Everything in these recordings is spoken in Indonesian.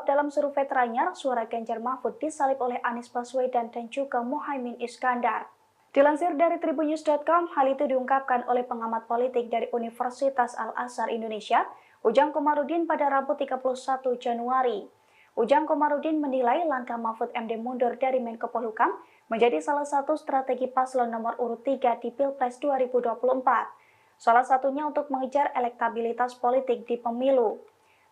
dalam survei teranyar, suara Ganjar Mahfud disalip oleh Anies Baswedan dan juga Muhaimin Iskandar. Dilansir dari tribunnews.com, hal itu diungkapkan oleh pengamat politik dari Universitas Al-Azhar Indonesia, Ujang Komarudin pada Rabu 31 Januari. Ujang Komarudin menilai langkah Mahfud MD mundur dari Menko Polhukam menjadi salah satu strategi paslon nomor urut 3 di Pilpres 2024. Salah satunya untuk mengejar elektabilitas politik di pemilu.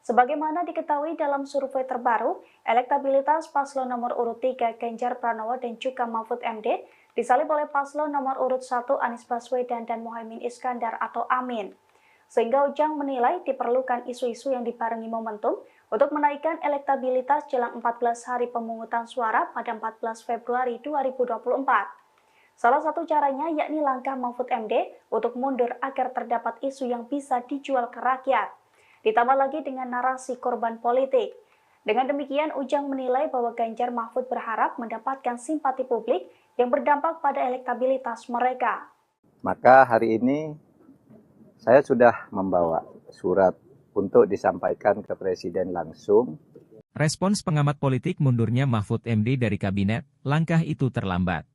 Sebagaimana diketahui dalam survei terbaru, elektabilitas paslon nomor urut 3 Ganjar Pranowo dan juga Mahfud MD disalip oleh paslon nomor urut 1 Anies Baswedan dan Muhaimin Iskandar atau Amin. Sehingga Ujang menilai diperlukan isu-isu yang dibarengi momentum untuk menaikkan elektabilitas jelang 14 hari pemungutan suara pada 14 Februari 2024. Salah satu caranya yakni langkah Mahfud MD untuk mundur agar terdapat isu yang bisa dijual ke rakyat. Ditambah lagi dengan narasi korban politik. Dengan demikian, Ujang menilai bahwa Ganjar Mahfud berharap mendapatkan simpati publik yang berdampak pada elektabilitas mereka. Maka hari ini saya sudah membawa surat untuk disampaikan ke Presiden langsung. Respons pengamat politik mundurnya Mahfud MD dari kabinet, langkah itu terlambat.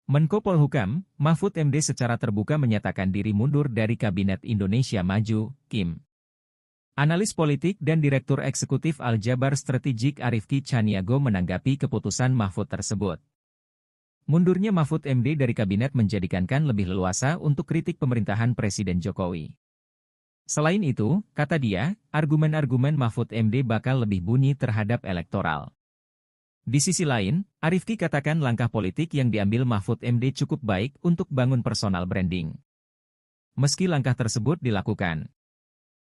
Menko Polhukam, Mahfud MD secara terbuka menyatakan diri mundur dari Kabinet Indonesia Maju, KIM. Analis politik dan Direktur Eksekutif Aljabar Strategik Arifki Chaniago menanggapi keputusan Mahfud tersebut. Mundurnya Mahfud MD dari kabinet menjadikan lebih leluasa untuk kritik pemerintahan Presiden Jokowi. Selain itu, kata dia, argumen-argumen Mahfud MD bakal lebih bunyi terhadap elektoral. Di sisi lain, Arifki katakan langkah politik yang diambil Mahfud MD cukup baik untuk bangun personal branding. Meski langkah tersebut dilakukan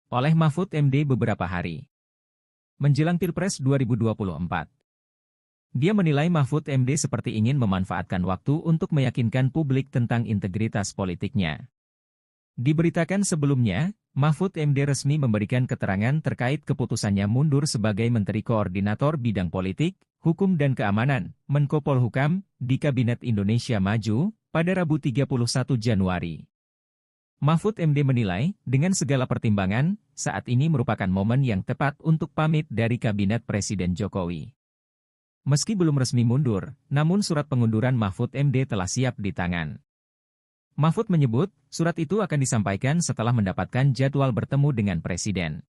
oleh Mahfud MD beberapa hari menjelang Pilpres 2024. Dia menilai Mahfud MD seperti ingin memanfaatkan waktu untuk meyakinkan publik tentang integritas politiknya. Diberitakan sebelumnya, Mahfud MD resmi memberikan keterangan terkait keputusannya mundur sebagai Menteri Koordinator Bidang Politik, Hukum dan Keamanan, Menko Polhukam, di Kabinet Indonesia Maju, pada Rabu 31 Januari. Mahfud MD menilai, dengan segala pertimbangan, saat ini merupakan momen yang tepat untuk pamit dari Kabinet Presiden Jokowi. Meski belum resmi mundur, namun surat pengunduran Mahfud MD telah siap di tangan. Mahfud menyebut, surat itu akan disampaikan setelah mendapatkan jadwal bertemu dengan Presiden.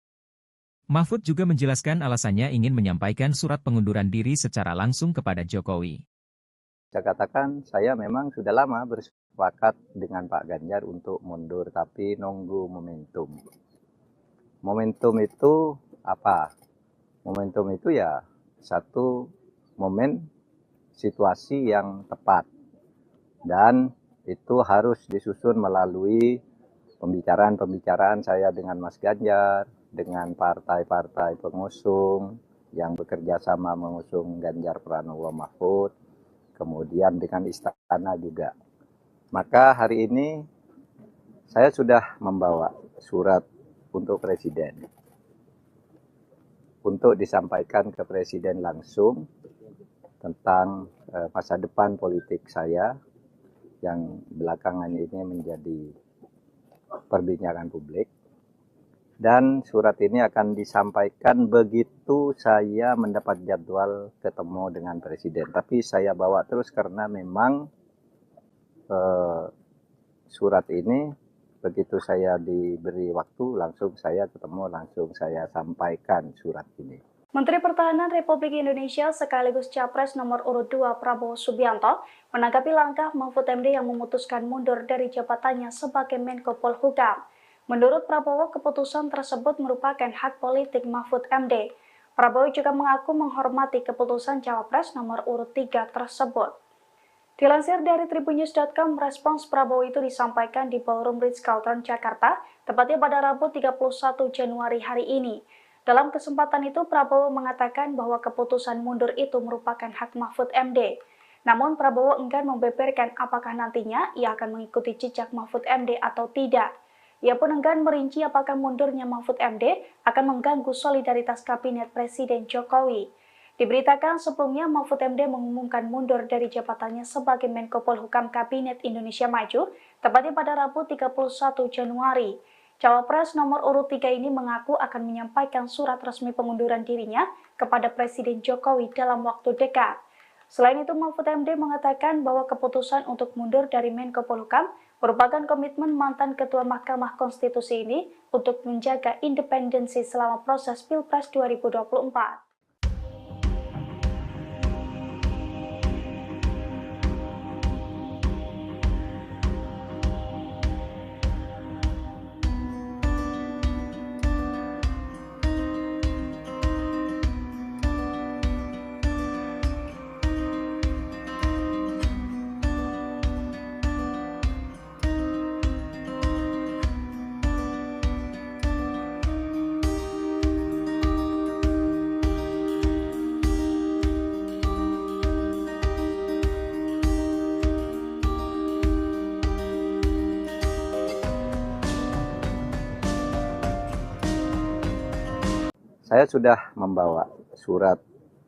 Mahfud juga menjelaskan alasannya ingin menyampaikan surat pengunduran diri secara langsung kepada Jokowi. Saya katakan, saya memang sudah lama bersepakat dengan Pak Ganjar untuk mundur, tapi nunggu momentum. Momentum itu apa? Momentum itu ya satu momen situasi yang tepat. Dan itu harus disusun melalui pembicaraan-pembicaraan saya dengan Mas Ganjar, dengan partai-partai pengusung yang bekerja sama mengusung Ganjar Pranowo Mahfud, kemudian dengan istana juga. Maka hari ini saya sudah membawa surat untuk Presiden, untuk disampaikan ke Presiden langsung tentang masa depan politik saya yang belakangan ini menjadi perbincangan publik. Dan surat ini akan disampaikan begitu saya mendapat jadwal ketemu dengan Presiden. Tapi saya bawa terus karena memang surat ini begitu saya diberi waktu langsung saya ketemu, langsung saya sampaikan surat ini. Menteri Pertahanan Republik Indonesia sekaligus Capres nomor urut 2 Prabowo Subianto menanggapi langkah Mahfud MD yang memutuskan mundur dari jabatannya sebagai Menko Polhukam. Menurut Prabowo, keputusan tersebut merupakan hak politik Mahfud MD. Prabowo juga mengaku menghormati keputusan Cawapres nomor urut 3 tersebut. Dilansir dari tribunnews.com, respons Prabowo itu disampaikan di Ballroom Ritz-Carlton, Jakarta, tepatnya pada Rabu 31 Januari hari ini. Dalam kesempatan itu, Prabowo mengatakan bahwa keputusan mundur itu merupakan hak Mahfud MD. Namun, Prabowo enggan membeberkan apakah nantinya ia akan mengikuti jejak Mahfud MD atau tidak. Ia pun enggan merinci apakah mundurnya Mahfud MD akan mengganggu solidaritas Kabinet Presiden Jokowi. Diberitakan sebelumnya Mahfud MD mengumumkan mundur dari jabatannya sebagai Menko Polhukam Kabinet Indonesia Maju, tepatnya pada Rabu 31 Januari. Cawapres nomor urut 3 ini mengaku akan menyampaikan surat resmi pengunduran dirinya kepada Presiden Jokowi dalam waktu dekat. Selain itu, Mahfud MD mengatakan bahwa keputusan untuk mundur dari Menko Polhukam merupakan komitmen mantan Ketua Mahkamah Konstitusi ini untuk menjaga independensi selama proses Pilpres 2024. Saya sudah membawa surat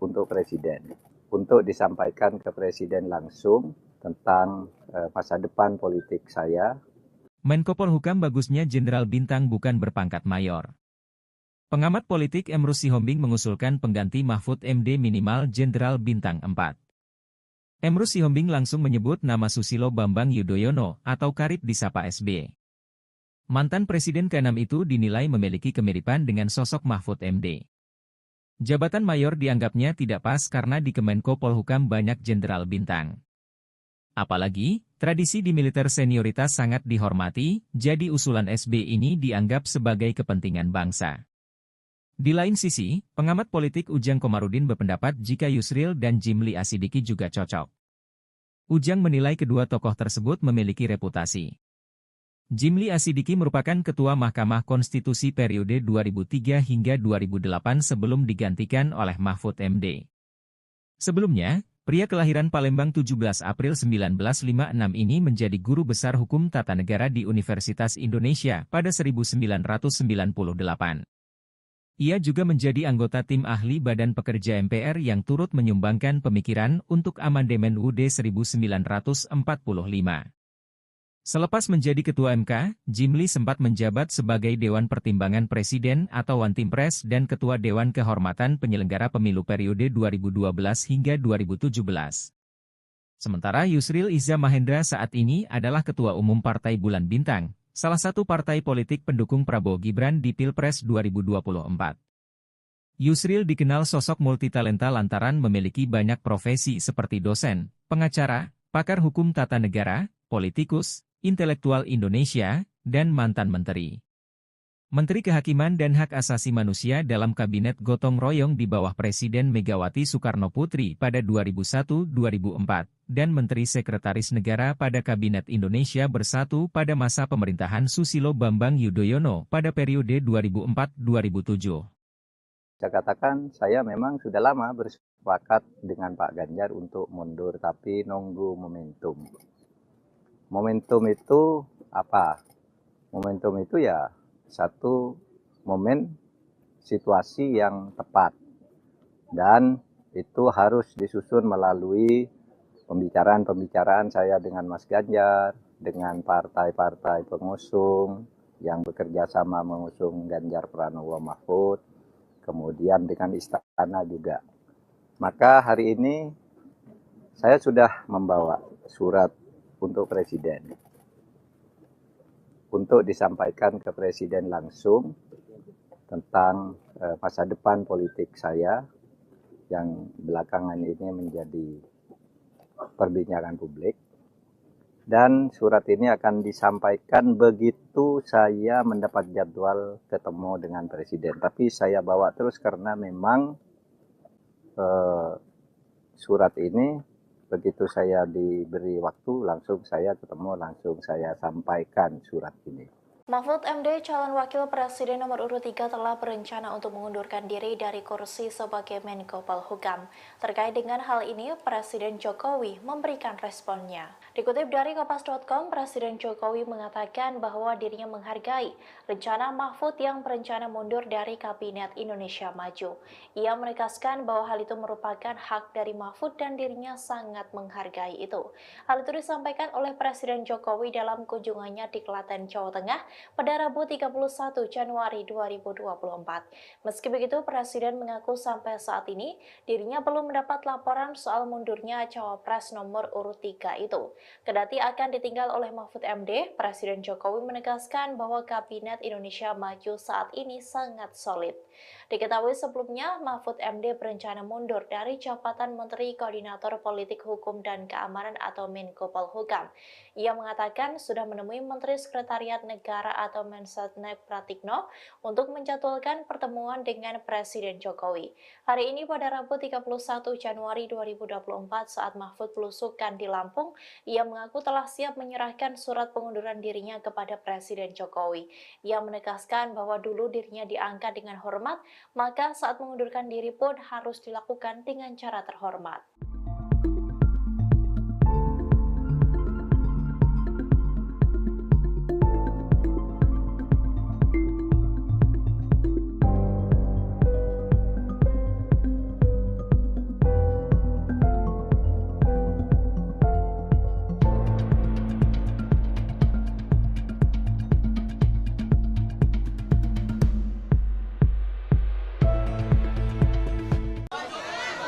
untuk Presiden, untuk disampaikan ke Presiden langsung tentang masa depan politik saya. Menko Polhukam bagusnya Jenderal Bintang bukan berpangkat mayor. Pengamat politik Emrus Sihombing mengusulkan pengganti Mahfud MD minimal Jenderal Bintang 4. Emrus Sihombing langsung menyebut nama Susilo Bambang Yudhoyono atau kerap disapa SB. Mantan Presiden ke-6 itu dinilai memiliki kemiripan dengan sosok Mahfud MD. Jabatan mayor dianggapnya tidak pas karena di Kemenko Polhukam banyak jenderal bintang. Apalagi, tradisi di militer senioritas sangat dihormati, jadi usulan SB ini dianggap sebagai kepentingan bangsa. Di lain sisi, pengamat politik Ujang Komarudin berpendapat jika Yusril dan Jimli Asidiki juga cocok. Ujang menilai kedua tokoh tersebut memiliki reputasi. Jimli Asidiki merupakan Ketua Mahkamah Konstitusi periode 2003 hingga 2008 sebelum digantikan oleh Mahfud MD. Sebelumnya, pria kelahiran Palembang 17 April 1956 ini menjadi guru besar hukum tata negara di Universitas Indonesia pada 1998. Ia juga menjadi anggota tim ahli Badan Pekerja MPR yang turut menyumbangkan pemikiran untuk amandemen UUD 1945. Selepas menjadi Ketua MK, Jimli sempat menjabat sebagai Dewan Pertimbangan Presiden atau Wantimpres dan Ketua Dewan Kehormatan Penyelenggara Pemilu periode 2012 hingga 2017. Sementara Yusril Iza Mahendra saat ini adalah Ketua Umum Partai Bulan Bintang, salah satu partai politik pendukung Prabowo Gibran di Pilpres 2024. Yusril dikenal sosok multitalenta lantaran memiliki banyak profesi seperti dosen, pengacara, pakar hukum tata negara, politikus, intelektual Indonesia, dan mantan menteri. Menteri Kehakiman dan Hak Asasi Manusia dalam Kabinet Gotong Royong di bawah Presiden Megawati Soekarno Putri pada 2001-2004, dan Menteri Sekretaris Negara pada Kabinet Indonesia Bersatu pada masa pemerintahan Susilo Bambang Yudhoyono pada periode 2004-2007. Saya katakan saya memang sudah lama bersepakat dengan Pak Ganjar untuk mundur, tapi nunggu momentum. Momentum itu apa? Momentum itu ya satu momen situasi yang tepat. Dan itu harus disusun melalui pembicaraan-pembicaraan saya dengan Mas Ganjar, dengan partai-partai pengusung yang bekerja sama mengusung Ganjar Pranowo Mahfud, kemudian dengan istana juga. Maka hari ini saya sudah membawa surat untuk Presiden, untuk disampaikan ke Presiden langsung tentang masa depan politik saya yang belakangan ini menjadi perbincangan publik. Dan surat ini akan disampaikan begitu saya mendapat jadwal ketemu dengan Presiden. Tapi saya bawa terus karena memang surat ini begitu saya diberi waktu, langsung saya ketemu, langsung saya sampaikan surat ini. Mahfud MD, calon wakil presiden nomor urut 3 telah berencana untuk mengundurkan diri dari kursi sebagai Menko Polhukam. Terkait dengan hal ini, Presiden Jokowi memberikan responnya. Dikutip dari Kompas.com, Presiden Jokowi mengatakan bahwa dirinya menghargai rencana Mahfud yang berencana mundur dari Kabinet Indonesia Maju. Ia menegaskan bahwa hal itu merupakan hak dari Mahfud dan dirinya sangat menghargai itu. Hal itu disampaikan oleh Presiden Jokowi dalam kunjungannya di Klaten, Jawa Tengah pada Rabu 31 Januari 2024. Meski begitu, Presiden mengaku sampai saat ini dirinya belum mendapat laporan soal mundurnya Cawapres nomor urut 3 itu. Kendati akan ditinggal oleh Mahfud MD, Presiden Jokowi menegaskan bahwa Kabinet Indonesia Maju saat ini sangat solid. Diketahui sebelumnya, Mahfud MD berencana mundur dari jabatan Menteri Koordinator Politik Hukum dan Keamanan atau Menko Polhukam. Ia mengatakan sudah menemui Menteri Sekretariat Negara atau Mensetnek Pratikno untuk menjadwalkan pertemuan dengan Presiden Jokowi. Hari ini pada Rabu 31 Januari 2024 saat Mahfud belusukan di Lampung, ia mengaku telah siap menyerahkan surat pengunduran dirinya kepada Presiden Jokowi. Ia menegaskan bahwa dulu dirinya diangkat dengan hormat, maka saat mengundurkan diri pun harus dilakukan dengan cara terhormat.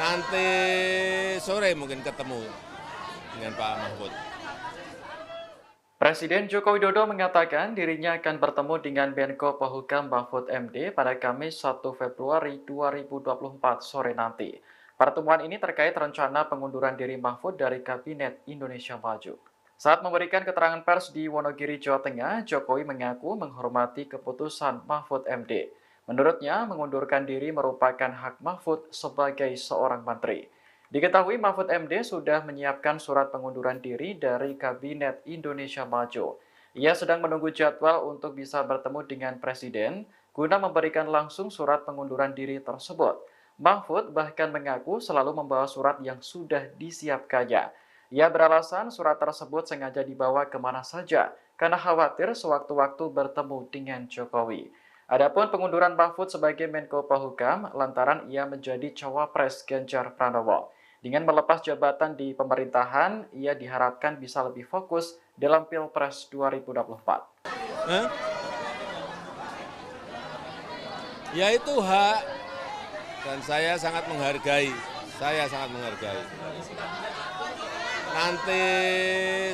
Nanti sore mungkin ketemu dengan Pak Mahfud. Presiden Joko Widodo mengatakan dirinya akan bertemu dengan Menko Polhukam Mahfud MD pada Kamis 1 Februari 2024 sore nanti. Pertemuan ini terkait rencana pengunduran diri Mahfud dari Kabinet Indonesia Maju. Saat memberikan keterangan pers di Wonogiri, Jawa Tengah, Jokowi mengaku menghormati keputusan Mahfud MD. Menurutnya, mengundurkan diri merupakan hak Mahfud sebagai seorang menteri. Diketahui Mahfud MD sudah menyiapkan surat pengunduran diri dari Kabinet Indonesia Maju. Ia sedang menunggu jadwal untuk bisa bertemu dengan Presiden guna memberikan langsung surat pengunduran diri tersebut. Mahfud bahkan mengaku selalu membawa surat yang sudah disiapkannya. Ia beralasan surat tersebut sengaja dibawa kemana saja karena khawatir sewaktu-waktu bertemu dengan Jokowi. Adapun pengunduran Mahfud sebagai Menko Polhukam lantaran ia menjadi cawapres Ganjar Pranowo. Dengan melepas jabatan di pemerintahan, ia diharapkan bisa lebih fokus dalam Pilpres 2024. Ya itu hak dan saya sangat menghargai. Nanti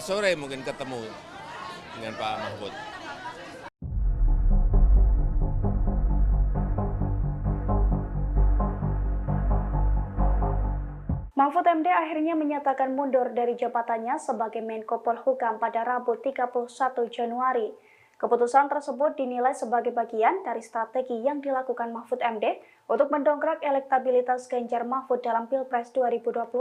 sore mungkin ketemu dengan Pak Mahfud. Mahfud MD akhirnya menyatakan mundur dari jabatannya sebagai Menko Polhukam pada Rabu 31 Januari. Keputusan tersebut dinilai sebagai bagian dari strategi yang dilakukan Mahfud MD untuk mendongkrak elektabilitas Ganjar Mahfud dalam Pilpres 2024.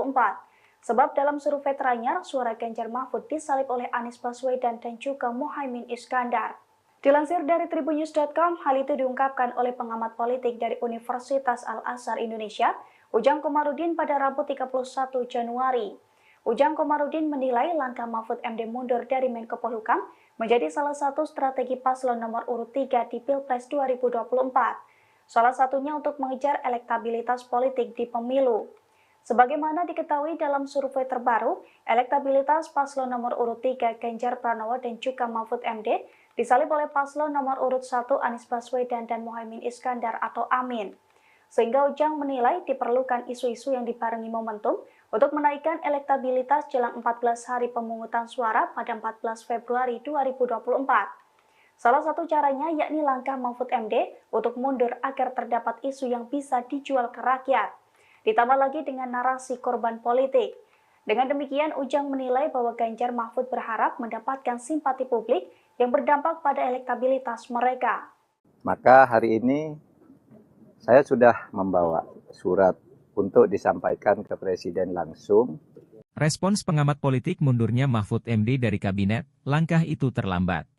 Sebab dalam survei terakhir, suara Ganjar Mahfud disalip oleh Anies Baswedan dan juga Muhaimin Iskandar. Dilansir dari tribunnews.com, hal itu diungkapkan oleh pengamat politik dari Universitas Al-Azhar Indonesia, Ujang Komarudin pada Rabu 31 Januari. Ujang Komarudin menilai langkah Mahfud MD mundur dari Menko Polhukam menjadi salah satu strategi paslon nomor urut 3 di Pilpres 2024. Salah satunya untuk mengejar elektabilitas politik di pemilu. Sebagaimana diketahui dalam survei terbaru, elektabilitas paslon nomor urut 3 Ganjar Pranowo dan juga Mahfud MD disalip oleh paslon nomor urut 1 Anies Baswedan dan Muhaimin Iskandar atau Amin. Sehingga Ujang menilai diperlukan isu-isu yang dibarengi momentum untuk menaikkan elektabilitas jelang 14 hari pemungutan suara pada 14 Februari 2024. Salah satu caranya yakni langkah Mahfud MD untuk mundur agar terdapat isu yang bisa dijual ke rakyat. Ditambah lagi dengan narasi korban politik. Dengan demikian, Ujang menilai bahwa Ganjar Mahfud berharap mendapatkan simpati publik yang berdampak pada elektabilitas mereka. Maka hari ini saya sudah membawa surat untuk disampaikan ke Presiden langsung. Respons pengamat politik mundurnya Mahfud MD dari kabinet, langkah itu terlambat.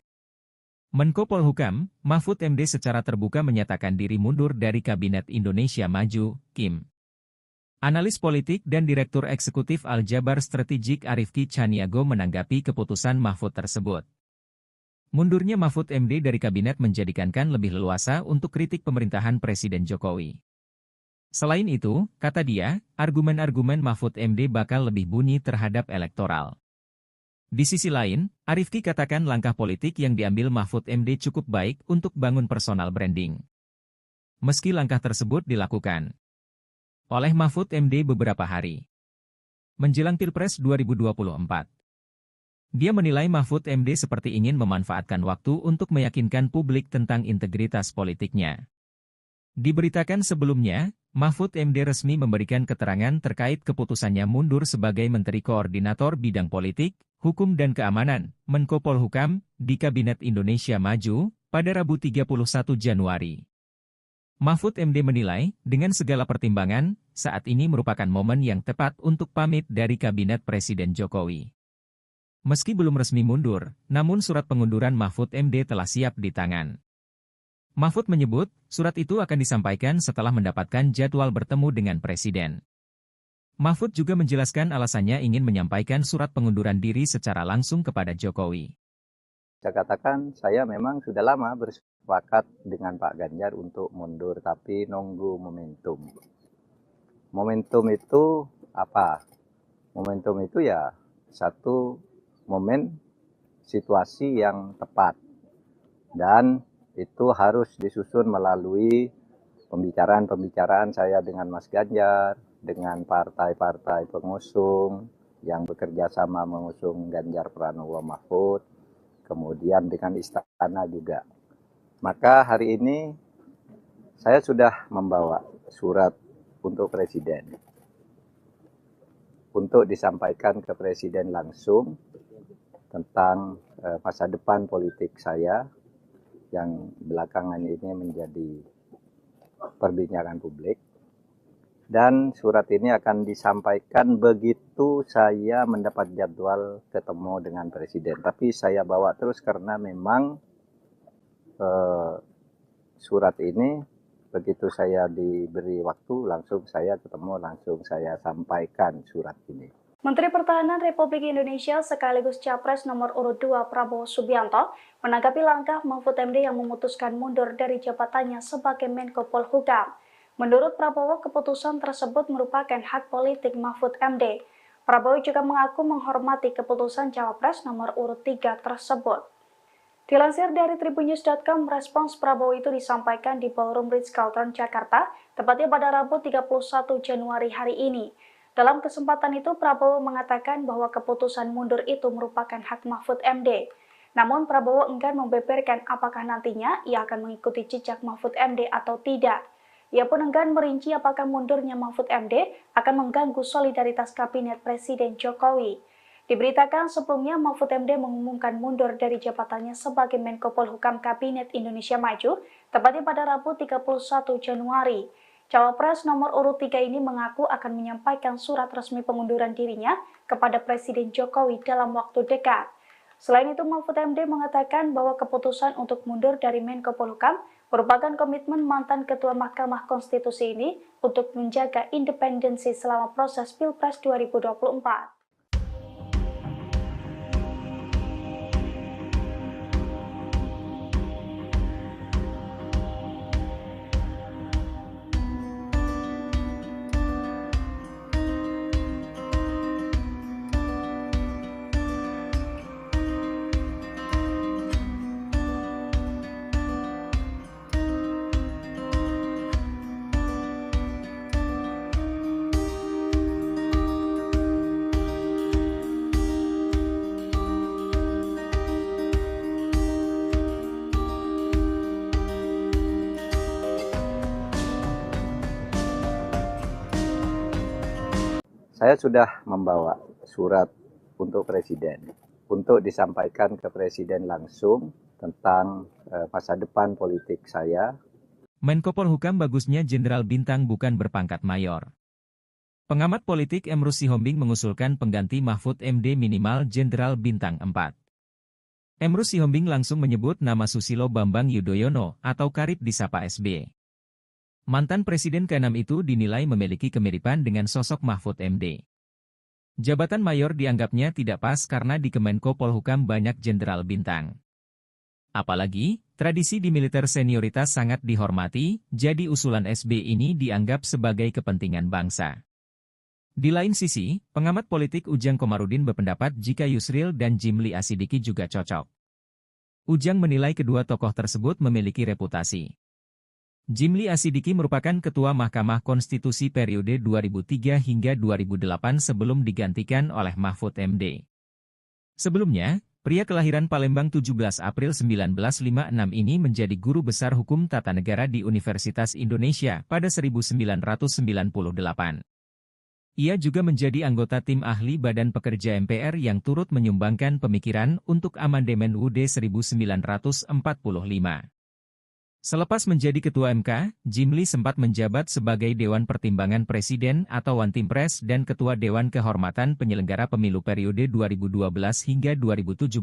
Menko Polhukam, Mahfud MD secara terbuka menyatakan diri mundur dari Kabinet Indonesia Maju, KIM. Analis politik dan Direktur Eksekutif Aljabar Strategik Arifki Chaniago menanggapi keputusan Mahfud tersebut. Mundurnya Mahfud MD dari kabinet menjadikan lebih leluasa untuk kritik pemerintahan Presiden Jokowi. Selain itu, kata dia, argumen-argumen Mahfud MD bakal lebih bunyi terhadap elektoral. Di sisi lain, Arifki katakan langkah politik yang diambil Mahfud MD cukup baik untuk bangun personal branding. Meski langkah tersebut dilakukan oleh Mahfud MD beberapa hari menjelang Pilpres 2024. Dia menilai Mahfud MD seperti ingin memanfaatkan waktu untuk meyakinkan publik tentang integritas politiknya. Diberitakan sebelumnya, Mahfud MD resmi memberikan keterangan terkait keputusannya mundur sebagai Menteri Koordinator Bidang Politik, Hukum dan Keamanan, Menko Polhukam, di Kabinet Indonesia Maju, pada Rabu 31 Januari. Mahfud MD menilai, dengan segala pertimbangan, saat ini merupakan momen yang tepat untuk pamit dari Kabinet Presiden Jokowi. Meski belum resmi mundur, namun surat pengunduran Mahfud MD telah siap di tangan. Mahfud menyebut, surat itu akan disampaikan setelah mendapatkan jadwal bertemu dengan Presiden. Mahfud juga menjelaskan alasannya ingin menyampaikan surat pengunduran diri secara langsung kepada Jokowi. Saya katakan, saya memang sudah lama bersepakat dengan Pak Ganjar untuk mundur, tapi nunggu momentum. Momentum itu apa? Momentum itu ya satu momen situasi yang tepat. Dan itu harus disusun melalui pembicaraan-pembicaraan saya dengan Mas Ganjar, dengan partai-partai pengusung yang bekerja sama mengusung Ganjar Pranowo Mahfud, kemudian dengan istana juga. Maka hari ini saya sudah membawa surat untuk Presiden, untuk disampaikan ke Presiden langsung tentang masa depan politik saya, yang belakangan ini menjadi perbincangan publik. Dan surat ini akan disampaikan begitu saya mendapat jadwal ketemu dengan Presiden. Tapi saya bawa terus karena memang surat ini begitu saya diberi waktu langsung saya ketemu, langsung saya sampaikan surat ini. Menteri Pertahanan Republik Indonesia sekaligus Capres nomor urut 2 Prabowo Subianto menanggapi langkah Mahfud MD yang memutuskan mundur dari jabatannya sebagai Menko Polhukam. Menurut Prabowo, keputusan tersebut merupakan hak politik Mahfud MD. Prabowo juga mengaku menghormati keputusan Cawapres nomor urut 3 tersebut. Dilansir dari tribunnews.com, respons Prabowo itu disampaikan di Ballroom Ritz-Carlton, Jakarta, tepatnya pada Rabu 31 Januari hari ini. Dalam kesempatan itu, Prabowo mengatakan bahwa keputusan mundur itu merupakan hak Mahfud MD. Namun, Prabowo enggan membeberkan apakah nantinya ia akan mengikuti jejak Mahfud MD atau tidak. Ia pun enggan merinci apakah mundurnya Mahfud MD akan mengganggu solidaritas Kabinet Presiden Jokowi. Diberitakan sebelumnya Mahfud MD mengumumkan mundur dari jabatannya sebagai Menko Polhukam Kabinet Indonesia Maju, tepatnya pada Rabu 31 Januari. Cawapres nomor urut 3 ini mengaku akan menyampaikan surat resmi pengunduran dirinya kepada Presiden Jokowi dalam waktu dekat. Selain itu, Mahfud MD mengatakan bahwa keputusan untuk mundur dari Menko Polhukam merupakan komitmen mantan Ketua Mahkamah Konstitusi ini untuk menjaga independensi selama proses Pilpres 2024. Saya sudah membawa surat untuk Presiden, untuk disampaikan ke Presiden langsung tentang masa depan politik saya. Menko Polhukam bagusnya Jenderal Bintang bukan berpangkat mayor. Pengamat politik Emrus Sihombing mengusulkan pengganti Mahfud MD minimal Jenderal Bintang 4. Emrus Sihombing langsung menyebut nama Susilo Bambang Yudhoyono atau kerap disapa SB. Mantan Presiden ke-6 itu dinilai memiliki kemiripan dengan sosok Mahfud MD. Jabatan mayor dianggapnya tidak pas karena di Kemenko Polhukam banyak jenderal bintang. Apalagi, tradisi di militer senioritas sangat dihormati, jadi usulan SB ini dianggap sebagai kepentingan bangsa. Di lain sisi, pengamat politik Ujang Komarudin berpendapat jika Yusril dan Jimli Asidiki juga cocok. Ujang menilai kedua tokoh tersebut memiliki reputasi. Jimli Asidiki merupakan Ketua Mahkamah Konstitusi periode 2003 hingga 2008 sebelum digantikan oleh Mahfud MD. Sebelumnya, pria kelahiran Palembang 17 April 1956 ini menjadi guru besar hukum tata negara di Universitas Indonesia pada 1998. Ia juga menjadi anggota tim ahli Badan Pekerja MPR yang turut menyumbangkan pemikiran untuk amandemen UUD 1945. Selepas menjadi Ketua MK, Jimli sempat menjabat sebagai Dewan Pertimbangan Presiden atau Wantimpres dan Ketua Dewan Kehormatan Penyelenggara Pemilu periode 2012 hingga 2017.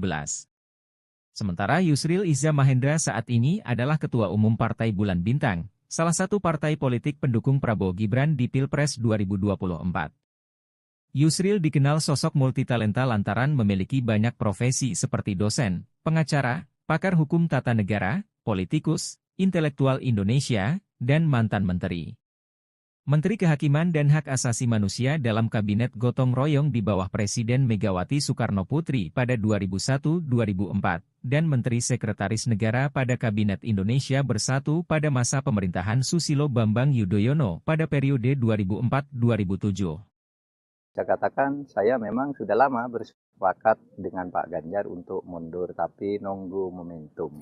Sementara Yusril Iza Mahendra saat ini adalah Ketua Umum Partai Bulan Bintang, salah satu partai politik pendukung Prabowo Gibran di Pilpres 2024. Yusril dikenal sosok multitalenta lantaran memiliki banyak profesi seperti dosen, pengacara, pakar hukum tata negara, politikus, intelektual Indonesia, dan mantan menteri. Menteri Kehakiman dan Hak Asasi Manusia dalam Kabinet Gotong Royong di bawah Presiden Megawati Soekarno Putri pada 2001-2004, dan Menteri Sekretaris Negara pada Kabinet Indonesia Bersatu pada masa pemerintahan Susilo Bambang Yudhoyono pada periode 2004-2007. Saya katakan saya memang sudah lama bersepakat dengan Pak Ganjar untuk mundur, tapi nunggu momentum.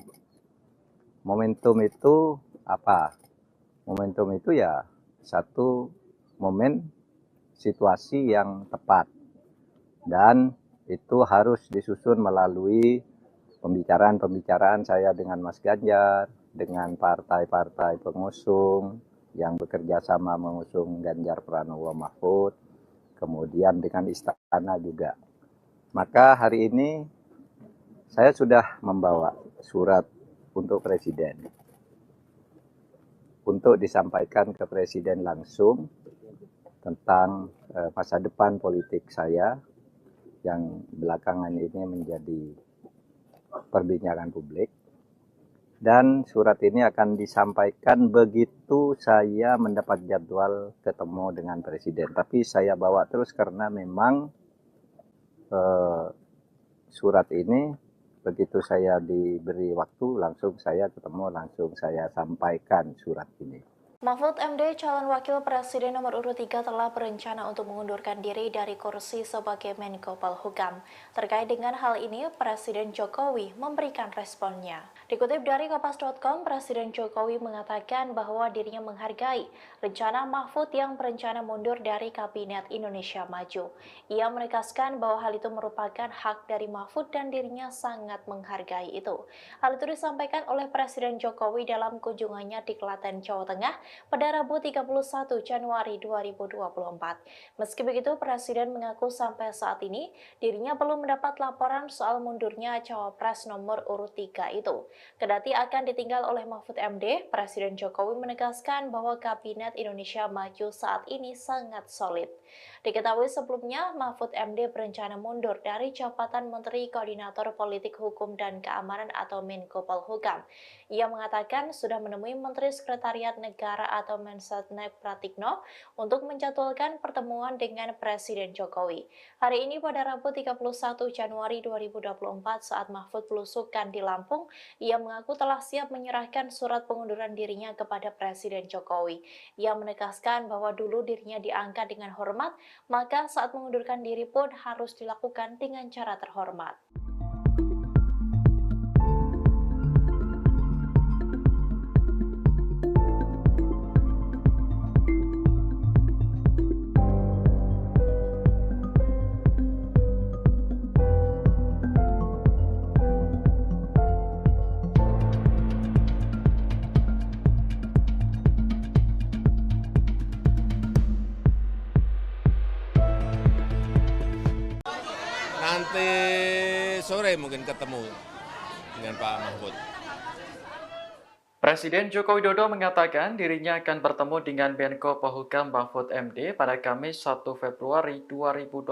Momentum itu apa? Momentum itu ya satu momen situasi yang tepat. Dan itu harus disusun melalui pembicaraan-pembicaraan saya dengan Mas Ganjar, dengan partai-partai pengusung yang bekerja sama mengusung Ganjar Pranowo Mahfud, kemudian dengan istana juga. Maka hari ini saya sudah membawa surat untuk Presiden, untuk disampaikan ke Presiden langsung tentang masa depan politik saya yang belakangan ini menjadi perbincangan publik. Dan surat ini akan disampaikan begitu saya mendapat jadwal ketemu dengan Presiden. Tapi saya bawa terus karena memang surat ini begitu saya diberi waktu langsung saya ketemu, langsung saya sampaikan surat ini. Mahfud MD, calon wakil presiden nomor urut 3 telah berencana untuk mengundurkan diri dari kursi sebagai Menko Polhukam. Terkait dengan hal ini, Presiden Jokowi memberikan responnya. Dikutip dari Kompas.com, Presiden Jokowi mengatakan bahwa dirinya menghargai rencana Mahfud yang berencana mundur dari Kabinet Indonesia Maju. Ia menegaskan bahwa hal itu merupakan hak dari Mahfud dan dirinya sangat menghargai itu. Hal itu disampaikan oleh Presiden Jokowi dalam kunjungannya di Klaten, Jawa Tengah pada Rabu 31 Januari 2024. Meski begitu, Presiden mengaku sampai saat ini dirinya belum mendapat laporan soal mundurnya cawapres nomor urut 3 itu. Kendati akan ditinggal oleh Mahfud MD, Presiden Jokowi menegaskan bahwa Kabinet Indonesia Maju saat ini sangat solid. Diketahui sebelumnya, Mahfud MD berencana mundur dari jabatan Menteri Koordinator Politik Hukum dan Keamanan atau Menko Polhukam. Ia mengatakan sudah menemui Menteri Sekretariat Negara atau Mensetnek Pratikno untuk menjadwalkan pertemuan dengan Presiden Jokowi. Hari ini pada Rabu 31 Januari 2024 saat Mahfud belusukan di Lampung, ia mengaku telah siap menyerahkan surat pengunduran dirinya kepada Presiden Jokowi. Ia menegaskan bahwa dulu dirinya diangkat dengan hormat, maka saat mengundurkan diri pun harus dilakukan dengan cara terhormat. Nanti sore mungkin ketemu dengan Pak Mahfud. Presiden Joko Widodo mengatakan dirinya akan bertemu dengan Menko Polhukam Mahfud MD pada Kamis 1 Februari 2024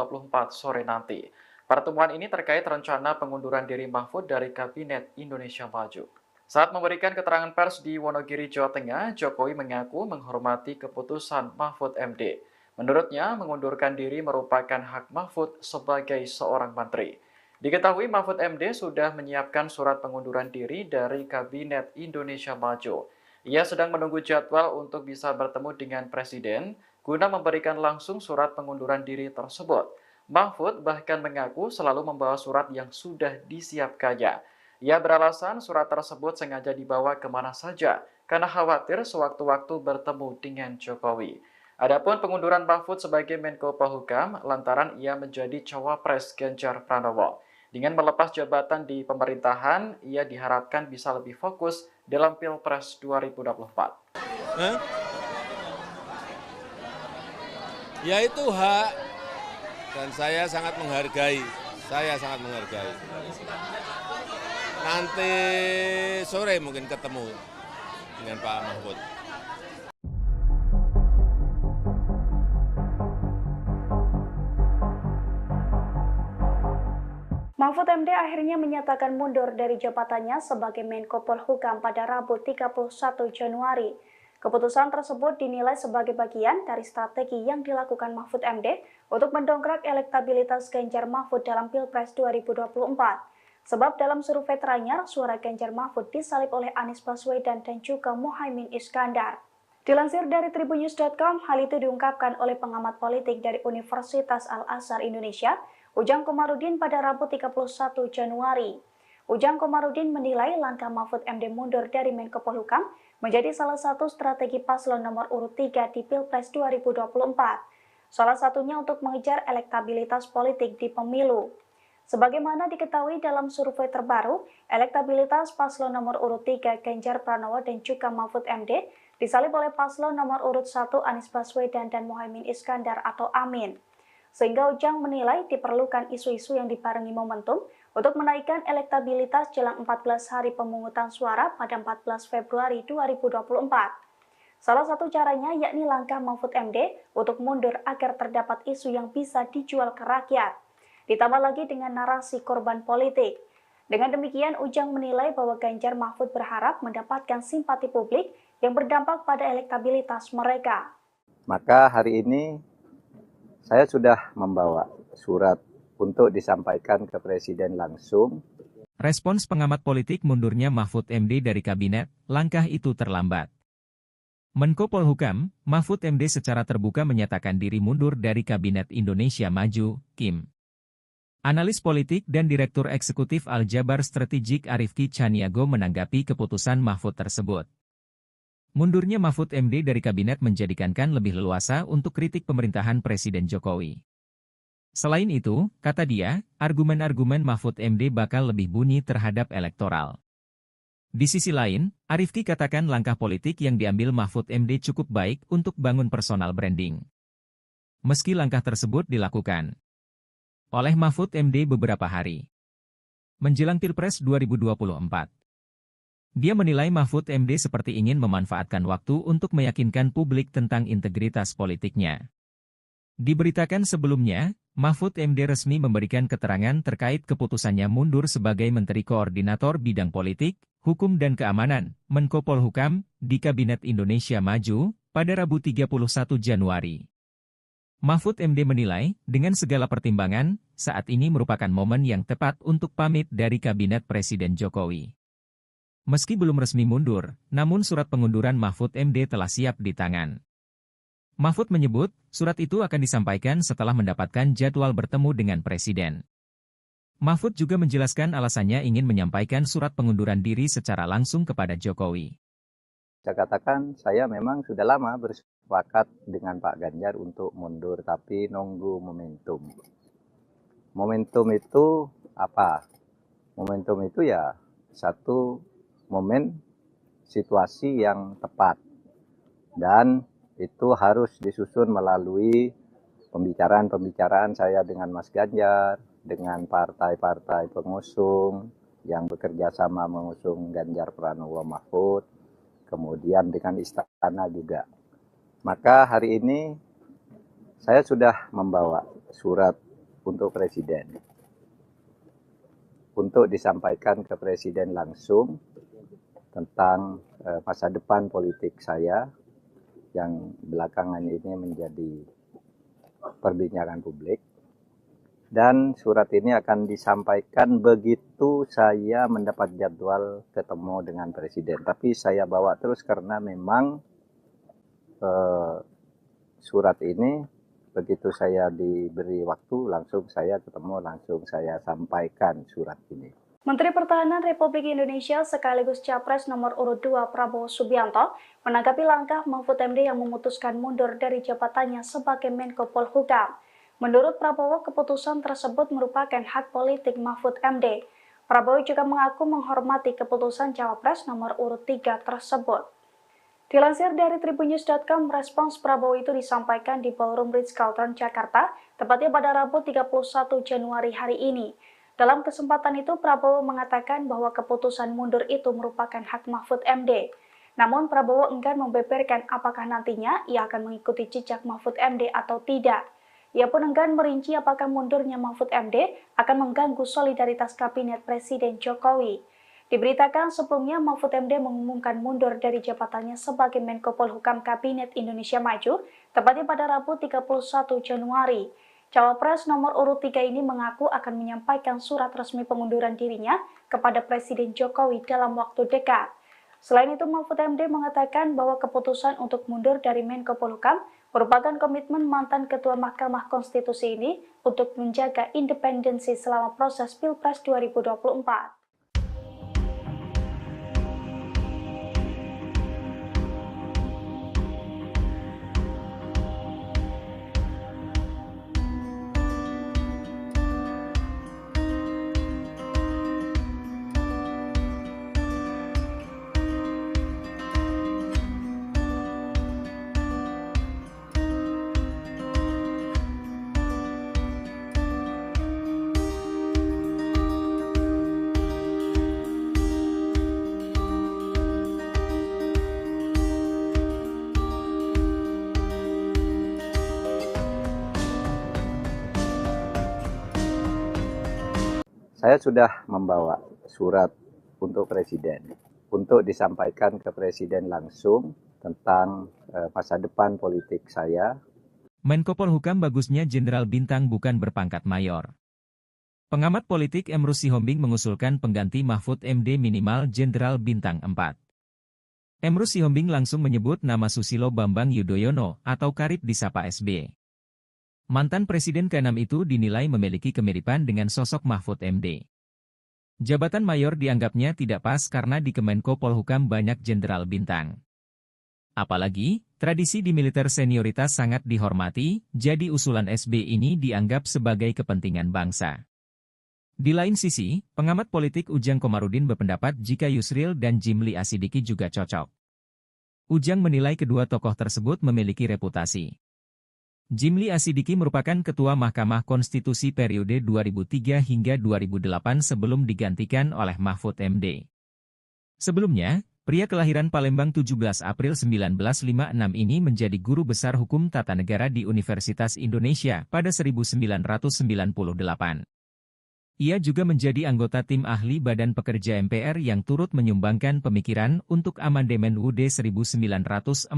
sore nanti. Pertemuan ini terkait rencana pengunduran diri Mahfud dari Kabinet Indonesia Maju. Saat memberikan keterangan pers di Wonogiri, Jawa Tengah, Jokowi mengaku menghormati keputusan Mahfud MD. Menurutnya, mengundurkan diri merupakan hak Mahfud sebagai seorang menteri. Diketahui Mahfud MD sudah menyiapkan surat pengunduran diri dari Kabinet Indonesia Maju. Ia sedang menunggu jadwal untuk bisa bertemu dengan Presiden guna memberikan langsung surat pengunduran diri tersebut. Mahfud bahkan mengaku selalu membawa surat yang sudah disiapkannya. Ia beralasan surat tersebut sengaja dibawa kemana saja karena khawatir sewaktu-waktu bertemu dengan Jokowi. Adapun pengunduran Mahfud sebagai Menko Polhukam lantaran ia menjadi cawapres Ganjar Pranowo. Dengan melepas jabatan di pemerintahan, ia diharapkan bisa lebih fokus dalam Pilpres 2024. Ya itu hak, dan saya sangat menghargai. Nanti sore mungkin ketemu dengan Pak Mahfud. Mahfud MD akhirnya menyatakan mundur dari jabatannya sebagai Menko Polhukam pada Rabu 31 Januari. Keputusan tersebut dinilai sebagai bagian dari strategi yang dilakukan Mahfud MD untuk mendongkrak elektabilitas Ganjar Mahfud dalam Pilpres 2024. Sebab dalam survei teranyar, suara Ganjar Mahfud disalip oleh Anies Baswedan dan juga Muhaimin Iskandar. Dilansir dari tribunnews.com, hal itu diungkapkan oleh pengamat politik dari Universitas Al-Azhar Indonesia, Ujang Komarudin pada Rabu 31 Januari. Ujang Komarudin menilai langkah Mahfud MD mundur dari Menko Polhukam menjadi salah satu strategi paslon nomor urut 3 di Pilpres 2024. Salah satunya untuk mengejar elektabilitas politik di pemilu. Sebagaimana diketahui dalam survei terbaru, elektabilitas paslon nomor urut 3 Ganjar Pranowo dan juga Mahfud MD disalip oleh paslon nomor urut 1 Anies Baswedan dan Muhaimin Iskandar atau Amin. Sehingga Ujang menilai diperlukan isu-isu yang dibarengi momentum untuk menaikkan elektabilitas jelang 14 hari pemungutan suara pada 14 Februari 2024. Salah satu caranya yakni langkah Mahfud MD untuk mundur agar terdapat isu yang bisa dijual ke rakyat. Ditambah lagi dengan narasi korban politik. Dengan demikian, Ujang menilai bahwa Ganjar Mahfud berharap mendapatkan simpati publik yang berdampak pada elektabilitas mereka. Maka hari ini saya sudah membawa surat untuk disampaikan ke Presiden langsung. Respons pengamat politik mundurnya Mahfud MD dari kabinet, langkah itu terlambat. Menko Polhukam, Mahfud MD secara terbuka menyatakan diri mundur dari Kabinet Indonesia Maju, KIM. Analis politik dan Direktur Eksekutif Aljabar Strategik Arifki Chaniago menanggapi keputusan Mahfud tersebut. Mundurnya Mahfud MD dari kabinet menjadikan lebih leluasa untuk kritik pemerintahan Presiden Jokowi. Selain itu, kata dia, argumen-argumen Mahfud MD bakal lebih bunyi terhadap elektoral. Di sisi lain, Arifki katakan langkah politik yang diambil Mahfud MD cukup baik untuk bangun personal branding. Meski langkah tersebut dilakukan oleh Mahfud MD beberapa hari menjelang Pilpres 2024. Dia menilai Mahfud MD seperti ingin memanfaatkan waktu untuk meyakinkan publik tentang integritas politiknya. Diberitakan sebelumnya, Mahfud MD resmi memberikan keterangan terkait keputusannya mundur sebagai Menteri Koordinator Bidang Politik, Hukum dan Keamanan, Menko Polhukam, di Kabinet Indonesia Maju, pada Rabu 31 Januari. Mahfud MD menilai, dengan segala pertimbangan, saat ini merupakan momen yang tepat untuk pamit dari Kabinet Presiden Jokowi. Meski belum resmi mundur, namun surat pengunduran Mahfud MD telah siap di tangan. Mahfud menyebut, surat itu akan disampaikan setelah mendapatkan jadwal bertemu dengan Presiden. Mahfud juga menjelaskan alasannya ingin menyampaikan surat pengunduran diri secara langsung kepada Jokowi. Saya katakan, saya memang sudah lama bersepakat dengan Pak Ganjar untuk mundur, tapi nunggu momentum. Momentum itu apa? Momentum itu ya satu momen situasi yang tepat, dan itu harus disusun melalui pembicaraan saya dengan Mas Ganjar, dengan partai-partai pengusung yang bekerja sama mengusung Ganjar Pranowo Mahfud, kemudian dengan istana juga. Maka hari ini saya sudah membawa surat untuk Presiden, untuk disampaikan ke Presiden langsung tentang masa depan politik saya yang belakangan ini menjadi perbincangan publik. Dan surat ini akan disampaikan begitu saya mendapat jadwal ketemu dengan Presiden. Tapi saya bawa terus karena memang surat ini begitu saya diberi waktu langsung saya ketemu, langsung saya sampaikan surat ini. Menteri Pertahanan Republik Indonesia sekaligus Capres nomor urut 2 Prabowo Subianto menanggapi langkah Mahfud MD yang memutuskan mundur dari jabatannya sebagai Menko Polhukam. Menurut Prabowo, keputusan tersebut merupakan hak politik Mahfud MD. Prabowo juga mengaku menghormati keputusan Cawapres nomor urut 3 tersebut. Dilansir dari tribunnews.com, respons Prabowo itu disampaikan di Ballroom Ritz-Carlton, Jakarta, tepatnya pada Rabu 31 Januari hari ini. Dalam kesempatan itu, Prabowo mengatakan bahwa keputusan mundur itu merupakan hak Mahfud MD. Namun, Prabowo enggan membeberkan apakah nantinya ia akan mengikuti jejak Mahfud MD atau tidak. Ia pun enggan merinci apakah mundurnya Mahfud MD akan mengganggu solidaritas Kabinet Presiden Jokowi. Diberitakan sebelumnya Mahfud MD mengumumkan mundur dari jabatannya sebagai Menko Polhukam Kabinet Indonesia Maju, tepatnya pada Rabu 31 Januari. Cawapres nomor urut 3 ini mengaku akan menyampaikan surat resmi pengunduran dirinya kepada Presiden Jokowi dalam waktu dekat. Selain itu, Mahfud MD mengatakan bahwa keputusan untuk mundur dari Menko Polhukam merupakan komitmen mantan Ketua Mahkamah Konstitusi ini untuk menjaga independensi selama proses Pilpres 2024. Saya sudah membawa surat untuk Presiden, untuk disampaikan ke Presiden langsung tentang masa depan politik saya. Menko Polhukam bagusnya Jenderal Bintang bukan berpangkat mayor. Pengamat politik Emrus Sihombing mengusulkan pengganti Mahfud MD minimal Jenderal Bintang 4. Emrus Sihombing langsung menyebut nama Susilo Bambang Yudhoyono atau kerap disapa SB. Mantan Presiden ke-6 itu dinilai memiliki kemiripan dengan sosok Mahfud MD. Jabatan mayor dianggapnya tidak pas karena di Kemenko Polhukam banyak jenderal bintang. Apalagi, tradisi di militer senioritas sangat dihormati, jadi usulan SB ini dianggap sebagai kepentingan bangsa. Di lain sisi, pengamat politik Ujang Komarudin berpendapat jika Yusril dan Jimli Asidiki juga cocok. Ujang menilai kedua tokoh tersebut memiliki reputasi. Jimli Asidiki merupakan Ketua Mahkamah Konstitusi periode 2003 hingga 2008 sebelum digantikan oleh Mahfud MD. Sebelumnya, pria kelahiran Palembang 17 April 1956 ini menjadi guru besar hukum tata negara di Universitas Indonesia pada 1998. Ia juga menjadi anggota tim ahli Badan Pekerja MPR yang turut menyumbangkan pemikiran untuk amandemen UUD 1945.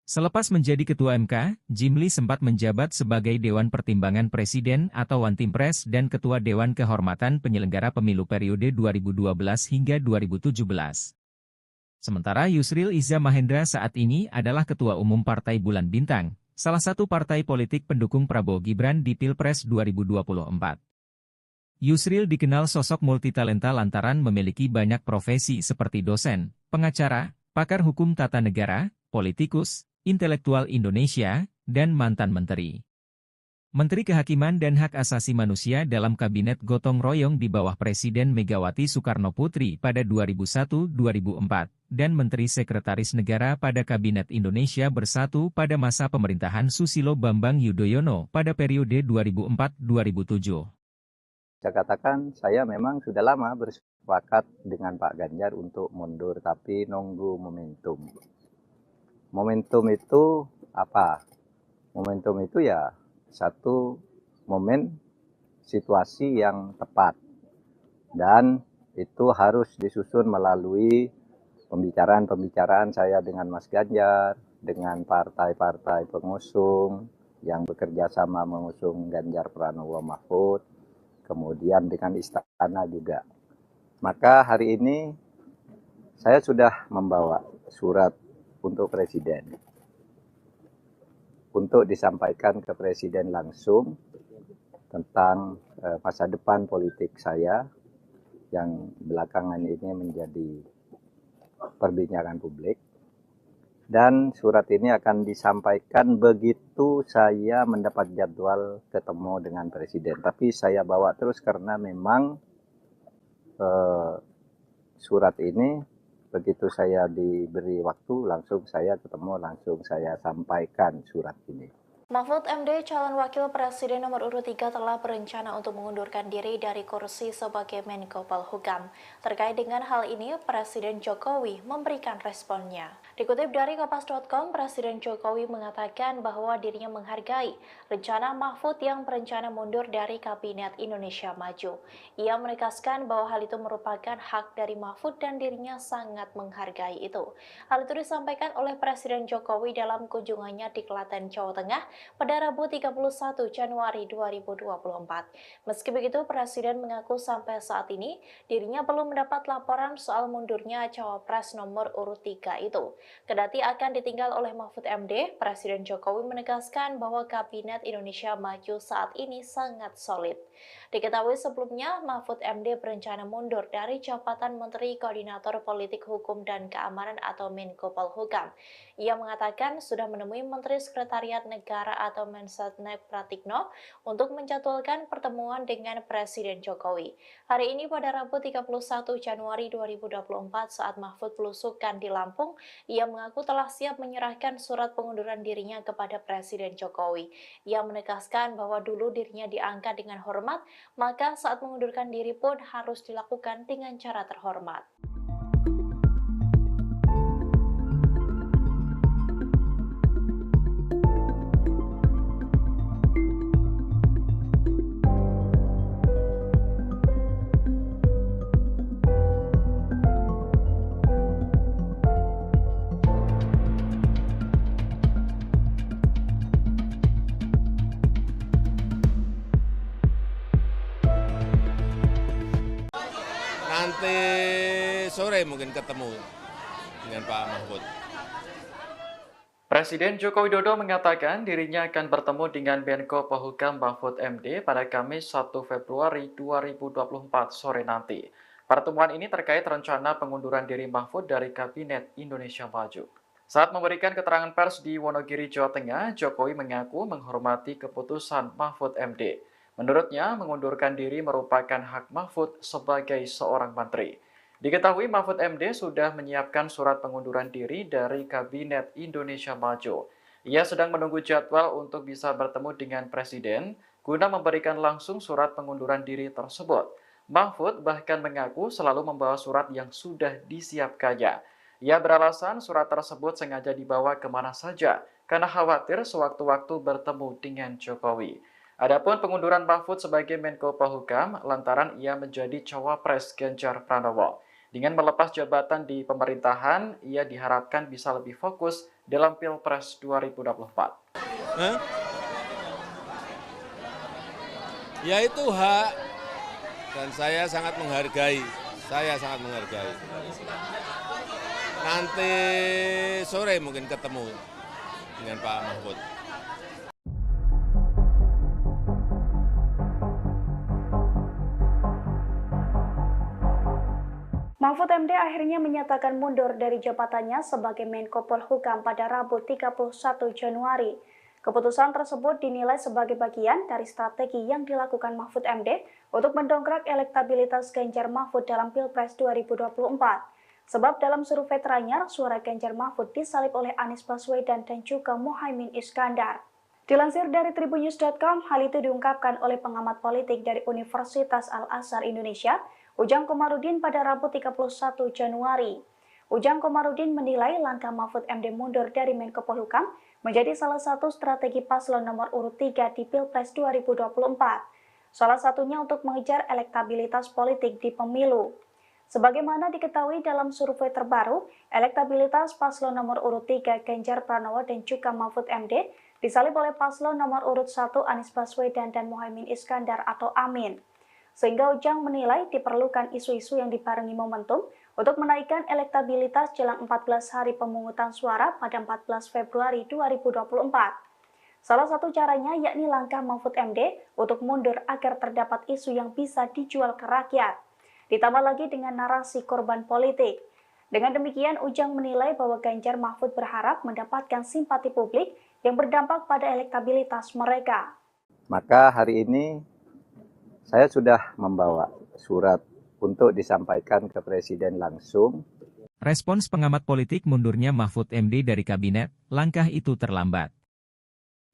Selepas menjadi Ketua MK, Jimli sempat menjabat sebagai Dewan Pertimbangan Presiden atau Wantimpres dan Ketua Dewan Kehormatan Penyelenggara Pemilu periode 2012 hingga 2017. Sementara Yusril Iza Mahendra saat ini adalah Ketua Umum Partai Bulan Bintang, salah satu partai politik pendukung Prabowo Gibran di Pilpres 2024. Yusril dikenal sosok multitalenta lantaran memiliki banyak profesi seperti dosen, pengacara, pakar hukum tata negara, politikus, intelektual Indonesia, dan mantan menteri. Menteri Kehakiman dan Hak Asasi Manusia dalam Kabinet Gotong Royong di bawah Presiden Megawati Soekarno Putri pada 2001-2004, dan Menteri Sekretaris Negara pada Kabinet Indonesia Bersatu pada masa pemerintahan Susilo Bambang Yudhoyono pada periode 2004-2007. Saya katakan saya memang sudah lama bersepakat dengan Pak Ganjar untuk mundur, tapi nunggu momentum. Momentum itu apa? Momentum itu ya satu momen situasi yang tepat. Dan itu harus disusun melalui pembicaraan-pembicaraan saya dengan Mas Ganjar, dengan partai-partai pengusung yang bekerja sama mengusung Ganjar Pranowo Mahfud, kemudian dengan istana juga. Maka hari ini saya sudah membawa surat untuk Presiden, untuk disampaikan ke Presiden langsung tentang masa depan politik saya yang belakangan ini menjadi perbincangan publik. Dan surat ini akan disampaikan begitu saya mendapat jadwal ketemu dengan Presiden. Tapi saya bawa terus karena memang surat ini begitu saya diberi waktu langsung saya ketemu, langsung saya sampaikan surat ini. Mahfud MD, calon wakil presiden nomor urut 3 telah berencana untuk mengundurkan diri dari kursi sebagai Menko Polhukam. Terkait dengan hal ini, Presiden Jokowi memberikan responnya. Dikutip dari Kompas.com, Presiden Jokowi mengatakan bahwa dirinya menghargai rencana Mahfud yang berencana mundur dari Kabinet Indonesia Maju. Ia menegaskan bahwa hal itu merupakan hak dari Mahfud dan dirinya sangat menghargai itu. Hal itu disampaikan oleh Presiden Jokowi dalam kunjungannya di Klaten, Jawa Tengah pada Rabu 31 Januari 2024. Meski begitu, Presiden mengaku sampai saat ini dirinya belum mendapat laporan soal mundurnya cawapres nomor urut 3 itu. Kendati akan ditinggal oleh Mahfud MD, Presiden Jokowi menegaskan bahwa Kabinet Indonesia Maju saat ini sangat solid. Diketahui sebelumnya, Mahfud MD berencana mundur dari jabatan Menteri Koordinator Politik Hukum dan Keamanan atau Menko Polhukam. Ia mengatakan sudah menemui Menteri Sekretariat Negara atau Mensetnek Pratikno untuk menjadwalkan pertemuan dengan Presiden Jokowi. Hari ini pada Rabu 31 Januari 2024 saat Mahfud belusukan di Lampung, ia mengaku telah siap menyerahkan surat pengunduran dirinya kepada Presiden Jokowi. Ia menegaskan bahwa dulu dirinya diangkat dengan hormat, maka saat mengundurkan diri pun harus dilakukan dengan cara terhormat. Nanti sore mungkin ketemu dengan Pak Mahfud. Presiden Joko Widodo mengatakan dirinya akan bertemu dengan Menko Polhukam Mahfud MD pada Kamis 1 Februari 2024 sore nanti. Pertemuan ini terkait rencana pengunduran diri Mahfud dari Kabinet Indonesia Maju. Saat memberikan keterangan pers di Wonogiri, Jawa Tengah, Jokowi mengaku menghormati keputusan Mahfud MD. Menurutnya, mengundurkan diri merupakan hak Mahfud sebagai seorang menteri. Diketahui Mahfud MD sudah menyiapkan surat pengunduran diri dari Kabinet Indonesia Maju. Ia sedang menunggu jadwal untuk bisa bertemu dengan Presiden guna memberikan langsung surat pengunduran diri tersebut. Mahfud bahkan mengaku selalu membawa surat yang sudah disiapkannya. Ia beralasan surat tersebut sengaja dibawa kemana saja karena khawatir sewaktu-waktu bertemu dengan Jokowi. Adapun pengunduran Mahfud sebagai Menko Polhukam lantaran ia menjadi cawapres Ganjar Pranowo. Dengan melepas jabatan di pemerintahan, ia diharapkan bisa lebih fokus dalam Pilpres 2024. Ya itu hak, dan saya sangat menghargai. Nanti sore mungkin ketemu dengan Pak Mahfud. Mahfud MD akhirnya menyatakan mundur dari jabatannya sebagai Menko Polhukam pada Rabu 31 Januari. Keputusan tersebut dinilai sebagai bagian dari strategi yang dilakukan Mahfud MD untuk mendongkrak elektabilitas Ganjar Mahfud dalam Pilpres 2024. Sebab dalam survei teranyar, suara Ganjar Mahfud disalip oleh Anies Baswedan dan juga Muhaimin Iskandar. Dilansir dari Tribunnews.com, hal itu diungkapkan oleh pengamat politik dari Universitas Al-Azhar Indonesia, Ujang Komarudin pada Rabu 31 Januari. Ujang Komarudin menilai langkah Mahfud MD mundur dari Menko Polhukam menjadi salah satu strategi paslon nomor urut 3 di Pilpres 2024. Salah satunya untuk mengejar elektabilitas politik di pemilu. Sebagaimana diketahui dalam survei terbaru, elektabilitas paslon nomor urut 3 Ganjar Pranowo dan juga Mahfud MD disalib oleh paslon nomor urut 1 Anies Baswedan dan Muhaimin Iskandar atau Amin. Sehingga Ujang menilai diperlukan isu-isu yang dibarengi momentum untuk menaikkan elektabilitas jelang 14 hari pemungutan suara pada 14 Februari 2024. Salah satu caranya yakni langkah Mahfud MD untuk mundur agar terdapat isu yang bisa dijual ke rakyat. Ditambah lagi dengan narasi korban politik. Dengan demikian, Ujang menilai bahwa Ganjar Mahfud berharap mendapatkan simpati publik yang berdampak pada elektabilitas mereka. Maka hari ini saya sudah membawa surat untuk disampaikan ke Presiden langsung. Respons pengamat politik mundurnya Mahfud MD dari kabinet, langkah itu terlambat.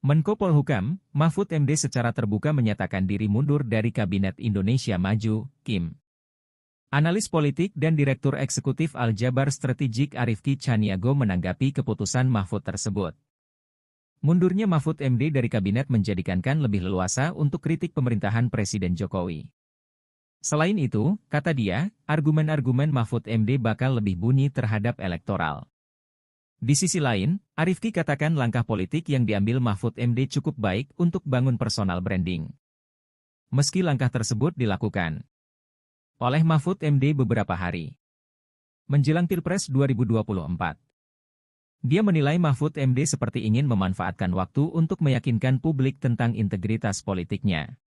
Menko Polhukam, Mahfud MD secara terbuka menyatakan diri mundur dari Kabinet Indonesia Maju, KIM. Analis politik dan Direktur Eksekutif Aljabar Strategik Arifki Caniago menanggapi keputusan Mahfud tersebut. Mundurnya Mahfud MD dari kabinet menjadikan lebih leluasa untuk kritik pemerintahan Presiden Jokowi. Selain itu, kata dia, argumen-argumen Mahfud MD bakal lebih bunyi terhadap elektoral. Di sisi lain, Arifki katakan langkah politik yang diambil Mahfud MD cukup baik untuk bangun personal branding. Meski langkah tersebut dilakukan oleh Mahfud MD beberapa hari menjelang Pilpres 2024. Dia menilai Mahfud MD seperti ingin memanfaatkan waktu untuk meyakinkan publik tentang integritas politiknya.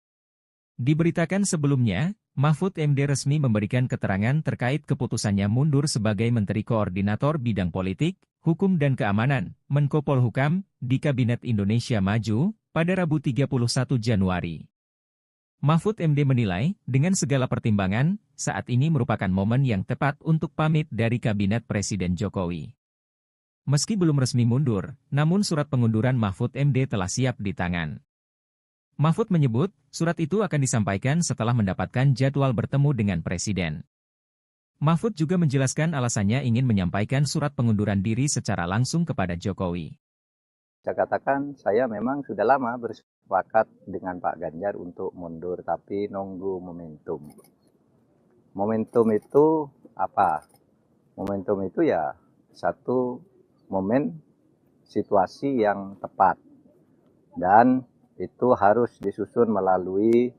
Diberitakan sebelumnya, Mahfud MD resmi memberikan keterangan terkait keputusannya mundur sebagai Menteri Koordinator Bidang Politik, Hukum dan Keamanan, Menko Polhukam, di Kabinet Indonesia Maju, pada Rabu 31 Januari. Mahfud MD menilai, dengan segala pertimbangan, saat ini merupakan momen yang tepat untuk pamit dari Kabinet Presiden Jokowi. Meski belum resmi mundur, namun surat pengunduran Mahfud MD telah siap di tangan. Mahfud menyebut, surat itu akan disampaikan setelah mendapatkan jadwal bertemu dengan Presiden. Mahfud juga menjelaskan alasannya ingin menyampaikan surat pengunduran diri secara langsung kepada Jokowi. Saya katakan, saya memang sudah lama bersepakat dengan Pak Ganjar untuk mundur, tapi nunggu momentum. Momentum itu apa? Momentum itu ya satu momen situasi yang tepat. Dan itu harus disusun melalui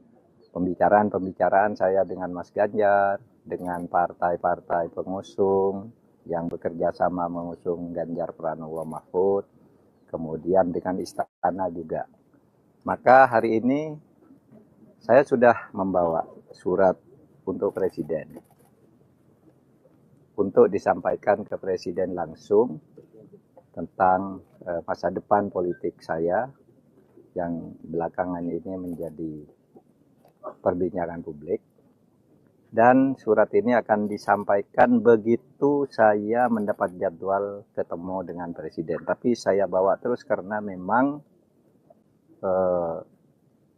pembicaraan-pembicaraan saya dengan Mas Ganjar, dengan partai-partai pengusung yang bekerja sama mengusung Ganjar Pranowo Mahfud, kemudian dengan istana juga. Maka hari ini saya sudah membawa surat untuk Presiden, untuk disampaikan ke Presiden langsung tentang masa depan politik saya yang belakangan ini menjadi perbincangan publik. Dan surat ini akan disampaikan begitu saya mendapat jadwal ketemu dengan Presiden. Tapi saya bawa terus karena memang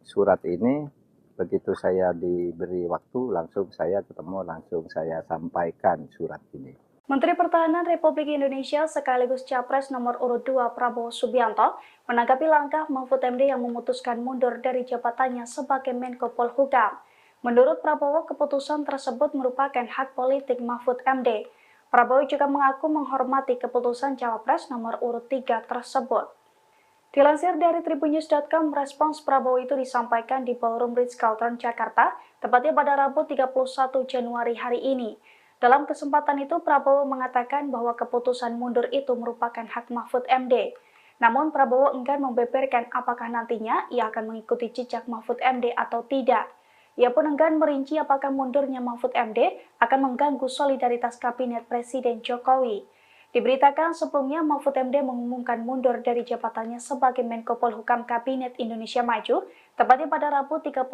surat ini begitu saya diberi waktu langsung saya ketemu, langsung saya sampaikan surat ini. Menteri Pertahanan Republik Indonesia sekaligus Capres nomor urut 2 Prabowo Subianto menanggapi langkah Mahfud MD yang memutuskan mundur dari jabatannya sebagai Menko Polhukam. Menurut Prabowo, keputusan tersebut merupakan hak politik Mahfud MD. Prabowo juga mengaku menghormati keputusan Cawapres nomor urut 3 tersebut. Dilansir dari tribunnews.com, respons Prabowo itu disampaikan di Ballroom Ritz-Carlton, Jakarta, tepatnya pada Rabu 31 Januari hari ini. Dalam kesempatan itu, Prabowo mengatakan bahwa keputusan mundur itu merupakan hak Mahfud MD. Namun, Prabowo enggan membeberkan apakah nantinya ia akan mengikuti jejak Mahfud MD atau tidak. Ia pun enggan merinci apakah mundurnya Mahfud MD akan mengganggu solidaritas Kabinet Presiden Jokowi. Diberitakan sebelumnya Mahfud MD mengumumkan mundur dari jabatannya sebagai Menko Polhukam Kabinet Indonesia Maju, tepatnya pada Rabu 31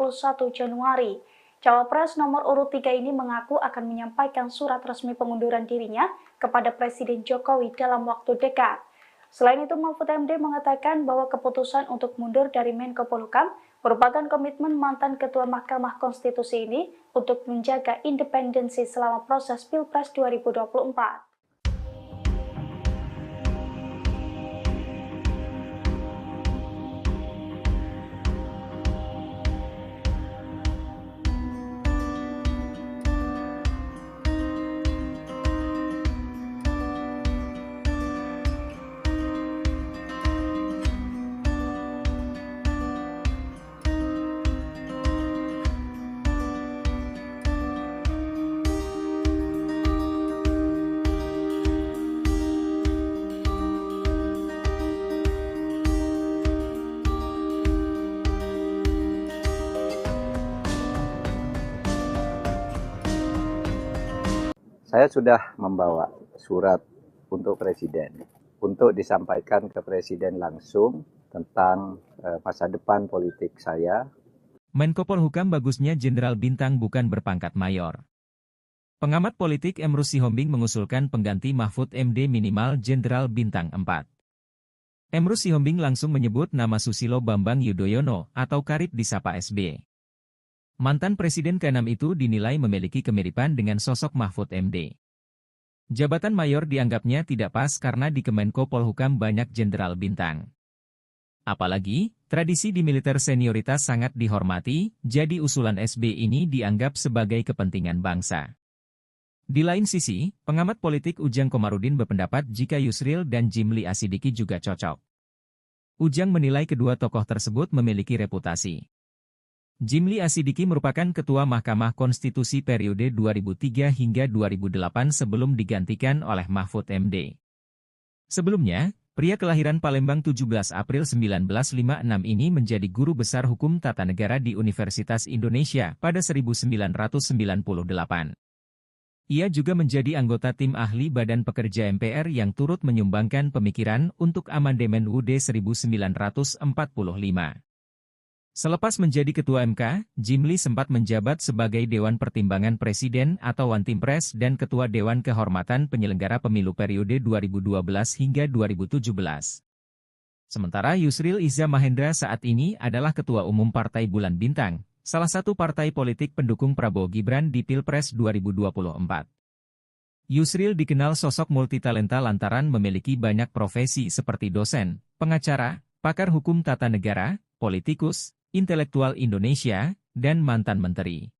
Januari. Cawapres nomor urut 3 ini mengaku akan menyampaikan surat resmi pengunduran dirinya kepada Presiden Jokowi dalam waktu dekat. Selain itu, Mahfud MD mengatakan bahwa keputusan untuk mundur dari Menko Polhukam merupakan komitmen mantan Ketua Mahkamah Konstitusi ini untuk menjaga independensi selama proses Pilpres 2024. Saya sudah membawa surat untuk Presiden, untuk disampaikan ke Presiden langsung tentang masa depan politik saya. Menko Polhukam bagusnya Jenderal Bintang bukan berpangkat mayor. Pengamat politik Emrus Sihombing mengusulkan pengganti Mahfud MD minimal Jenderal Bintang 4. Emrus Sihombing langsung menyebut nama Susilo Bambang Yudhoyono atau karib disapa SB. Mantan Presiden ke-6 itu dinilai memiliki kemiripan dengan sosok Mahfud MD. Jabatan mayor dianggapnya tidak pas karena di Kemenko Polhukam banyak Jenderal Bintang. Apalagi, tradisi di militer senioritas sangat dihormati, jadi usulan SB ini dianggap sebagai kepentingan bangsa. Di lain sisi, pengamat politik Ujang Komarudin berpendapat jika Yusril dan Jimli Asidiki juga cocok. Ujang menilai kedua tokoh tersebut memiliki reputasi. Jimli Asidiki merupakan Ketua Mahkamah Konstitusi periode 2003 hingga 2008 sebelum digantikan oleh Mahfud MD. Sebelumnya, pria kelahiran Palembang 17 April 1956 ini menjadi guru besar hukum tata negara di Universitas Indonesia pada 1998. Ia juga menjadi anggota tim ahli Badan Pekerja MPR yang turut menyumbangkan pemikiran untuk amandemen UUD 1945. Selepas menjadi Ketua MK, Jimli sempat menjabat sebagai Dewan Pertimbangan Presiden atau Wantimpres dan Ketua Dewan Kehormatan Penyelenggara Pemilu periode 2012 hingga 2017. Sementara Yusril Iza Mahendra saat ini adalah Ketua Umum Partai Bulan Bintang, salah satu partai politik pendukung Prabowo Gibran di Pilpres 2024. Yusril dikenal sosok multitalenta lantaran memiliki banyak profesi seperti dosen, pengacara, pakar hukum tata negara, politikus, intelektual Indonesia, dan mantan menteri.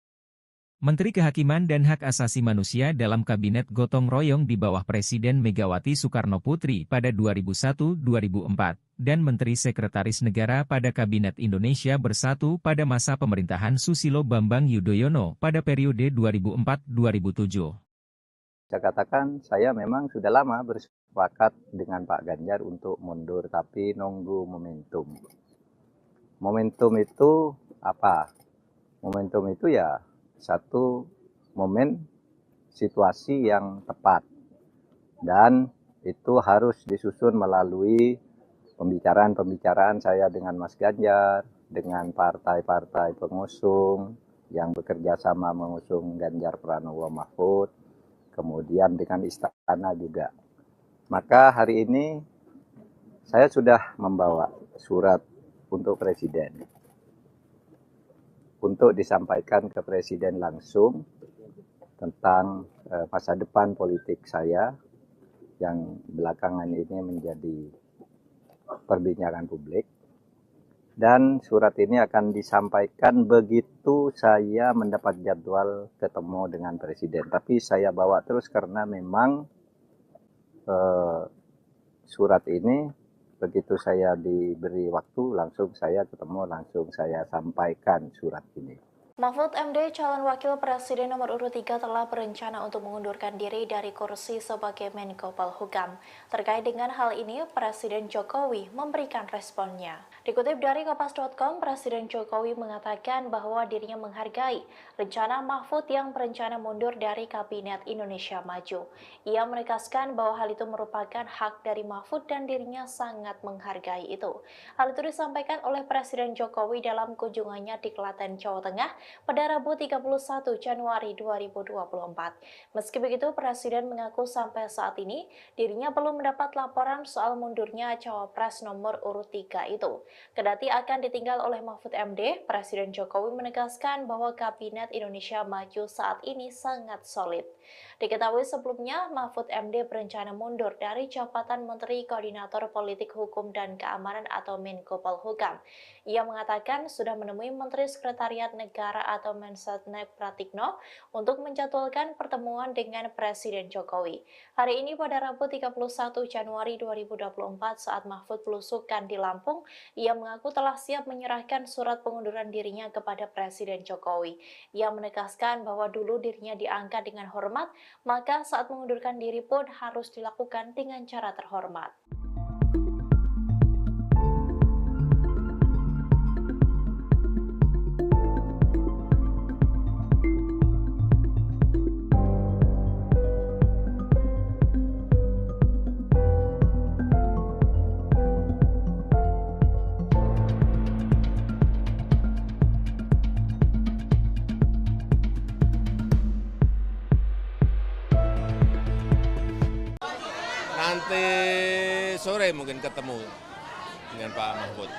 Menteri Kehakiman dan Hak Asasi Manusia dalam Kabinet Gotong Royong di bawah Presiden Megawati Soekarno Putri pada 2001-2004, dan Menteri Sekretaris Negara pada Kabinet Indonesia Bersatu pada masa pemerintahan Susilo Bambang Yudhoyono pada periode 2004-2007. Saya katakan saya memang sudah lama bersepakat dengan Pak Ganjar untuk mundur, tapi nunggu momentum. Momentum itu apa? Momentum itu ya satu momen situasi yang tepat, dan itu harus disusun melalui pembicaraan-pembicaraan saya dengan Mas Ganjar, dengan partai-partai pengusung yang bekerja sama mengusung Ganjar Pranowo Mahfud, kemudian dengan istana juga. Maka hari ini saya sudah membawa surat untuk Presiden, untuk disampaikan ke Presiden langsung tentang masa depan politik saya yang belakangan ini menjadi perbincangan publik. Dan surat ini akan disampaikan begitu saya mendapat jadwal ketemu dengan Presiden. Tapi saya bawa terus karena memang surat ini begitu saya diberi waktu langsung saya ketemu, langsung saya sampaikan surat ini. Mahfud MD, calon wakil presiden nomor urut 3 telah berencana untuk mengundurkan diri dari kursi sebagai Menko Polhukam. Terkait dengan hal ini, Presiden Jokowi memberikan responnya. Dikutip dari Kompas.com, Presiden Jokowi mengatakan bahwa dirinya menghargai rencana Mahfud yang berencana mundur dari Kabinet Indonesia Maju. Ia menegaskan bahwa hal itu merupakan hak dari Mahfud dan dirinya sangat menghargai itu. Hal itu disampaikan oleh Presiden Jokowi dalam kunjungannya di Klaten, Jawa Tengah pada Rabu 31 Januari 2024. Meski begitu, Presiden mengaku sampai saat ini dirinya belum mendapat laporan soal mundurnya cawapres nomor urut 3 itu. Kendati akan ditinggal oleh Mahfud MD, Presiden Jokowi menegaskan bahwa Kabinet Indonesia Maju saat ini sangat solid. Diketahui sebelumnya, Mahfud MD berencana mundur dari jabatan Menteri Koordinator Politik Hukum dan Keamanan atau Menko Polhukam. Ia mengatakan sudah menemui Menteri Sekretariat Negara atau Mensetnek Pratikno untuk menjadwalkan pertemuan dengan Presiden Jokowi. Hari ini pada Rabu 31 Januari 2024 saat Mahfud belusukan di Lampung, ia mengaku telah siap menyerahkan surat pengunduran dirinya kepada Presiden Jokowi. Ia menegaskan bahwa dulu dirinya diangkat dengan hormat, maka saat mengundurkan diri pun harus dilakukan dengan cara terhormat. sore mungkin ketemu dengan Pak Mahfud.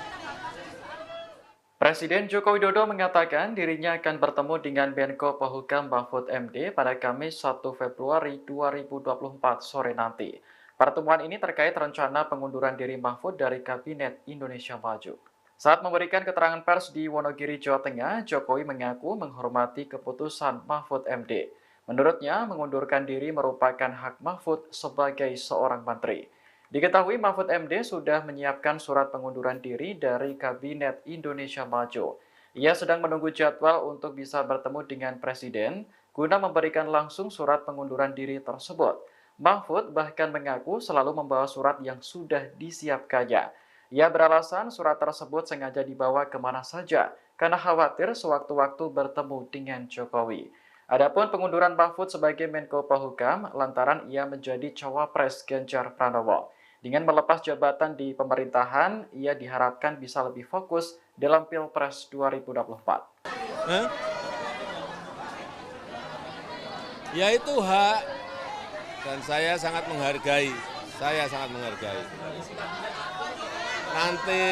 Presiden Joko Widodo mengatakan dirinya akan bertemu dengan Menko Polhukam Mahfud MD pada Kamis 1 Februari 2024 sore nanti. Pertemuan ini terkait rencana pengunduran diri Mahfud dari Kabinet Indonesia Maju. Saat memberikan keterangan pers di Wonogiri, Jawa Tengah, Jokowi mengaku menghormati keputusan Mahfud MD. Menurutnya, mengundurkan diri merupakan hak Mahfud sebagai seorang menteri. Diketahui Mahfud MD sudah menyiapkan surat pengunduran diri dari Kabinet Indonesia Maju. Ia sedang menunggu jadwal untuk bisa bertemu dengan Presiden guna memberikan langsung surat pengunduran diri tersebut. Mahfud bahkan mengaku selalu membawa surat yang sudah disiapkannya. Ia beralasan surat tersebut sengaja dibawa kemana saja karena khawatir sewaktu-waktu bertemu dengan Jokowi. Adapun pengunduran Mahfud sebagai Menko Polhukam lantaran ia menjadi cawapres Ganjar Pranowo. Dengan melepas jabatan di pemerintahan, ia diharapkan bisa lebih fokus dalam Pilpres 2024. Ya itu hak, dan saya sangat menghargai. Nanti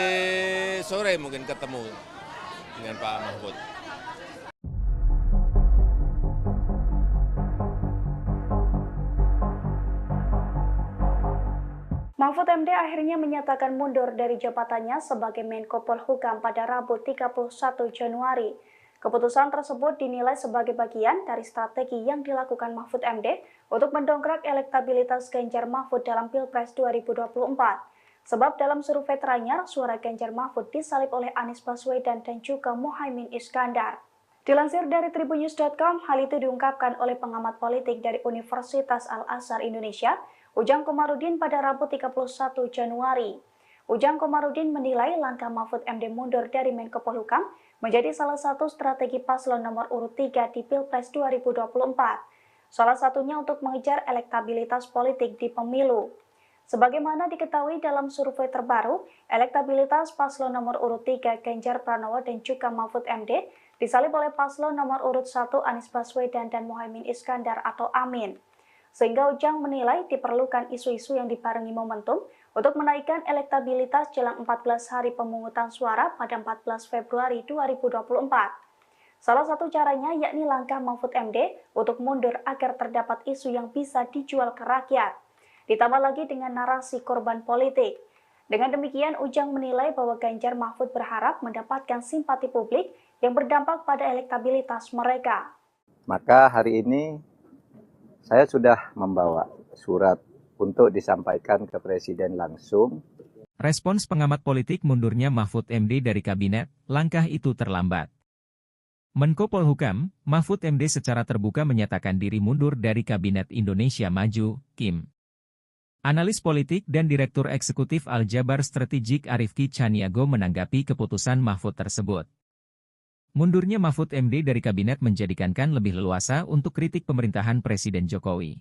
sore mungkin ketemu dengan Pak Mahfud. Mahfud MD akhirnya menyatakan mundur dari jabatannya sebagai Menko Polhukam pada Rabu 31 Januari. Keputusan tersebut dinilai sebagai bagian dari strategi yang dilakukan Mahfud MD untuk mendongkrak elektabilitas Ganjar Mahfud dalam Pilpres 2024. Sebab dalam survei teranyar, suara Ganjar Mahfud disalip oleh Anies Baswedan dan juga Muhaimin Iskandar. Dilansir dari tribunnews.com, hal itu diungkapkan oleh pengamat politik dari Universitas Al-Azhar Indonesia, Ujang Komarudin pada Rabu 31 Januari. Ujang Komarudin menilai langkah Mahfud MD mundur dari Menko Polhukam menjadi salah satu strategi paslon nomor urut 3 di Pilpres 2024. Salah satunya untuk mengejar elektabilitas politik di pemilu. Sebagaimana diketahui dalam survei terbaru, elektabilitas paslon nomor urut 3 Ganjar Pranowo dan juga Mahfud MD disalip oleh paslon nomor urut 1 Anies Baswedan dan Muhaimin Iskandar atau Amin. Sehingga Ujang menilai diperlukan isu-isu yang dibarengi momentum untuk menaikkan elektabilitas jelang 14 hari pemungutan suara pada 14 Februari 2024. Salah satu caranya yakni langkah Mahfud MD untuk mundur agar terdapat isu yang bisa dijual ke rakyat. Ditambah lagi dengan narasi korban politik. Dengan demikian, Ujang menilai bahwa Ganjar Mahfud berharap mendapatkan simpati publik yang berdampak pada elektabilitas mereka. Maka hari ini saya sudah membawa surat untuk disampaikan ke Presiden langsung. Respons pengamat politik mundurnya Mahfud MD dari kabinet, langkah itu terlambat. Menko Polhukam, Mahfud MD secara terbuka menyatakan diri mundur dari Kabinet Indonesia Maju, KIM. Analis politik dan Direktur Eksekutif Aljabar Strategik Arifki Caniago menanggapi keputusan Mahfud tersebut. Mundurnya Mahfud MD dari kabinet menjadikan lebih leluasa untuk kritik pemerintahan Presiden Jokowi.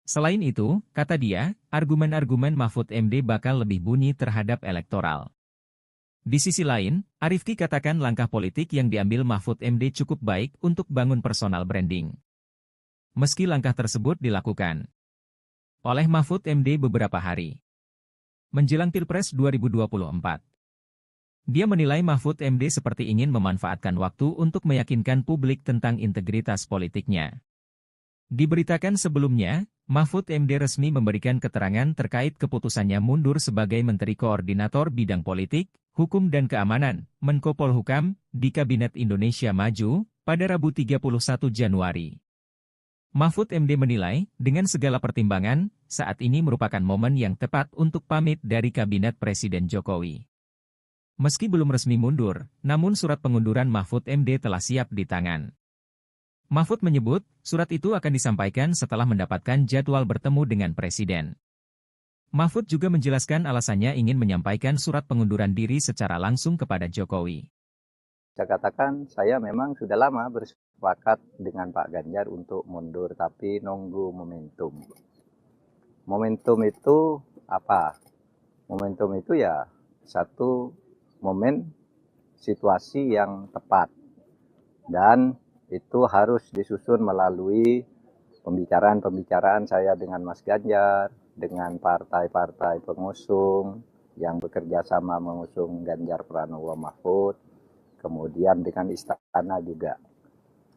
Selain itu, kata dia, argumen-argumen Mahfud MD bakal lebih bunyi terhadap elektoral. Di sisi lain, Arifki katakan langkah politik yang diambil Mahfud MD cukup baik untuk bangun personal branding. Meski langkah tersebut dilakukan oleh Mahfud MD beberapa hari menjelang Pilpres 2024. Dia menilai Mahfud MD seperti ingin memanfaatkan waktu untuk meyakinkan publik tentang integritas politiknya. Diberitakan sebelumnya, Mahfud MD resmi memberikan keterangan terkait keputusannya mundur sebagai Menteri Koordinator Bidang Politik, Hukum dan Keamanan, Menko Polhukam, di Kabinet Indonesia Maju, pada Rabu 31 Januari. Mahfud MD menilai, dengan segala pertimbangan, saat ini merupakan momen yang tepat untuk pamit dari Kabinet Presiden Jokowi. Meski belum resmi mundur, namun surat pengunduran Mahfud MD telah siap di tangan. Mahfud menyebut, surat itu akan disampaikan setelah mendapatkan jadwal bertemu dengan Presiden. Mahfud juga menjelaskan alasannya ingin menyampaikan surat pengunduran diri secara langsung kepada Jokowi. Saya katakan, saya memang sudah lama bersepakat dengan Pak Ganjar untuk mundur, tapi nunggu momentum. Momentum itu apa? Momentum itu ya satu momen situasi yang tepat. Dan itu harus disusun melalui pembicaraan-pembicaraan saya dengan Mas Ganjar, dengan partai-partai pengusung yang bekerja sama mengusung Ganjar Pranowo Mahfud, kemudian dengan istana juga.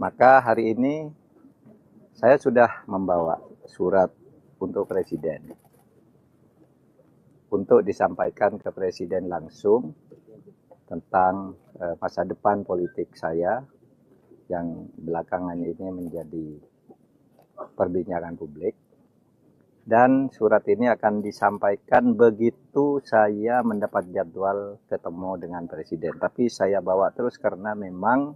Maka hari ini saya sudah membawa surat untuk Presiden, untuk disampaikan ke Presiden langsung tentang masa depan politik saya yang belakangan ini menjadi perbincangan publik. Dan surat ini akan disampaikan begitu saya mendapat jadwal ketemu dengan Presiden. Tapi saya bawa terus karena memang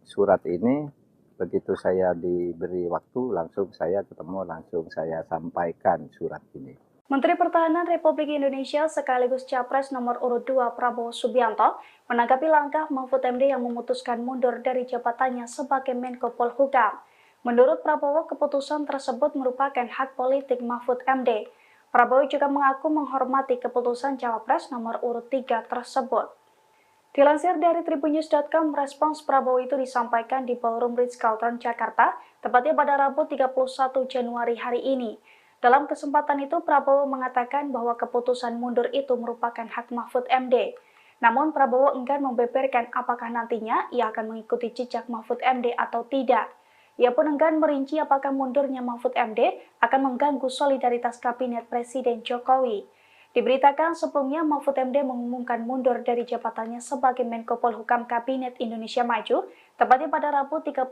surat ini begitu saya diberi waktu langsung saya ketemu, langsung saya sampaikan surat ini. Menteri Pertahanan Republik Indonesia sekaligus Capres nomor urut 2 Prabowo Subianto menanggapi langkah Mahfud MD yang memutuskan mundur dari jabatannya sebagai Menko Polhukam. Menurut Prabowo, keputusan tersebut merupakan hak politik Mahfud MD. Prabowo juga mengaku menghormati keputusan Cawapres nomor urut 3 tersebut. Dilansir dari tribunnews.com, respons Prabowo itu disampaikan di Ballroom Ritz-Carlton, Jakarta, tepatnya pada Rabu 31 Januari hari ini. Dalam kesempatan itu, Prabowo mengatakan bahwa keputusan mundur itu merupakan hak Mahfud MD. Namun, Prabowo enggan membeberkan apakah nantinya ia akan mengikuti jejak Mahfud MD atau tidak. Ia pun enggan merinci apakah mundurnya Mahfud MD akan mengganggu solidaritas Kabinet Presiden Jokowi. Diberitakan sebelumnya Mahfud MD mengumumkan mundur dari jabatannya sebagai Menko Polhukam Kabinet Indonesia Maju, tepatnya pada Rabu 31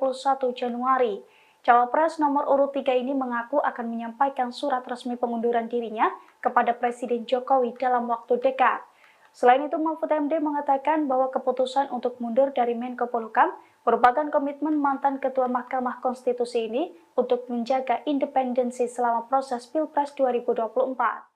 Januari. Cawapres nomor urut 3 ini mengaku akan menyampaikan surat resmi pengunduran dirinya kepada Presiden Jokowi dalam waktu dekat. Selain itu, Mahfud MD mengatakan bahwa keputusan untuk mundur dari Menko Polhukam merupakan komitmen mantan Ketua Mahkamah Konstitusi ini untuk menjaga independensi selama proses Pilpres 2024.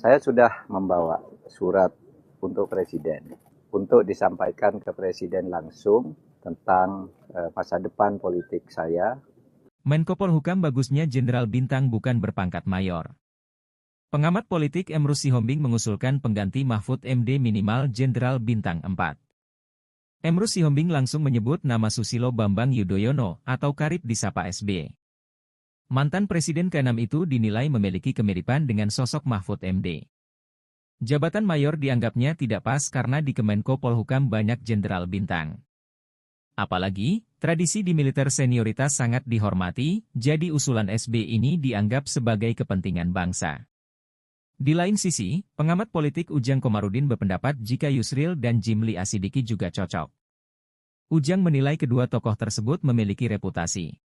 Saya sudah membawa surat untuk Presiden, untuk disampaikan ke Presiden langsung tentang masa depan politik saya. Menko Polhukam bagusnya Jenderal Bintang bukan berpangkat mayor. Pengamat politik Emrus Sihombing mengusulkan pengganti Mahfud MD minimal Jenderal Bintang 4. Emrus Sihombing langsung menyebut nama Susilo Bambang Yudhoyono atau kerap disapa SB. Mantan Presiden ke-6 itu dinilai memiliki kemiripan dengan sosok Mahfud MD. Jabatan mayor dianggapnya tidak pas karena di Kemenko Polhukam banyak jenderal bintang. Apalagi, tradisi di militer senioritas sangat dihormati, jadi usulan SB ini dianggap sebagai kepentingan bangsa. Di lain sisi, pengamat politik Ujang Komarudin berpendapat jika Yusril dan Jimli Asidiki juga cocok. Ujang menilai kedua tokoh tersebut memiliki reputasi.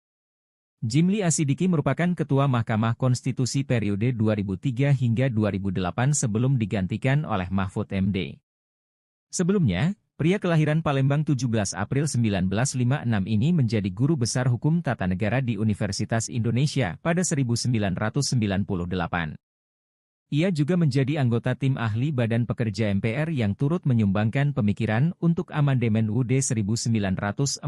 Jimli Asidiki merupakan Ketua Mahkamah Konstitusi periode 2003 hingga 2008 sebelum digantikan oleh Mahfud MD. Sebelumnya, pria kelahiran Palembang 17 April 1956 ini menjadi guru besar hukum tata negara di Universitas Indonesia pada 1998. Ia juga menjadi anggota tim ahli Badan Pekerja MPR yang turut menyumbangkan pemikiran untuk amandemen UUD 1945.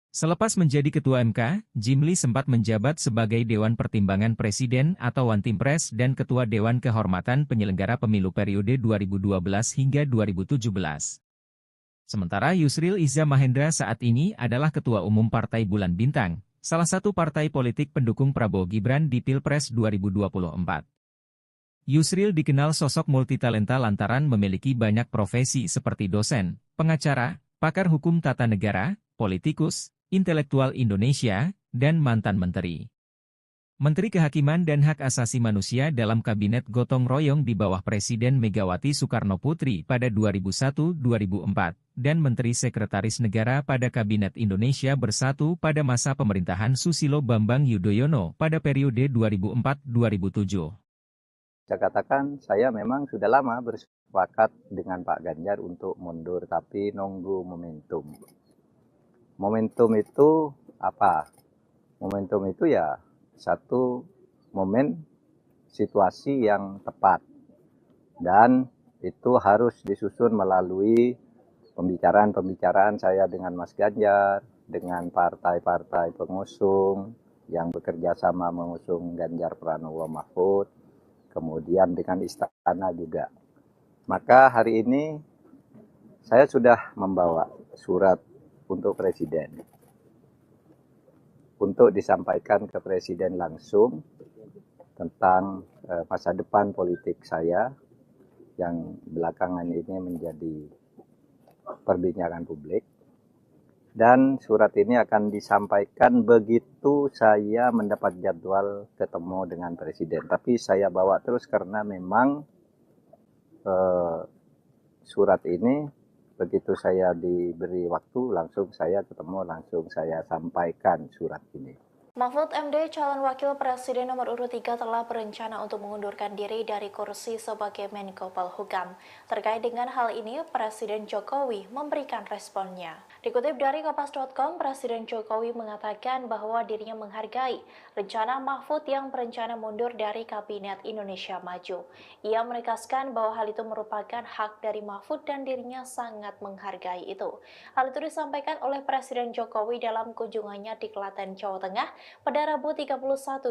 Selepas menjadi Ketua MK, Jimli sempat menjabat sebagai Dewan Pertimbangan Presiden atau Wantimpres dan Ketua Dewan Kehormatan Penyelenggara Pemilu periode 2012 hingga 2017. Sementara Yusril Iza Mahendra saat ini adalah Ketua Umum Partai Bulan Bintang, salah satu partai politik pendukung Prabowo Gibran di Pilpres 2024. Yusril dikenal sosok multitalenta lantaran memiliki banyak profesi seperti dosen, pengacara, pakar hukum tata negara, politikus, intelektual Indonesia, dan mantan menteri. Menteri Kehakiman dan Hak Asasi Manusia dalam Kabinet Gotong Royong di bawah Presiden Megawati Soekarno Putri pada 2001-2004, dan Menteri Sekretaris Negara pada Kabinet Indonesia Bersatu pada masa pemerintahan Susilo Bambang Yudhoyono pada periode 2004-2007. Saya katakan saya memang sudah lama bersepakat dengan Pak Ganjar untuk mundur, tapi nunggu momentum. Momentum itu apa? Momentum itu ya satu momen situasi yang tepat, dan itu harus disusun melalui pembicaraan saya dengan Mas Ganjar, dengan partai-partai pengusung yang bekerja sama mengusung Ganjar Pranowo Mahfud, kemudian dengan istana juga. Maka hari ini saya sudah membawa surat untuk Presiden, untuk disampaikan ke Presiden langsung tentang masa depan politik saya yang belakangan ini menjadi perbincangan publik. Dan surat ini akan disampaikan begitu saya mendapat jadwal ketemu dengan Presiden. Tapi saya bawa terus karena memang surat ini begitu saya diberi waktu, langsung saya ketemu, langsung saya sampaikan surat ini. Mahfud MD, calon wakil presiden nomor urut 3 telah berencana untuk mengundurkan diri dari kursi sebagai Menko Polhukam. Terkait dengan hal ini, Presiden Jokowi memberikan responnya. Dikutip dari Kompas.com, Presiden Jokowi mengatakan bahwa dirinya menghargai rencana Mahfud yang berencana mundur dari Kabinet Indonesia Maju. Ia menegaskan bahwa hal itu merupakan hak dari Mahfud dan dirinya sangat menghargai itu. Hal itu disampaikan oleh Presiden Jokowi dalam kunjungannya di Klaten, Jawa Tengah pada Rabu 31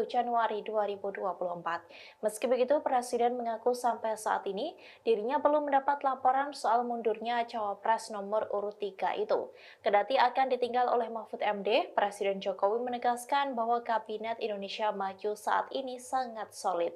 Januari 2024. Meski begitu, Presiden mengaku sampai saat ini dirinya belum mendapat laporan soal mundurnya cawapres nomor urut 3 itu. Kendati akan ditinggal oleh Mahfud MD, Presiden Jokowi menegaskan bahwa Kabinet Indonesia Maju saat ini sangat solid.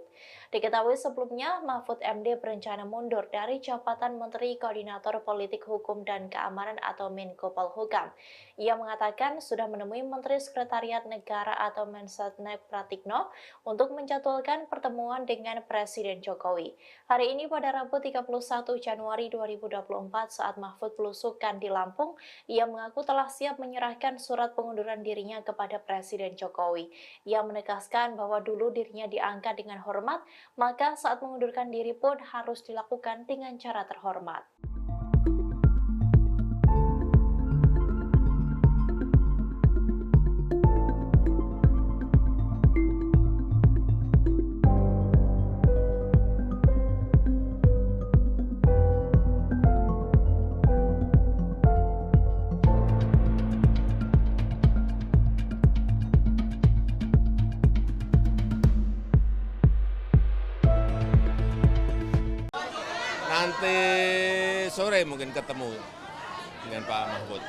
Diketahui sebelumnya, Mahfud MD berencana mundur dari jabatan Menteri Koordinator Politik Hukum dan Keamanan atau Menko Polhukam. Ia mengatakan sudah menemui Menteri Sekretariat Negara atau Mensetnek Pratikno untuk menjadwalkan pertemuan dengan Presiden Jokowi. Hari ini pada Rabu 31 Januari 2024 saat Mahfud belusukan di Lampung, ia mengaku telah siap menyerahkan surat pengunduran dirinya kepada Presiden Jokowi. Ia menegaskan bahwa dulu dirinya diangkat dengan hormat, maka saat mengundurkan diri pun harus dilakukan dengan cara terhormat. Nanti sore mungkin ketemu dengan Pak Mahfud.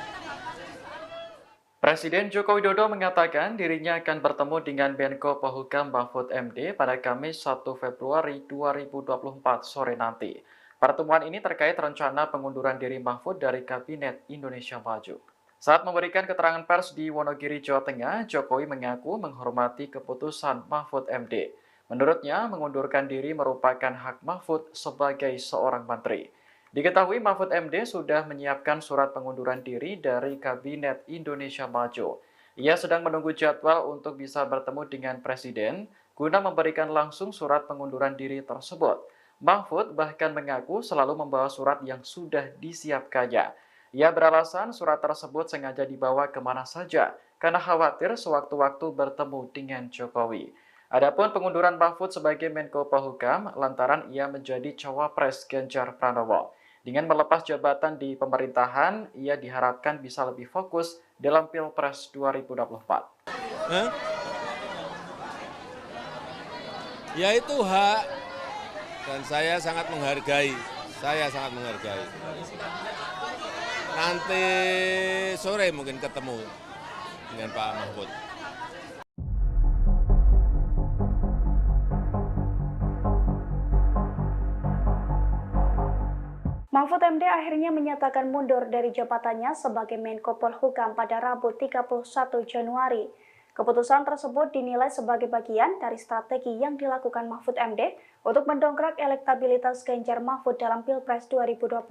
Presiden Joko Widodo mengatakan dirinya akan bertemu dengan Menko Polhukam Mahfud MD pada Kamis 1 Februari 2024 sore nanti. Pertemuan ini terkait rencana pengunduran diri Mahfud dari Kabinet Indonesia Maju. Saat memberikan keterangan pers di Wonogiri, Jawa Tengah, Jokowi mengaku menghormati keputusan Mahfud MD. Menurutnya, mengundurkan diri merupakan hak Mahfud sebagai seorang menteri. Diketahui Mahfud MD sudah menyiapkan surat pengunduran diri dari Kabinet Indonesia Maju. Ia sedang menunggu jadwal untuk bisa bertemu dengan Presiden guna memberikan langsung surat pengunduran diri tersebut. Mahfud bahkan mengaku selalu membawa surat yang sudah disiapkannya. Ia beralasan surat tersebut sengaja dibawa kemana saja karena khawatir sewaktu-waktu bertemu dengan Jokowi. Adapun pengunduran Mahfud sebagai Menko Polhukam lantaran ia menjadi cawapres Ganjar Pranowo. Dengan melepas jabatan di pemerintahan, ia diharapkan bisa lebih fokus dalam Pilpres 2024. Ya itu hak, dan saya sangat menghargai. Nanti sore mungkin ketemu dengan Pak Mahfud. Mahfud MD akhirnya menyatakan mundur dari jabatannya sebagai Menko Polhukam pada Rabu 31 Januari. Keputusan tersebut dinilai sebagai bagian dari strategi yang dilakukan Mahfud MD untuk mendongkrak elektabilitas Ganjar Mahfud dalam Pilpres 2024.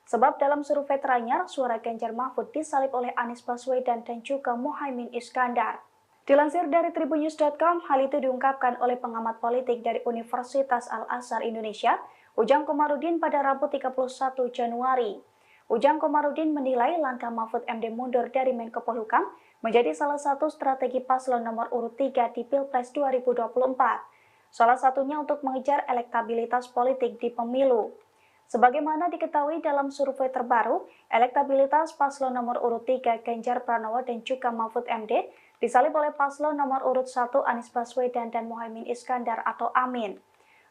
Sebab dalam survei teranyar, suara Ganjar Mahfud disalip oleh Anies Baswedan dan juga Muhaimin Iskandar. Dilansir dari tribunnews.com, hal itu diungkapkan oleh pengamat politik dari Universitas Al-Azhar Indonesia, Ujang Komarudin pada Rabu 31 Januari. Ujang Komarudin menilai langkah Mahfud MD mundur dari Menko Polhukam menjadi salah satu strategi paslon nomor urut 3 di Pilpres 2024. Salah satunya untuk mengejar elektabilitas politik di pemilu. Sebagaimana diketahui dalam survei terbaru, elektabilitas paslon nomor urut 3 Ganjar Pranowo dan juga Mahfud MD disalip oleh paslon nomor urut 1 Anies Baswedan dan Muhaimin Iskandar atau Amin.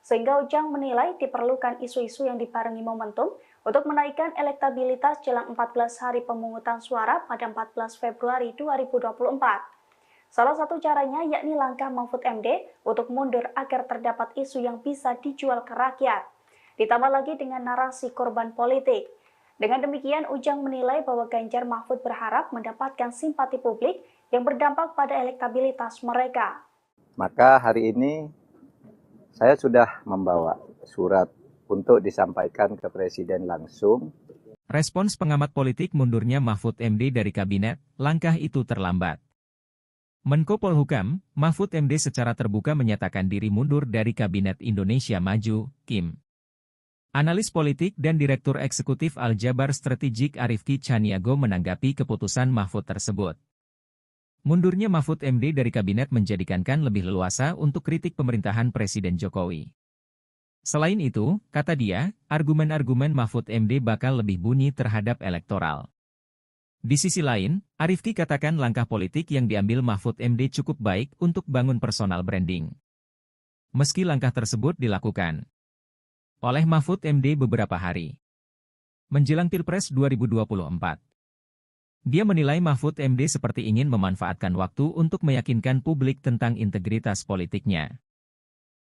Sehingga Ujang menilai diperlukan isu-isu yang dibarengi momentum untuk menaikkan elektabilitas jelang 14 hari pemungutan suara pada 14 Februari 2024. Salah satu caranya yakni langkah Mahfud MD untuk mundur agar terdapat isu yang bisa dijual ke rakyat. Ditambah lagi dengan narasi korban politik. Dengan demikian, Ujang menilai bahwa Ganjar Mahfud berharap mendapatkan simpati publik yang berdampak pada elektabilitas mereka. Maka hari ini saya sudah membawa surat untuk disampaikan ke Presiden langsung. Respons pengamat politik mundurnya Mahfud MD dari kabinet, langkah itu terlambat. Menko Polhukam, Mahfud MD secara terbuka menyatakan diri mundur dari Kabinet Indonesia Maju, KIM. Analis politik dan Direktur Eksekutif Aljabar Strategik Arifki Chaniago menanggapi keputusan Mahfud tersebut. Mundurnya Mahfud MD dari kabinet menjadikan lebih leluasa untuk kritik pemerintahan Presiden Jokowi. Selain itu, kata dia, argumen-argumen Mahfud MD bakal lebih bunyi terhadap elektoral. Di sisi lain, Arifki katakan langkah politik yang diambil Mahfud MD cukup baik untuk bangun personal branding. Meski langkah tersebut dilakukan oleh Mahfud MD beberapa hari menjelang Pilpres 2024. Dia menilai Mahfud MD seperti ingin memanfaatkan waktu untuk meyakinkan publik tentang integritas politiknya.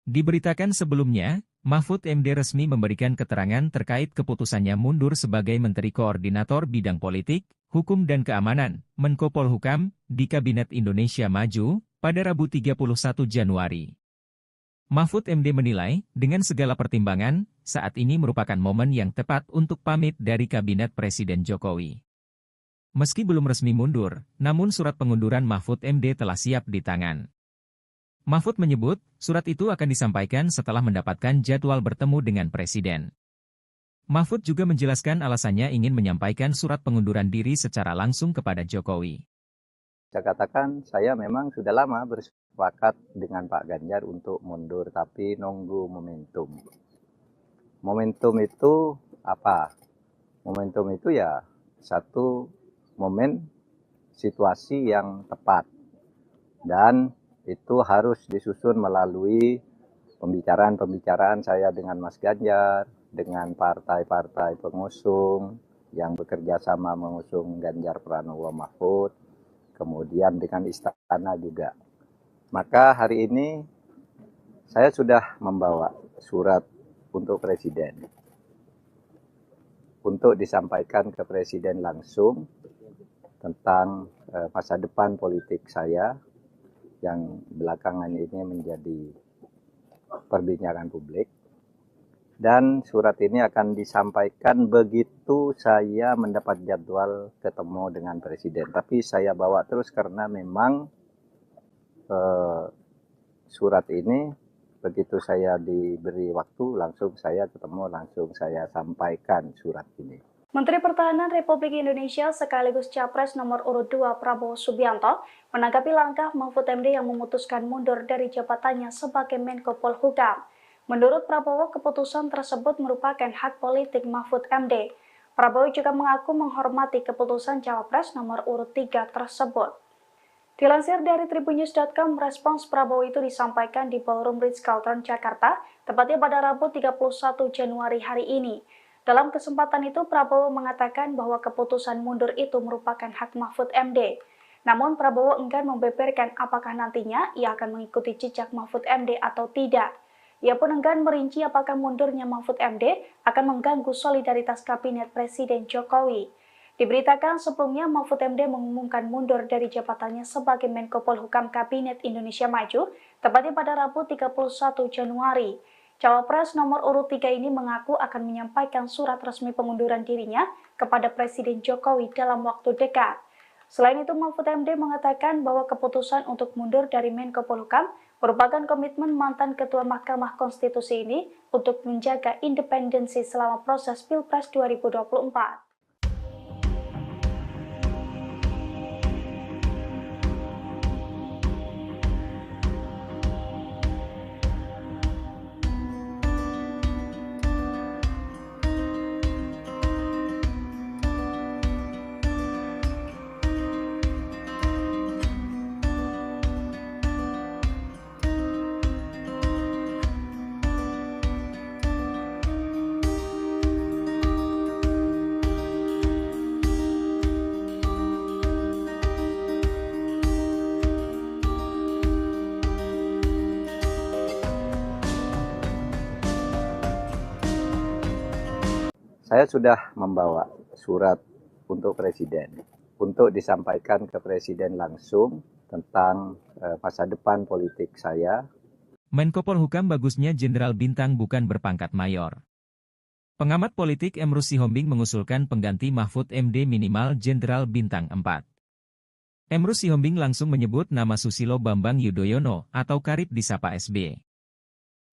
Diberitakan sebelumnya, Mahfud MD resmi memberikan keterangan terkait keputusannya mundur sebagai Menteri Koordinator Bidang Politik, Hukum dan Keamanan, Menko Polhukam, di Kabinet Indonesia Maju, pada Rabu 31 Januari. Mahfud MD menilai, dengan segala pertimbangan, saat ini merupakan momen yang tepat untuk pamit dari Kabinet Presiden Jokowi. Meski belum resmi mundur, namun surat pengunduran Mahfud MD telah siap di tangan. Mahfud menyebut, surat itu akan disampaikan setelah mendapatkan jadwal bertemu dengan Presiden. Mahfud juga menjelaskan alasannya ingin menyampaikan surat pengunduran diri secara langsung kepada Jokowi. Saya katakan, saya memang sudah lama bersepakat dengan Pak Ganjar untuk mundur, tapi nunggu momentum. Momentum itu apa? Momentum itu ya satu momen situasi yang tepat. Dan itu harus disusun melalui pembicaraan-pembicaraan saya dengan Mas Ganjar, dengan partai-partai pengusung yang bekerja sama mengusung Ganjar Pranowo Mahfud, kemudian dengan istana juga. Maka hari ini saya sudah membawa surat untuk Presiden, untuk disampaikan ke Presiden langsung tentang masa depan politik saya yang belakangan ini menjadi perbincangan publik. Dan surat ini akan disampaikan begitu saya mendapat jadwal ketemu dengan Presiden. Tapi saya bawa terus karena memang surat ini begitu saya diberi waktu langsung saya ketemu, langsung saya sampaikan surat ini. Menteri Pertahanan Republik Indonesia sekaligus Capres nomor urut 2 Prabowo Subianto menanggapi langkah Mahfud MD yang memutuskan mundur dari jabatannya sebagai Menko Polhukam. Menurut Prabowo, keputusan tersebut merupakan hak politik Mahfud MD. Prabowo juga mengaku menghormati keputusan Cawapres nomor urut 3 tersebut. Dilansir dari tribunnews.com, respons Prabowo itu disampaikan di Ballroom Ritz-Carlton, Jakarta, tepatnya pada Rabu 31 Januari hari ini. Dalam kesempatan itu, Prabowo mengatakan bahwa keputusan mundur itu merupakan hak Mahfud MD. Namun, Prabowo enggan membeberkan apakah nantinya ia akan mengikuti jejak Mahfud MD atau tidak. Ia pun enggan merinci apakah mundurnya Mahfud MD akan mengganggu solidaritas Kabinet Presiden Jokowi. Diberitakan sebelumnya Mahfud MD mengumumkan mundur dari jabatannya sebagai Menko Polhukam Kabinet Indonesia Maju, tepatnya pada Rabu 31 Januari. Cawapres nomor urut 3 ini mengaku akan menyampaikan surat resmi pengunduran dirinya kepada Presiden Jokowi dalam waktu dekat. Selain itu, Mahfud MD mengatakan bahwa keputusan untuk mundur dari Menko Polhukam merupakan komitmen mantan Ketua Mahkamah Konstitusi ini untuk menjaga independensi selama proses Pilpres 2024. Saya sudah membawa surat untuk Presiden, untuk disampaikan ke Presiden langsung tentang masa depan politik saya. Menko Polhukam bagusnya Jenderal Bintang bukan berpangkat mayor. Pengamat politik Emrus Sihombing mengusulkan pengganti Mahfud MD minimal Jenderal Bintang 4. Emrus Sihombing langsung menyebut nama Susilo Bambang Yudhoyono atau kerap disapa SB.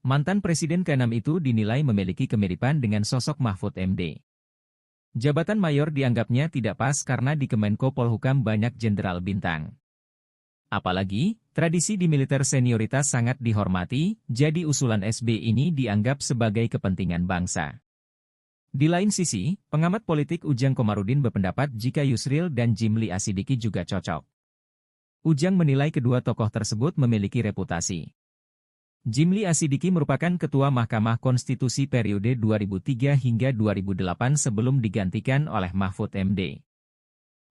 Mantan Presiden ke-6 itu dinilai memiliki kemiripan dengan sosok Mahfud MD. Jabatan mayor dianggapnya tidak pas karena di Kemenko Polhukam banyak jenderal bintang. Apalagi, tradisi di militer senioritas sangat dihormati, jadi usulan SB ini dianggap sebagai kepentingan bangsa. Di lain sisi, pengamat politik Ujang Komarudin berpendapat jika Yusril dan Jimli Asidiki juga cocok. Ujang menilai kedua tokoh tersebut memiliki reputasi. Jimli Asidiki merupakan Ketua Mahkamah Konstitusi periode 2003 hingga 2008 sebelum digantikan oleh Mahfud MD.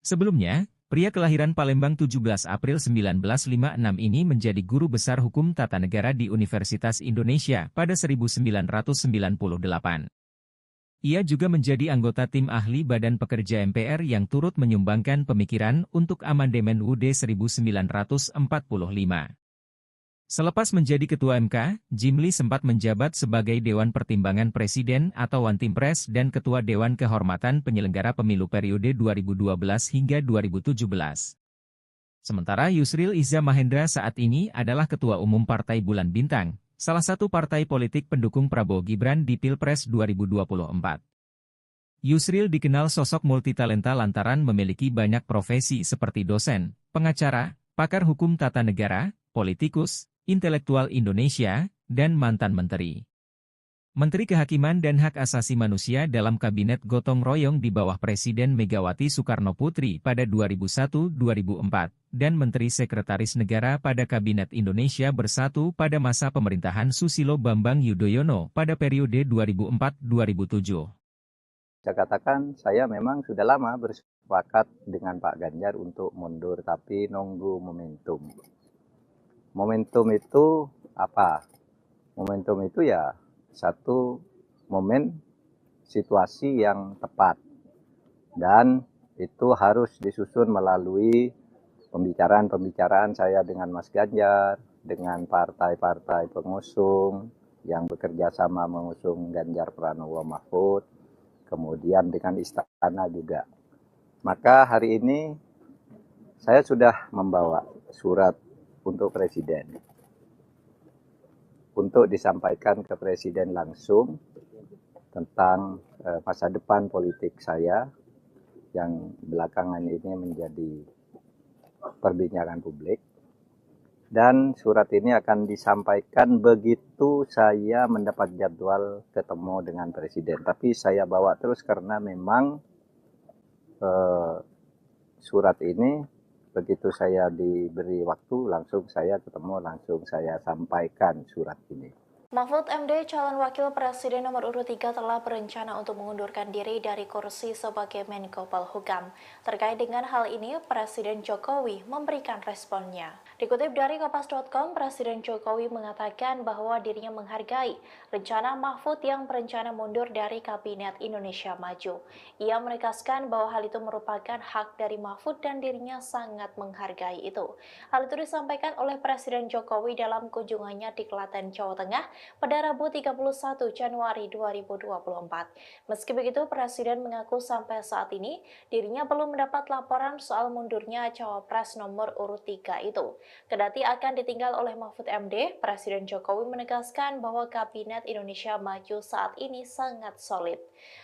Sebelumnya, pria kelahiran Palembang 17 April 1956 ini menjadi guru besar hukum tata negara di Universitas Indonesia pada 1998. Ia juga menjadi anggota tim ahli Badan Pekerja MPR yang turut menyumbangkan pemikiran untuk amandemen UUD 1945. Selepas menjadi Ketua MK, Jimli sempat menjabat sebagai Dewan Pertimbangan Presiden atau Wantimpres dan Ketua Dewan Kehormatan Penyelenggara Pemilu periode 2012 hingga 2017. Sementara Yusril Iza Mahendra saat ini adalah Ketua Umum Partai Bulan Bintang, salah satu partai politik pendukung Prabowo Gibran di Pilpres 2024. Yusril dikenal sosok multitalenta lantaran memiliki banyak profesi seperti dosen, pengacara, pakar hukum tata negara, politikus, intelektual Indonesia, dan mantan menteri. Menteri Kehakiman dan Hak Asasi Manusia dalam Kabinet Gotong Royong di bawah Presiden Megawati Soekarno Putri pada 2001-2004, dan Menteri Sekretaris Negara pada Kabinet Indonesia Bersatu pada masa pemerintahan Susilo Bambang Yudhoyono pada periode 2004-2007. Saya katakan saya memang sudah lama bersepakat dengan Pak Ganjar untuk mundur, tapi nunggu momentum. Momentum itu apa? Momentum itu ya satu momen situasi yang tepat. Dan itu harus disusun melalui pembicaraan-pembicaraan saya dengan Mas Ganjar, dengan partai-partai pengusung yang bekerja sama mengusung Ganjar Pranowo Mahfud, kemudian dengan istana juga. Maka hari ini saya sudah membawa surat untuk Presiden, untuk disampaikan ke Presiden langsung tentang masa depan politik saya yang belakangan ini menjadi perbincangan publik. Dan surat ini akan disampaikan begitu saya mendapat jadwal ketemu dengan Presiden. Tapi saya bawa terus karena memang surat ini begitu saya diberi waktu langsung saya ketemu, langsung saya sampaikan surat ini. Mahfud MD, calon wakil presiden nomor urut 3 telah berencana untuk mengundurkan diri dari kursi sebagai Menko Polhukam. Terkait dengan hal ini, Presiden Jokowi memberikan responnya. Dikutip dari Kompas.com, Presiden Jokowi mengatakan bahwa dirinya menghargai rencana Mahfud yang berencana mundur dari Kabinet Indonesia Maju. Ia menegaskan bahwa hal itu merupakan hak dari Mahfud dan dirinya sangat menghargai itu. Hal itu disampaikan oleh Presiden Jokowi dalam kunjungannya di Klaten, Jawa Tengah pada Rabu 31 Januari 2024. Meski begitu, Presiden mengaku sampai saat ini dirinya belum mendapat laporan soal mundurnya cawapres nomor urut 3 itu. Kendati akan ditinggal oleh Mahfud MD, Presiden Jokowi menegaskan bahwa Kabinet Indonesia Maju saat ini sangat solid.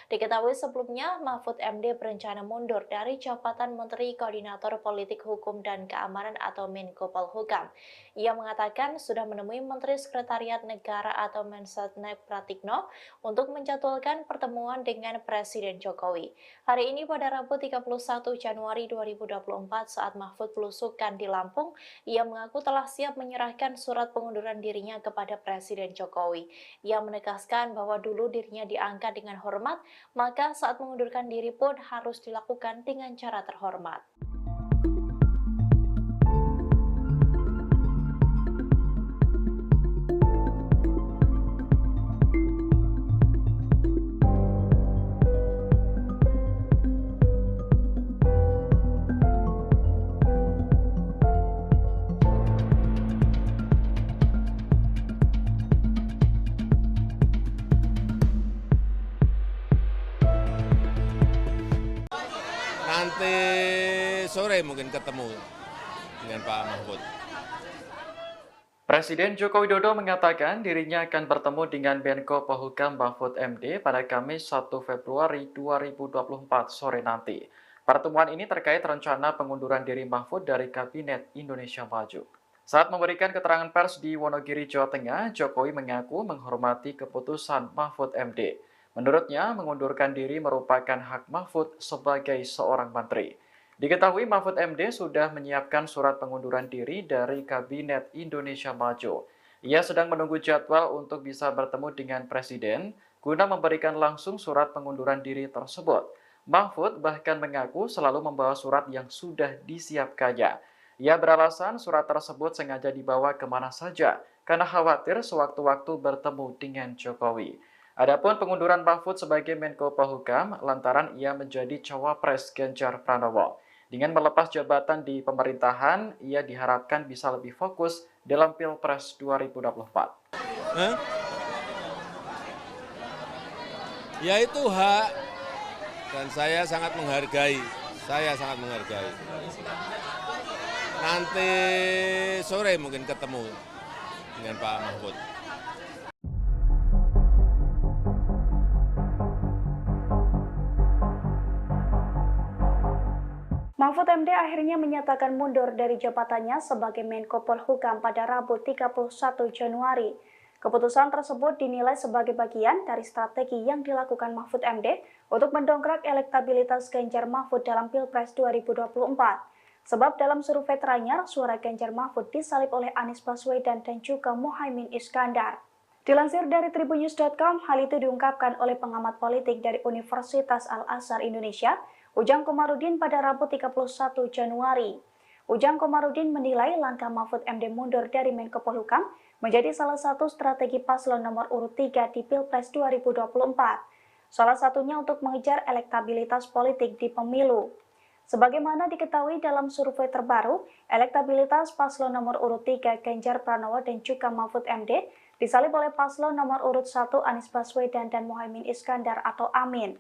Diketahui sebelumnya, Mahfud MD berencana mundur dari jabatan Menteri Koordinator Politik Hukum dan Keamanan atau Menko Polhukam. Ia mengatakan sudah menemui Menteri Sekretariat Negara atau Mensetnek Pratikno untuk menjadwalkan pertemuan dengan Presiden Jokowi. Hari ini pada Rabu 31 Januari 2024 saat Mahfud belusukan di Lampung, ia mengaku telah siap menyerahkan surat pengunduran dirinya kepada Presiden Jokowi. Ia menegaskan bahwa dulu dirinya diangkat dengan hormat, maka saat mengundurkan diri pun harus dilakukan dengan cara terhormat. Nanti sore mungkin ketemu dengan Pak Mahfud. Presiden Joko Widodo mengatakan dirinya akan bertemu dengan Menko Polhukam Mahfud MD pada Kamis 1 Februari 2024 sore nanti. Pertemuan ini terkait rencana pengunduran diri Mahfud dari Kabinet Indonesia Maju. Saat memberikan keterangan pers di Wonogiri, Jawa Tengah, Jokowi mengaku menghormati keputusan Mahfud MD. Menurutnya, mengundurkan diri merupakan hak Mahfud sebagai seorang menteri. Diketahui Mahfud MD sudah menyiapkan surat pengunduran diri dari Kabinet Indonesia Maju. Ia sedang menunggu jadwal untuk bisa bertemu dengan Presiden guna memberikan langsung surat pengunduran diri tersebut. Mahfud bahkan mengaku selalu membawa surat yang sudah disiapkannya. Ia beralasan surat tersebut sengaja dibawa kemana saja karena khawatir sewaktu-waktu bertemu dengan Jokowi. Adapun pengunduran Mahfud sebagai Menko Polhukam lantaran ia menjadi cawapres Ganjar Pranowo. Dengan melepas jabatan di pemerintahan, ia diharapkan bisa lebih fokus dalam Pilpres 2024. Ya itu hak dan saya sangat menghargai. Nanti sore mungkin ketemu dengan Pak Mahfud. Mahfud MD akhirnya menyatakan mundur dari jabatannya sebagai Menko Polhukam pada Rabu 31 Januari. Keputusan tersebut dinilai sebagai bagian dari strategi yang dilakukan Mahfud MD untuk mendongkrak elektabilitas Ganjar Mahfud dalam Pilpres 2024. Sebab dalam survei teranyar, suara Ganjar Mahfud disalip oleh Anies Baswedan dan juga Muhaimin Iskandar. Dilansir dari tribunnews.com, hal itu diungkapkan oleh pengamat politik dari Universitas Al-Azhar Indonesia, Ujang Komarudin pada Rabu 31 Januari. Ujang Komarudin menilai langkah Mahfud MD mundur dari Menko Polhukam menjadi salah satu strategi paslon nomor urut 3 di Pilpres 2024. Salah satunya untuk mengejar elektabilitas politik di pemilu. Sebagaimana diketahui dalam survei terbaru, elektabilitas paslon nomor urut 3 Ganjar Pranowo dan juga Mahfud MD disalip oleh paslon nomor urut 1 Anies Baswedan dan Muhaimin Iskandar atau Amin.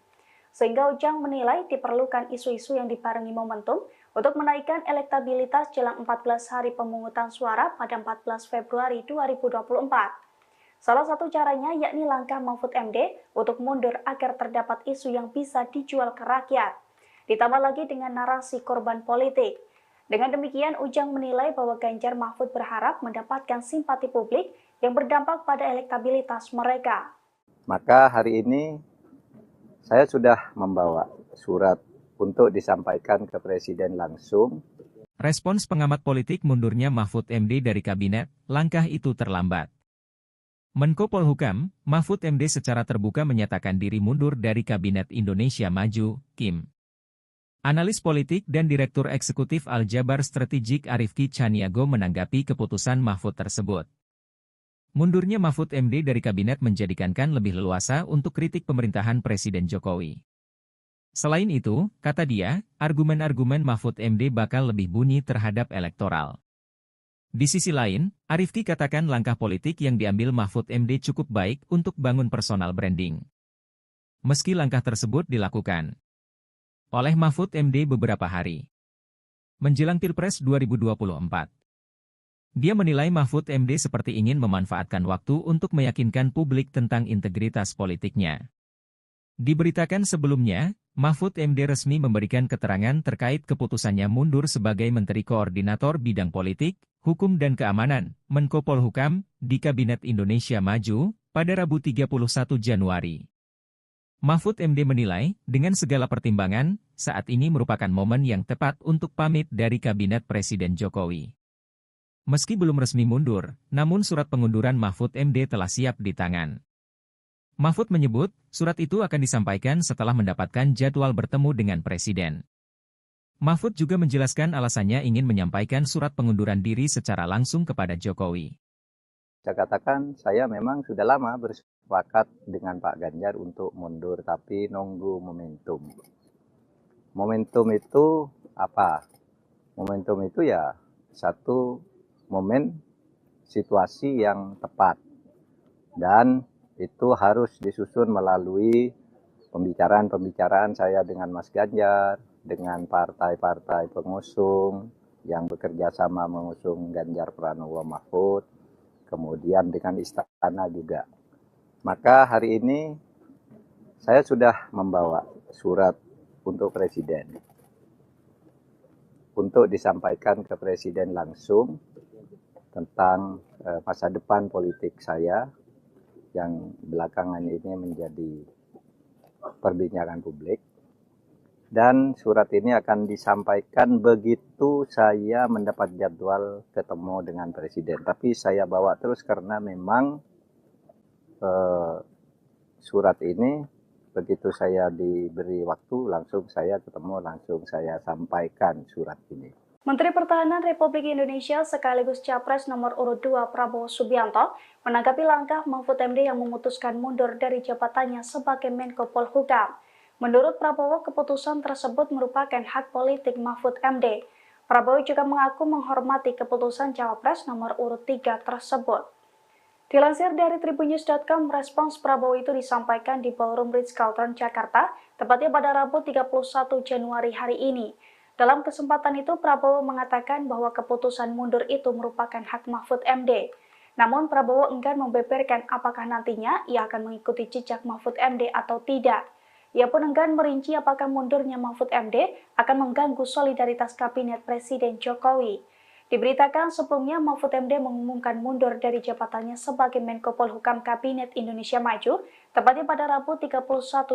Sehingga Ujang menilai diperlukan isu-isu yang dibarengi momentum untuk menaikkan elektabilitas jelang 14 hari pemungutan suara pada 14 Februari 2024. Salah satu caranya yakni langkah Mahfud MD untuk mundur agar terdapat isu yang bisa dijual ke rakyat. Ditambah lagi dengan narasi korban politik. Dengan demikian, Ujang menilai bahwa Ganjar Mahfud berharap mendapatkan simpati publik yang berdampak pada elektabilitas mereka. Maka hari ini saya sudah membawa surat untuk disampaikan ke Presiden langsung. Respons pengamat politik mundurnya Mahfud MD dari kabinet, langkah itu terlambat. Menko Polhukam, Mahfud MD secara terbuka menyatakan diri mundur dari Kabinet Indonesia Maju, KIM. Analis politik dan Direktur Eksekutif Aljabar Strategik Arifki Caniago menanggapi keputusan Mahfud tersebut. Mundurnya Mahfud MD dari kabinet menjadikan lebih leluasa untuk kritik pemerintahan Presiden Jokowi. Selain itu, kata dia, argumen-argumen Mahfud MD bakal lebih bunyi terhadap elektoral. Di sisi lain, Arifki katakan langkah politik yang diambil Mahfud MD cukup baik untuk bangun personal branding. Meski langkah tersebut dilakukan oleh Mahfud MD beberapa hari menjelang Pilpres 2024. Dia menilai Mahfud MD seperti ingin memanfaatkan waktu untuk meyakinkan publik tentang integritas politiknya. Diberitakan sebelumnya, Mahfud MD resmi memberikan keterangan terkait keputusannya mundur sebagai Menteri Koordinator Bidang Politik, Hukum dan Keamanan, Menko Polhukam, di Kabinet Indonesia Maju, pada Rabu 31 Januari. Mahfud MD menilai, dengan segala pertimbangan, saat ini merupakan momen yang tepat untuk pamit dari Kabinet Presiden Jokowi. Meski belum resmi mundur, namun surat pengunduran Mahfud MD telah siap di tangan. Mahfud menyebut, surat itu akan disampaikan setelah mendapatkan jadwal bertemu dengan Presiden. Mahfud juga menjelaskan alasannya ingin menyampaikan surat pengunduran diri secara langsung kepada Jokowi. Saya katakan, saya memang sudah lama bersepakat dengan Pak Ganjar untuk mundur, tapi nunggu momentum. Momentum itu apa? Momentum itu ya satu momen situasi yang tepat. Dan itu harus disusun melalui pembicaraan-pembicaraan saya dengan Mas Ganjar, dengan partai-partai pengusung yang bekerja sama mengusung Ganjar Pranowo Mahfud, kemudian dengan istana juga. Maka hari ini saya sudah membawa surat untuk Presiden, untuk disampaikan ke Presiden langsung tentang masa depan politik saya yang belakangan ini menjadi perbincangan publik. Dan surat ini akan disampaikan begitu saya mendapat jadwal ketemu dengan Presiden. Tapi saya bawa terus karena memang surat ini begitu saya diberi waktu langsung saya ketemu, langsung saya sampaikan surat ini. Menteri Pertahanan Republik Indonesia sekaligus Capres nomor urut 2 Prabowo Subianto menanggapi langkah Mahfud MD yang memutuskan mundur dari jabatannya sebagai Menko Polhukam. Menurut Prabowo, keputusan tersebut merupakan hak politik Mahfud MD. Prabowo juga mengaku menghormati keputusan Cawapres nomor urut 3 tersebut. Dilansir dari tribunnews.com, respons Prabowo itu disampaikan di Ballroom Ritz-Carlton, Jakarta, tepatnya pada Rabu 31 Januari hari ini. Dalam kesempatan itu, Prabowo mengatakan bahwa keputusan mundur itu merupakan hak Mahfud MD. Namun, Prabowo enggan membeberkan apakah nantinya ia akan mengikuti jejak Mahfud MD atau tidak. Ia pun enggan merinci apakah mundurnya Mahfud MD akan mengganggu solidaritas Kabinet Presiden Jokowi. Diberitakan sebelumnya Mahfud MD mengumumkan mundur dari jabatannya sebagai Menko Polhukam Kabinet Indonesia Maju, tepatnya pada Rabu 31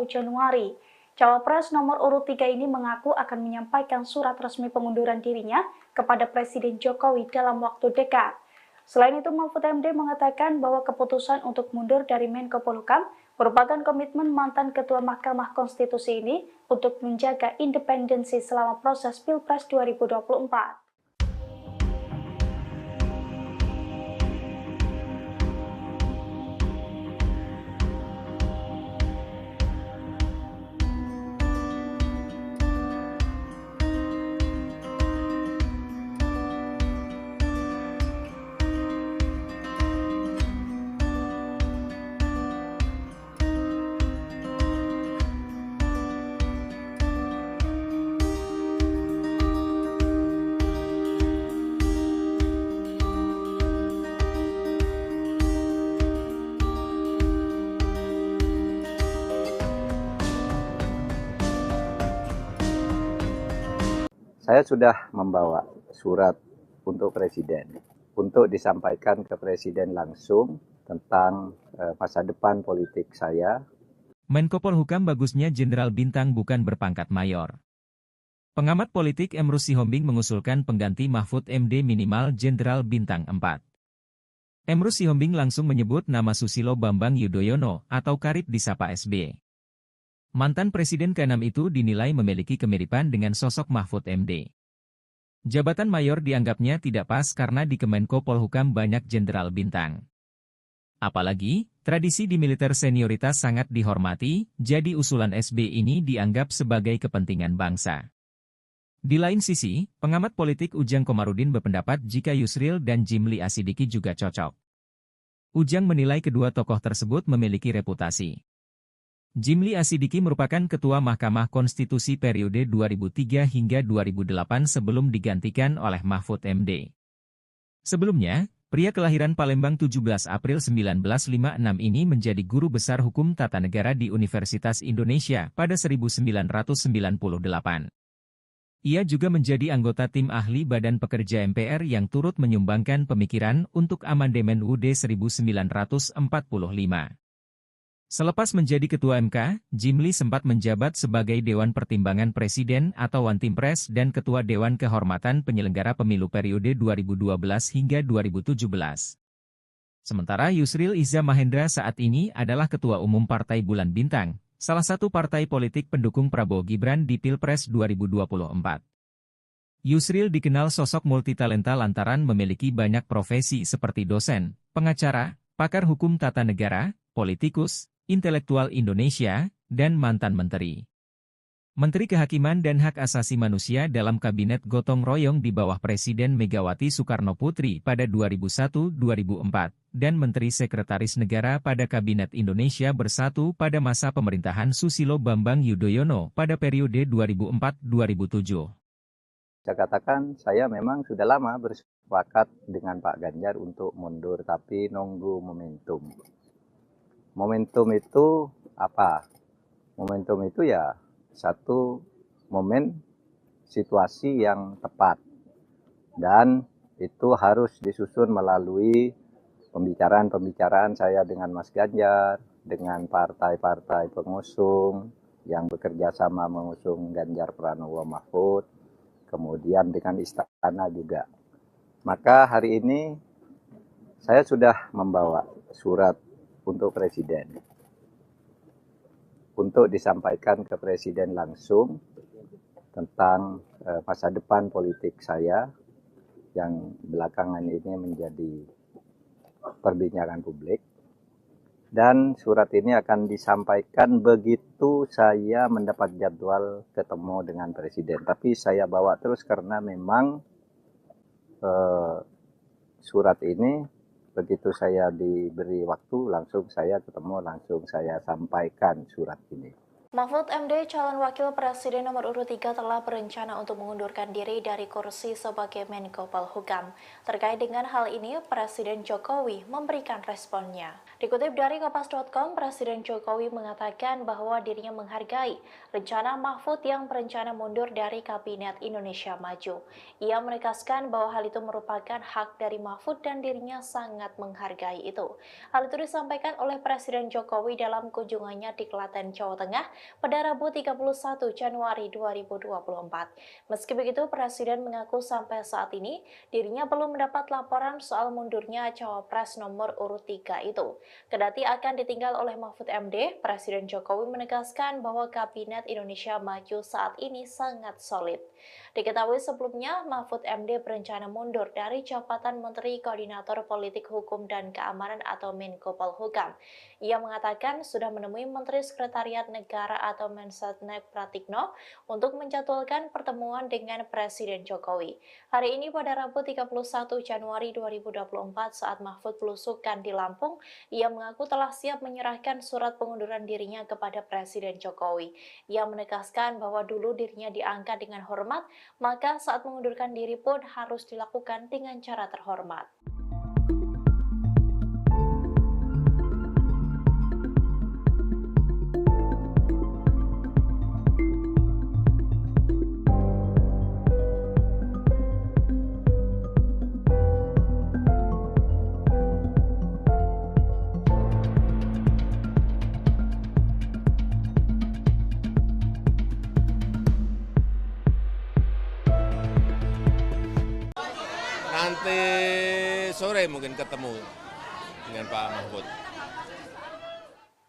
Januari. Cawapres nomor urut 3 ini mengaku akan menyampaikan surat resmi pengunduran dirinya kepada Presiden Jokowi dalam waktu dekat. Selain itu, Mahfud MD mengatakan bahwa keputusan untuk mundur dari Menko Polhukam merupakan komitmen mantan Ketua Mahkamah Konstitusi ini untuk menjaga independensi selama proses Pilpres 2024. Saya sudah membawa surat untuk Presiden, untuk disampaikan ke Presiden langsung tentang masa depan politik saya. Menko Polhukam bagusnya Jenderal Bintang bukan berpangkat mayor. Pengamat politik Emrus Sihombing mengusulkan pengganti Mahfud MD minimal Jenderal Bintang 4. Emru Sihombing langsung menyebut nama Susilo Bambang Yudhoyono atau Karib disapa SB. Mantan Presiden ke-6 itu dinilai memiliki kemiripan dengan sosok Mahfud MD. Jabatan mayor dianggapnya tidak pas karena di Kemenko Polhukam banyak jenderal bintang. Apalagi, tradisi di militer senioritas sangat dihormati, jadi usulan SB ini dianggap sebagai kepentingan bangsa. Di lain sisi, pengamat politik Ujang Komarudin berpendapat jika Yusril dan Jimli Asidiki juga cocok. Ujang menilai kedua tokoh tersebut memiliki reputasi. Jimli Asidiki merupakan Ketua Mahkamah Konstitusi periode 2003 hingga 2008 sebelum digantikan oleh Mahfud MD. Sebelumnya, pria kelahiran Palembang 17 April 1956 ini menjadi guru besar hukum tata negara di Universitas Indonesia pada 1998. Ia juga menjadi anggota tim ahli Badan Pekerja MPR yang turut menyumbangkan pemikiran untuk amandemen UUD 1945. Selepas menjadi Ketua MK, Jimli sempat menjabat sebagai Dewan Pertimbangan Presiden atau Wantimpres dan Ketua Dewan Kehormatan Penyelenggara Pemilu periode 2012 hingga 2017. Sementara Yusril Iza Mahendra saat ini adalah Ketua Umum Partai Bulan Bintang, salah satu partai politik pendukung Prabowo Gibran di Pilpres 2024. Yusril dikenal sosok multitalenta lantaran memiliki banyak profesi seperti dosen, pengacara, pakar hukum tata negara, politikus, intelektual Indonesia, dan mantan menteri. Menteri Kehakiman dan Hak Asasi Manusia dalam Kabinet Gotong Royong di bawah Presiden Megawati Soekarno Putri pada 2001-2004, dan Menteri Sekretaris Negara pada Kabinet Indonesia Bersatu pada masa pemerintahan Susilo Bambang Yudhoyono pada periode 2004-2007. Saya katakan saya memang sudah lama bersepakat dengan Pak Ganjar untuk mundur, tapi nunggu momentum. Momentum itu apa? Momentum itu ya satu momen situasi yang tepat, dan itu harus disusun melalui pembicaraan-pembicaraan saya dengan Mas Ganjar, dengan partai-partai pengusung yang bekerja sama mengusung Ganjar Pranowo Mahfud, kemudian dengan istana juga. Maka hari ini saya sudah membawa surat untuk Presiden, untuk disampaikan ke Presiden langsung tentang masa depan politik saya yang belakangan ini menjadi perbincangan publik. Dan surat ini akan disampaikan begitu saya mendapat jadwal ketemu dengan Presiden. Tapi saya bawa terus karena memang surat ini begitu saya diberi waktu langsung saya ketemu, langsung saya sampaikan surat ini. Mahfud MD, calon wakil presiden nomor urut 3 telah berencana untuk mengundurkan diri dari kursi sebagai Menko Polhukam. Terkait dengan hal ini, Presiden Jokowi memberikan responnya. Dikutip dari Kompas.com, Presiden Jokowi mengatakan bahwa dirinya menghargai rencana Mahfud yang berencana mundur dari Kabinet Indonesia Maju. Ia menegaskan bahwa hal itu merupakan hak dari Mahfud dan dirinya sangat menghargai itu. Hal itu disampaikan oleh Presiden Jokowi dalam kunjungannya di Klaten, Jawa Tengah pada Rabu 31 Januari 2024. Meski begitu, Presiden mengaku sampai saat ini dirinya belum mendapat laporan soal mundurnya cawapres nomor urut 3 itu. Kendati akan ditinggal oleh Mahfud MD, Presiden Jokowi menegaskan bahwa Kabinet Indonesia Maju saat ini sangat solid. Diketahui sebelumnya, Mahfud MD berencana mundur dari jabatan Menteri Koordinator Politik Hukum dan Keamanan atau Menko Polhukam. Ia mengatakan sudah menemui Menteri Sekretariat Negara atau Mensetnek Pratikno untuk menjadwalkan pertemuan dengan Presiden Jokowi. Hari ini pada Rabu 31 Januari 2024 saat Mahfud belusukan di Lampung, ia mengaku telah siap menyerahkan surat pengunduran dirinya kepada Presiden Jokowi. Ia menegaskan bahwa dulu dirinya diangkat dengan hormat, maka saat mengundurkan diri pun harus dilakukan dengan cara terhormat. Nanti sore mungkin ketemu dengan Pak Mahfud.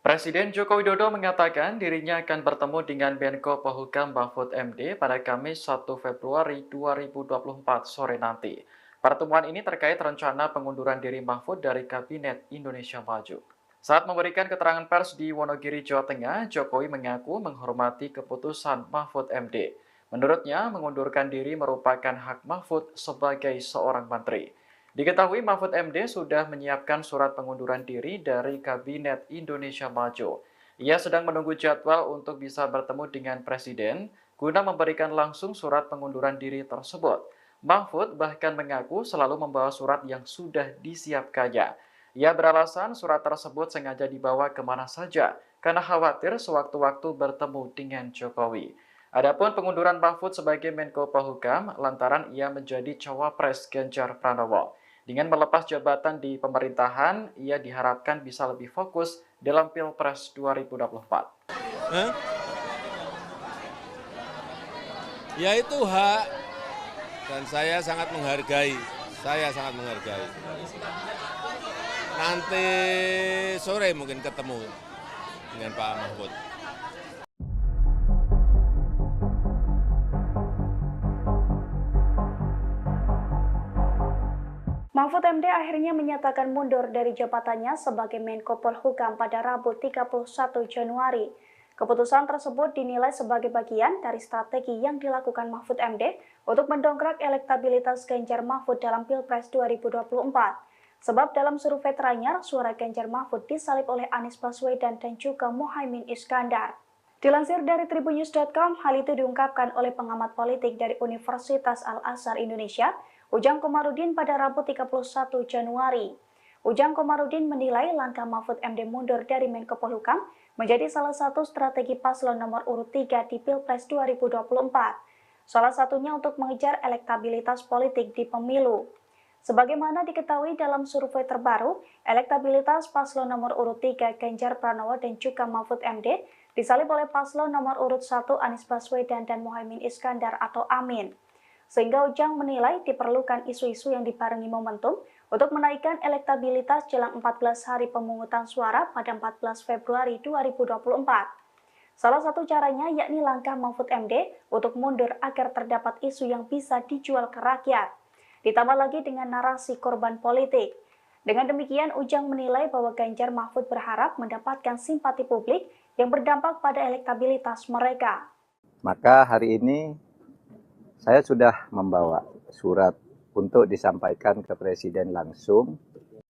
Presiden Joko Widodo mengatakan dirinya akan bertemu dengan Menko Polhukam Mahfud MD pada Kamis 1 Februari 2024 sore nanti. Pertemuan ini terkait rencana pengunduran diri Mahfud dari Kabinet Indonesia Maju. Saat memberikan keterangan pers di Wonogiri, Jawa Tengah, Jokowi mengaku menghormati keputusan Mahfud MD. Menurutnya, mengundurkan diri merupakan hak Mahfud sebagai seorang menteri. Diketahui Mahfud MD sudah menyiapkan surat pengunduran diri dari Kabinet Indonesia Maju. Ia sedang menunggu jadwal untuk bisa bertemu dengan Presiden guna memberikan langsung surat pengunduran diri tersebut. Mahfud bahkan mengaku selalu membawa surat yang sudah disiapkannya. Ia beralasan surat tersebut sengaja dibawa kemana saja karena khawatir sewaktu-waktu bertemu dengan Jokowi. Adapun pengunduran Mahfud sebagai Menko Polhukam lantaran ia menjadi cawapres Ganjar Pranowo. Dengan melepas jabatan di pemerintahan, ia diharapkan bisa lebih fokus dalam Pilpres 2024. Ya itu hak, dan saya sangat menghargai. Nanti sore mungkin ketemu dengan Pak Mahfud. Mahfud MD akhirnya menyatakan mundur dari jabatannya sebagai Menko Polhukam pada Rabu 31 Januari. Keputusan tersebut dinilai sebagai bagian dari strategi yang dilakukan Mahfud MD untuk mendongkrak elektabilitas Ganjar Mahfud dalam Pilpres 2024. Sebab dalam survei teranyar, suara Ganjar Mahfud disalip oleh Anies Baswedan dan juga Muhaimin Iskandar. Dilansir dari tribunnews.com, hal itu diungkapkan oleh pengamat politik dari Universitas Al-Azhar Indonesia, Ujang Komarudin pada Rabu 31 Januari. Ujang Komarudin menilai langkah Mahfud MD mundur dari Menko Polhukam menjadi salah satu strategi paslon nomor urut 3 di Pilpres 2024. Salah satunya untuk mengejar elektabilitas politik di pemilu. Sebagaimana diketahui dalam survei terbaru, elektabilitas paslon nomor urut 3 Ganjar Pranowo dan juga Mahfud MD disalip oleh paslon nomor urut 1 Anies Baswedan dan Muhaimin Iskandar atau Amin. Sehingga Ujang menilai diperlukan isu-isu yang dibarengi momentum untuk menaikkan elektabilitas jelang 14 hari pemungutan suara pada 14 Februari 2024. Salah satu caranya yakni langkah Mahfud MD untuk mundur agar terdapat isu yang bisa dijual ke rakyat. Ditambah lagi dengan narasi korban politik. Dengan demikian, Ujang menilai bahwa Ganjar Mahfud berharap mendapatkan simpati publik yang berdampak pada elektabilitas mereka. Maka hari ini saya sudah membawa surat untuk disampaikan ke Presiden langsung.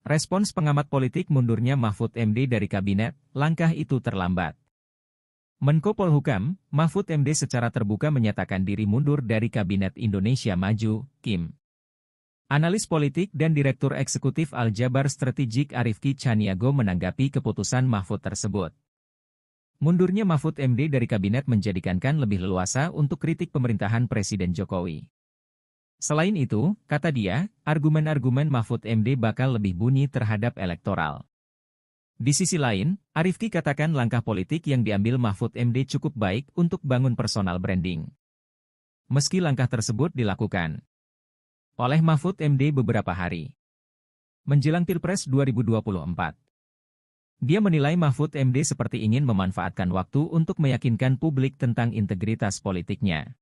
Respons pengamat politik mundurnya Mahfud MD dari kabinet, langkah itu terlambat. Menko Polhukam, Mahfud MD secara terbuka menyatakan diri mundur dari Kabinet Indonesia Maju, KIM. Analis politik dan Direktur Eksekutif Aljabar Strategik Arifki Chaniago menanggapi keputusan Mahfud tersebut. Mundurnya Mahfud MD dari kabinet menjadikan lebih leluasa untuk kritik pemerintahan Presiden Jokowi. Selain itu, kata dia, argumen-argumen Mahfud MD bakal lebih bunyi terhadap elektoral. Di sisi lain, Arifki katakan langkah politik yang diambil Mahfud MD cukup baik untuk bangun personal branding. Meski langkah tersebut dilakukan oleh Mahfud MD beberapa hari menjelang Pilpres 2024. Dia menilai Mahfud MD seperti ingin memanfaatkan waktu untuk meyakinkan publik tentang integritas politiknya.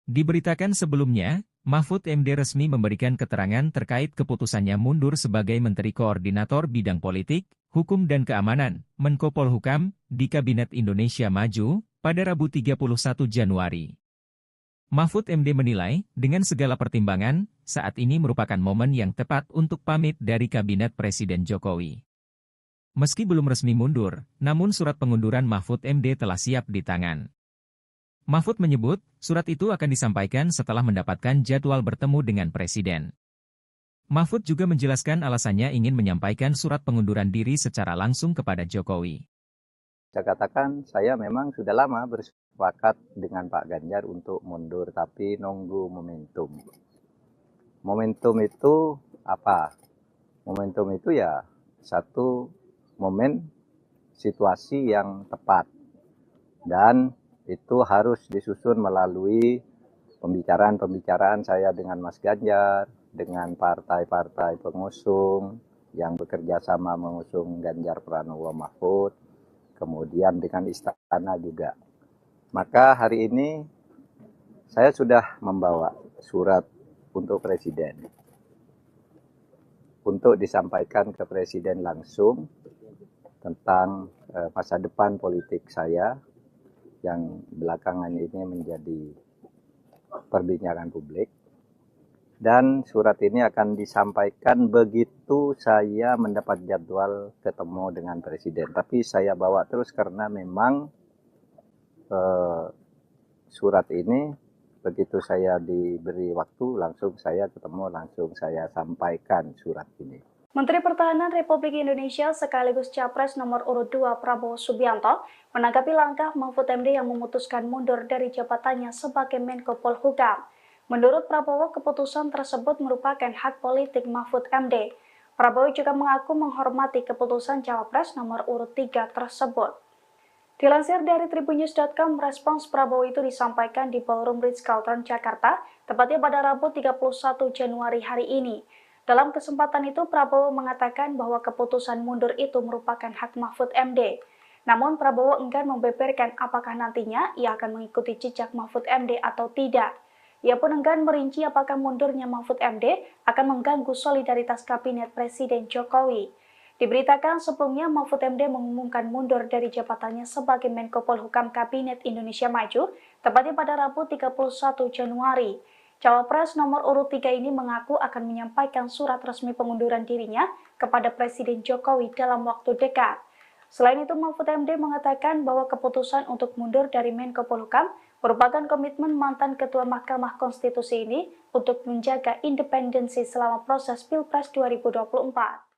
Diberitakan sebelumnya, Mahfud MD resmi memberikan keterangan terkait keputusannya mundur sebagai Menteri Koordinator Bidang Politik, Hukum dan Keamanan, Menko Polhukam, di Kabinet Indonesia Maju, pada Rabu 31 Januari. Mahfud MD menilai, dengan segala pertimbangan, saat ini merupakan momen yang tepat untuk pamit dari Kabinet Presiden Jokowi. Meski belum resmi mundur, namun surat pengunduran Mahfud MD telah siap di tangan. Mahfud menyebut, surat itu akan disampaikan setelah mendapatkan jadwal bertemu dengan Presiden. Mahfud juga menjelaskan alasannya ingin menyampaikan surat pengunduran diri secara langsung kepada Jokowi. Saya katakan, saya memang sudah lama bersepakat dengan Pak Ganjar untuk mundur, tapi nunggu momentum. Momentum itu apa? Momentum itu ya satu momen situasi yang tepat. Dan itu harus disusun melalui pembicaraan-pembicaraan saya dengan Mas Ganjar, dengan partai-partai pengusung, yang bekerja sama mengusung Ganjar Pranowo Mahfud, kemudian dengan Istana juga. Maka hari ini saya sudah membawa surat untuk Presiden, untuk disampaikan ke Presiden langsung tentang masa depan politik saya yang belakangan ini menjadi perbincangan publik. Dan surat ini akan disampaikan begitu saya mendapat jadwal ketemu dengan Presiden. Tapi saya bawa terus karena memang surat ini begitu saya diberi waktu langsung saya ketemu, langsung saya sampaikan surat ini. Menteri Pertahanan Republik Indonesia sekaligus Capres nomor urut 2 Prabowo Subianto menanggapi langkah Mahfud MD yang memutuskan mundur dari jabatannya sebagai Menko Polhukam. Menurut Prabowo, keputusan tersebut merupakan hak politik Mahfud MD. Prabowo juga mengaku menghormati keputusan Cawapres nomor urut 3 tersebut. Dilansir dari tribunnews.com, respons Prabowo itu disampaikan di Ballroom Ritz-Carlton, Jakarta, tepatnya pada Rabu 31 Januari hari ini. Dalam kesempatan itu, Prabowo mengatakan bahwa keputusan mundur itu merupakan hak Mahfud MD. Namun, Prabowo enggan membeberkan apakah nantinya ia akan mengikuti jejak Mahfud MD atau tidak. Ia pun enggan merinci apakah mundurnya Mahfud MD akan mengganggu solidaritas Kabinet Presiden Jokowi. Diberitakan sebelumnya Mahfud MD mengumumkan mundur dari jabatannya sebagai Menko Polhukam Kabinet Indonesia Maju, tepatnya pada Rabu 31 Januari. Cawapres nomor urut 3 ini mengaku akan menyampaikan surat resmi pengunduran dirinya kepada Presiden Jokowi dalam waktu dekat. Selain itu, Mahfud MD mengatakan bahwa keputusan untuk mundur dari Menko Polhukam merupakan komitmen mantan Ketua Mahkamah Konstitusi ini untuk menjaga independensi selama proses Pilpres 2024.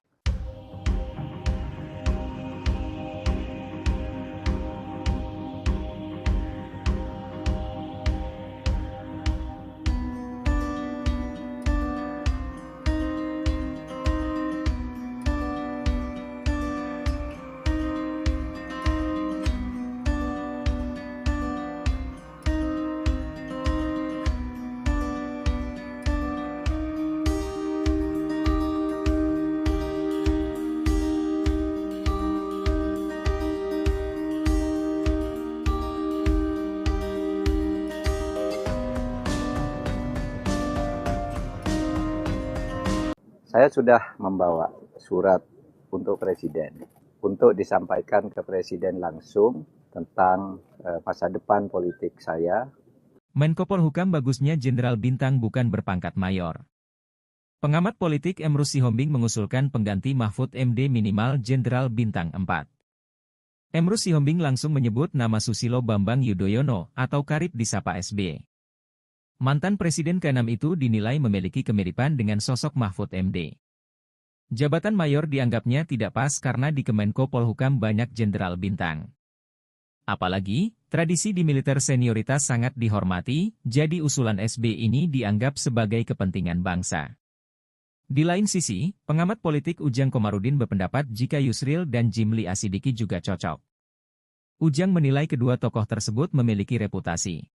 Saya sudah membawa surat untuk Presiden, untuk disampaikan ke Presiden langsung tentang masa depan politik saya. Menko Polhukam bagusnya Jenderal Bintang bukan berpangkat mayor. Pengamat politik Emrus Sihombing mengusulkan pengganti Mahfud MD minimal Jenderal Bintang 4. Emrus Sihombing langsung menyebut nama Susilo Bambang Yudhoyono atau kerap disapa SB. Mantan Presiden ke-6 itu dinilai memiliki kemiripan dengan sosok Mahfud MD. Jabatan mayor dianggapnya tidak pas karena di Kemenko Polhukam banyak jenderal bintang. Apalagi, tradisi di militer senioritas sangat dihormati, jadi usulan SB ini dianggap sebagai kepentingan bangsa. Di lain sisi, pengamat politik Ujang Komarudin berpendapat jika Yusril dan Jimli Asidiki juga cocok. Ujang menilai kedua tokoh tersebut memiliki reputasi.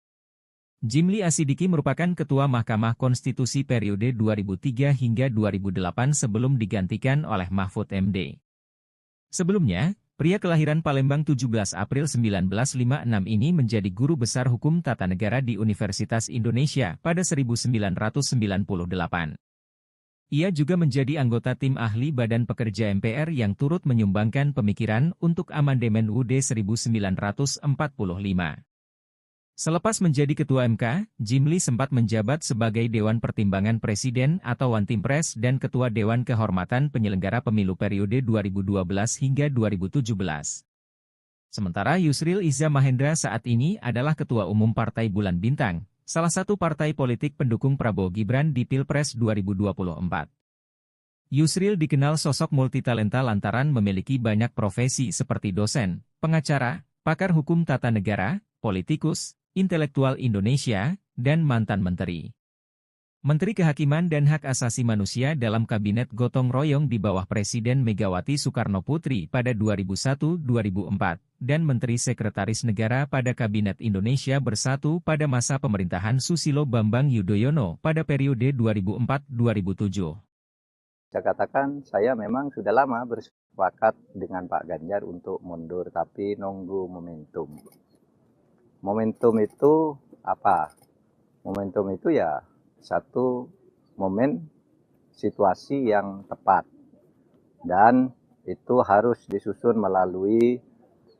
Jimli Asidiki merupakan Ketua Mahkamah Konstitusi periode 2003 hingga 2008 sebelum digantikan oleh Mahfud MD. Sebelumnya, pria kelahiran Palembang 17 April 1956 ini menjadi guru besar hukum tata negara di Universitas Indonesia pada 1998. Ia juga menjadi anggota tim ahli Badan Pekerja MPR yang turut menyumbangkan pemikiran untuk amandemen UUD 1945. Selepas menjadi Ketua MK, Jimli sempat menjabat sebagai Dewan Pertimbangan Presiden atau Wantimpres dan Ketua Dewan Kehormatan Penyelenggara Pemilu periode 2012 hingga 2017. Sementara Yusril Iza Mahendra saat ini adalah Ketua Umum Partai Bulan Bintang, salah satu partai politik pendukung Prabowo Gibran di Pilpres 2024. Yusril dikenal sosok multitalenta lantaran memiliki banyak profesi seperti dosen, pengacara, pakar hukum tata negara, politikus, intelektual Indonesia, dan mantan menteri. Menteri Kehakiman dan Hak Asasi Manusia dalam Kabinet Gotong Royong di bawah Presiden Megawati Soekarno Putri pada 2001-2004, dan Menteri Sekretaris Negara pada Kabinet Indonesia Bersatu pada masa pemerintahan Susilo Bambang Yudhoyono pada periode 2004-2007. Saya katakan saya memang sudah lama bersepakat dengan Pak Ganjar untuk mundur, tapi nunggu momentum. Momentum itu apa? Momentum itu ya satu momen situasi yang tepat. Dan itu harus disusun melalui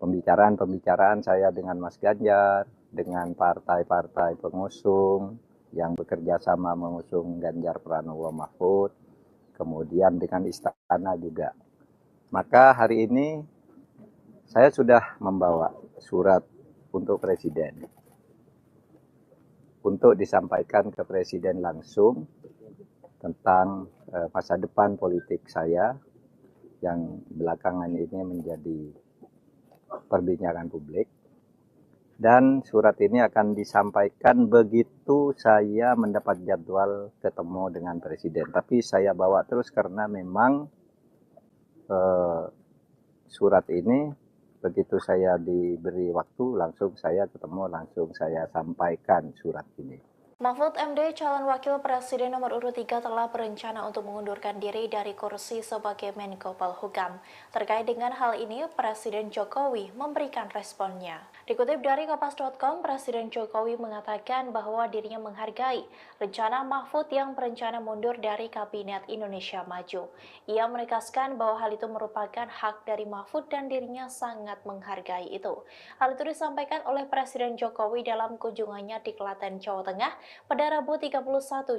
pembicaraan-pembicaraan saya dengan Mas Ganjar, dengan partai-partai pengusung yang bekerja sama mengusung Ganjar Pranowo Mahfud, kemudian dengan istana juga. Maka hari ini saya sudah membawa surat untuk Presiden, untuk disampaikan ke Presiden langsung tentang masa depan politik saya yang belakangan ini menjadi perbincangan publik. Dan surat ini akan disampaikan begitu saya mendapat jadwal ketemu dengan Presiden. Tapi saya bawa terus karena memang surat ini begitu saya diberi waktu langsung saya ketemu, langsung saya sampaikan surat ini. Mahfud MD, calon wakil presiden nomor urut 3 telah berencana untuk mengundurkan diri dari kursi sebagai Menko Polhukam. Terkait dengan hal ini, Presiden Jokowi memberikan responnya. Dikutip dari Kompas.com, Presiden Jokowi mengatakan bahwa dirinya menghargai rencana Mahfud yang berencana mundur dari Kabinet Indonesia Maju. Ia menegaskan bahwa hal itu merupakan hak dari Mahfud dan dirinya sangat menghargai itu. Hal itu disampaikan oleh Presiden Jokowi dalam kunjungannya di Klaten, Jawa Tengah pada Rabu 31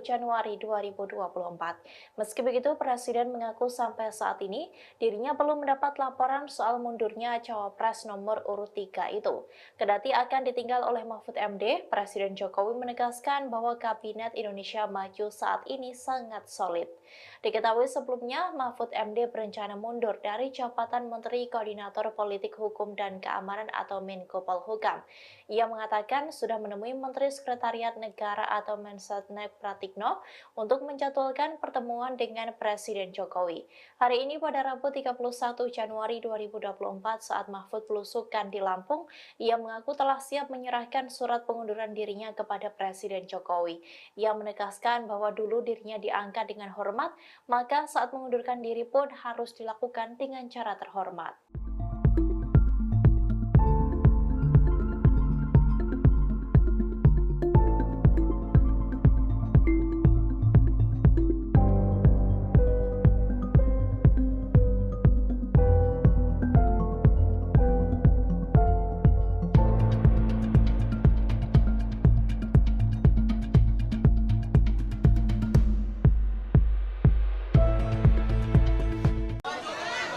Januari 2024. Meski begitu, Presiden mengaku sampai saat ini dirinya belum mendapat laporan soal mundurnya cawapres nomor urut 3 itu. Kendati akan ditinggal oleh Mahfud MD, Presiden Jokowi menegaskan bahwa Kabinet Indonesia Maju saat ini sangat solid. Diketahui sebelumnya, Mahfud MD berencana mundur dari jabatan Menteri Koordinator Politik Hukum dan Keamanan atau Menko Polhukam. Ia mengatakan sudah menemui Menteri Sekretariat Negara atau Mensetnek Pratikno untuk menjadwalkan pertemuan dengan Presiden Jokowi. Hari ini pada Rabu 31 Januari 2024 saat Mahfud belusukan di Lampung, ia mengaku telah siap menyerahkan surat pengunduran dirinya kepada Presiden Jokowi. Ia menegaskan bahwa dulu dirinya diangkat dengan hormat, maka saat mengundurkan diri pun harus dilakukan dengan cara terhormat.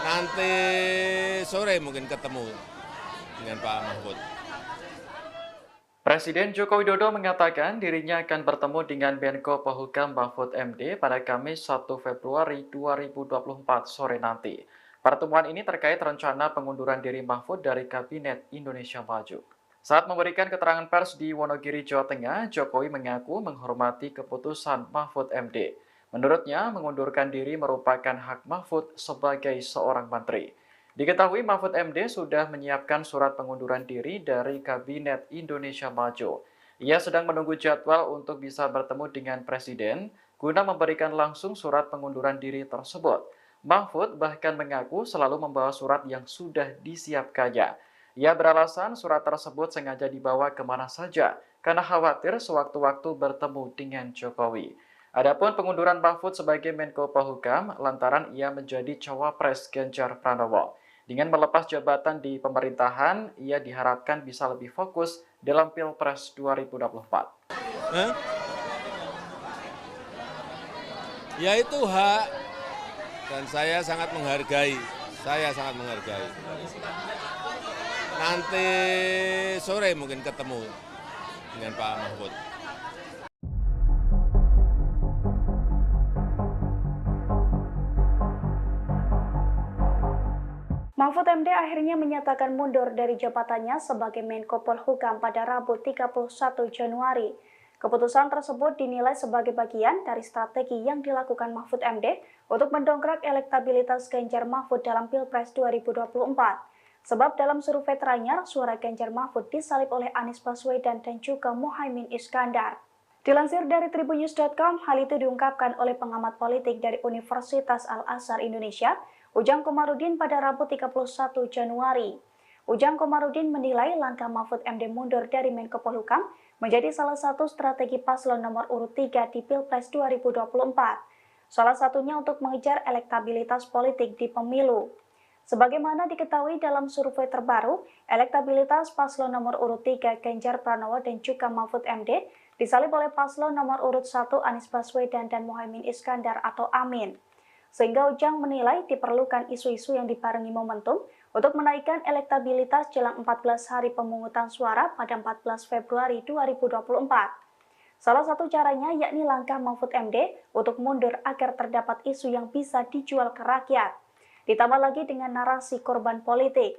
Nanti sore mungkin ketemu dengan Pak Mahfud. Presiden Joko Widodo mengatakan dirinya akan bertemu dengan Menko Polhukam Mahfud MD pada Kamis 1 Februari 2024 sore nanti. Pertemuan ini terkait rencana pengunduran diri Mahfud dari Kabinet Indonesia Maju. Saat memberikan keterangan pers di Wonogiri, Jawa Tengah, Jokowi mengaku menghormati keputusan Mahfud MD. Menurutnya, mengundurkan diri merupakan hak Mahfud sebagai seorang menteri. Diketahui Mahfud MD sudah menyiapkan surat pengunduran diri dari Kabinet Indonesia Maju. Ia sedang menunggu jadwal untuk bisa bertemu dengan Presiden guna memberikan langsung surat pengunduran diri tersebut. Mahfud bahkan mengaku selalu membawa surat yang sudah disiapkannya. Ia beralasan surat tersebut sengaja dibawa kemana saja karena khawatir sewaktu-waktu bertemu dengan Jokowi. Adapun pengunduran Mahfud sebagai Menko Polhukam lantaran ia menjadi cawapres Ganjar Pranowo. Dengan melepas jabatan di pemerintahan, ia diharapkan bisa lebih fokus dalam Pilpres 2024. Ya itu hak dan saya sangat menghargai. Nanti sore mungkin ketemu dengan Pak Mahfud. Mahfud MD akhirnya menyatakan mundur dari jabatannya sebagai Menko Polhukam pada Rabu 31 Januari. Keputusan tersebut dinilai sebagai bagian dari strategi yang dilakukan Mahfud MD untuk mendongkrak elektabilitas Ganjar Mahfud dalam Pilpres 2024. Sebab dalam survei terakhir, suara Ganjar Mahfud disalip oleh Anies Baswedan dan juga Muhaimin Iskandar. Dilansir dari tribunnews.com, hal itu diungkapkan oleh pengamat politik dari Universitas Al-Azhar Indonesia, Ujang Komarudin pada Rabu 31 Januari. Ujang Komarudin menilai langkah Mahfud MD mundur dari Menko Polhukam menjadi salah satu strategi paslon nomor urut 3 di Pilpres 2024. Salah satunya untuk mengejar elektabilitas politik di pemilu. Sebagaimana diketahui dalam survei terbaru, elektabilitas paslon nomor urut 3 Ganjar Pranowo dan juga Mahfud MD disalib oleh paslon nomor urut 1 Anies Baswedan dan Muhaimin Iskandar atau Amin. Sehingga Ujang menilai diperlukan isu-isu yang dibarengi momentum untuk menaikkan elektabilitas jelang 14 hari pemungutan suara pada 14 Februari 2024. Salah satu caranya yakni langkah Mahfud MD untuk mundur agar terdapat isu yang bisa dijual ke rakyat. Ditambah lagi dengan narasi korban politik.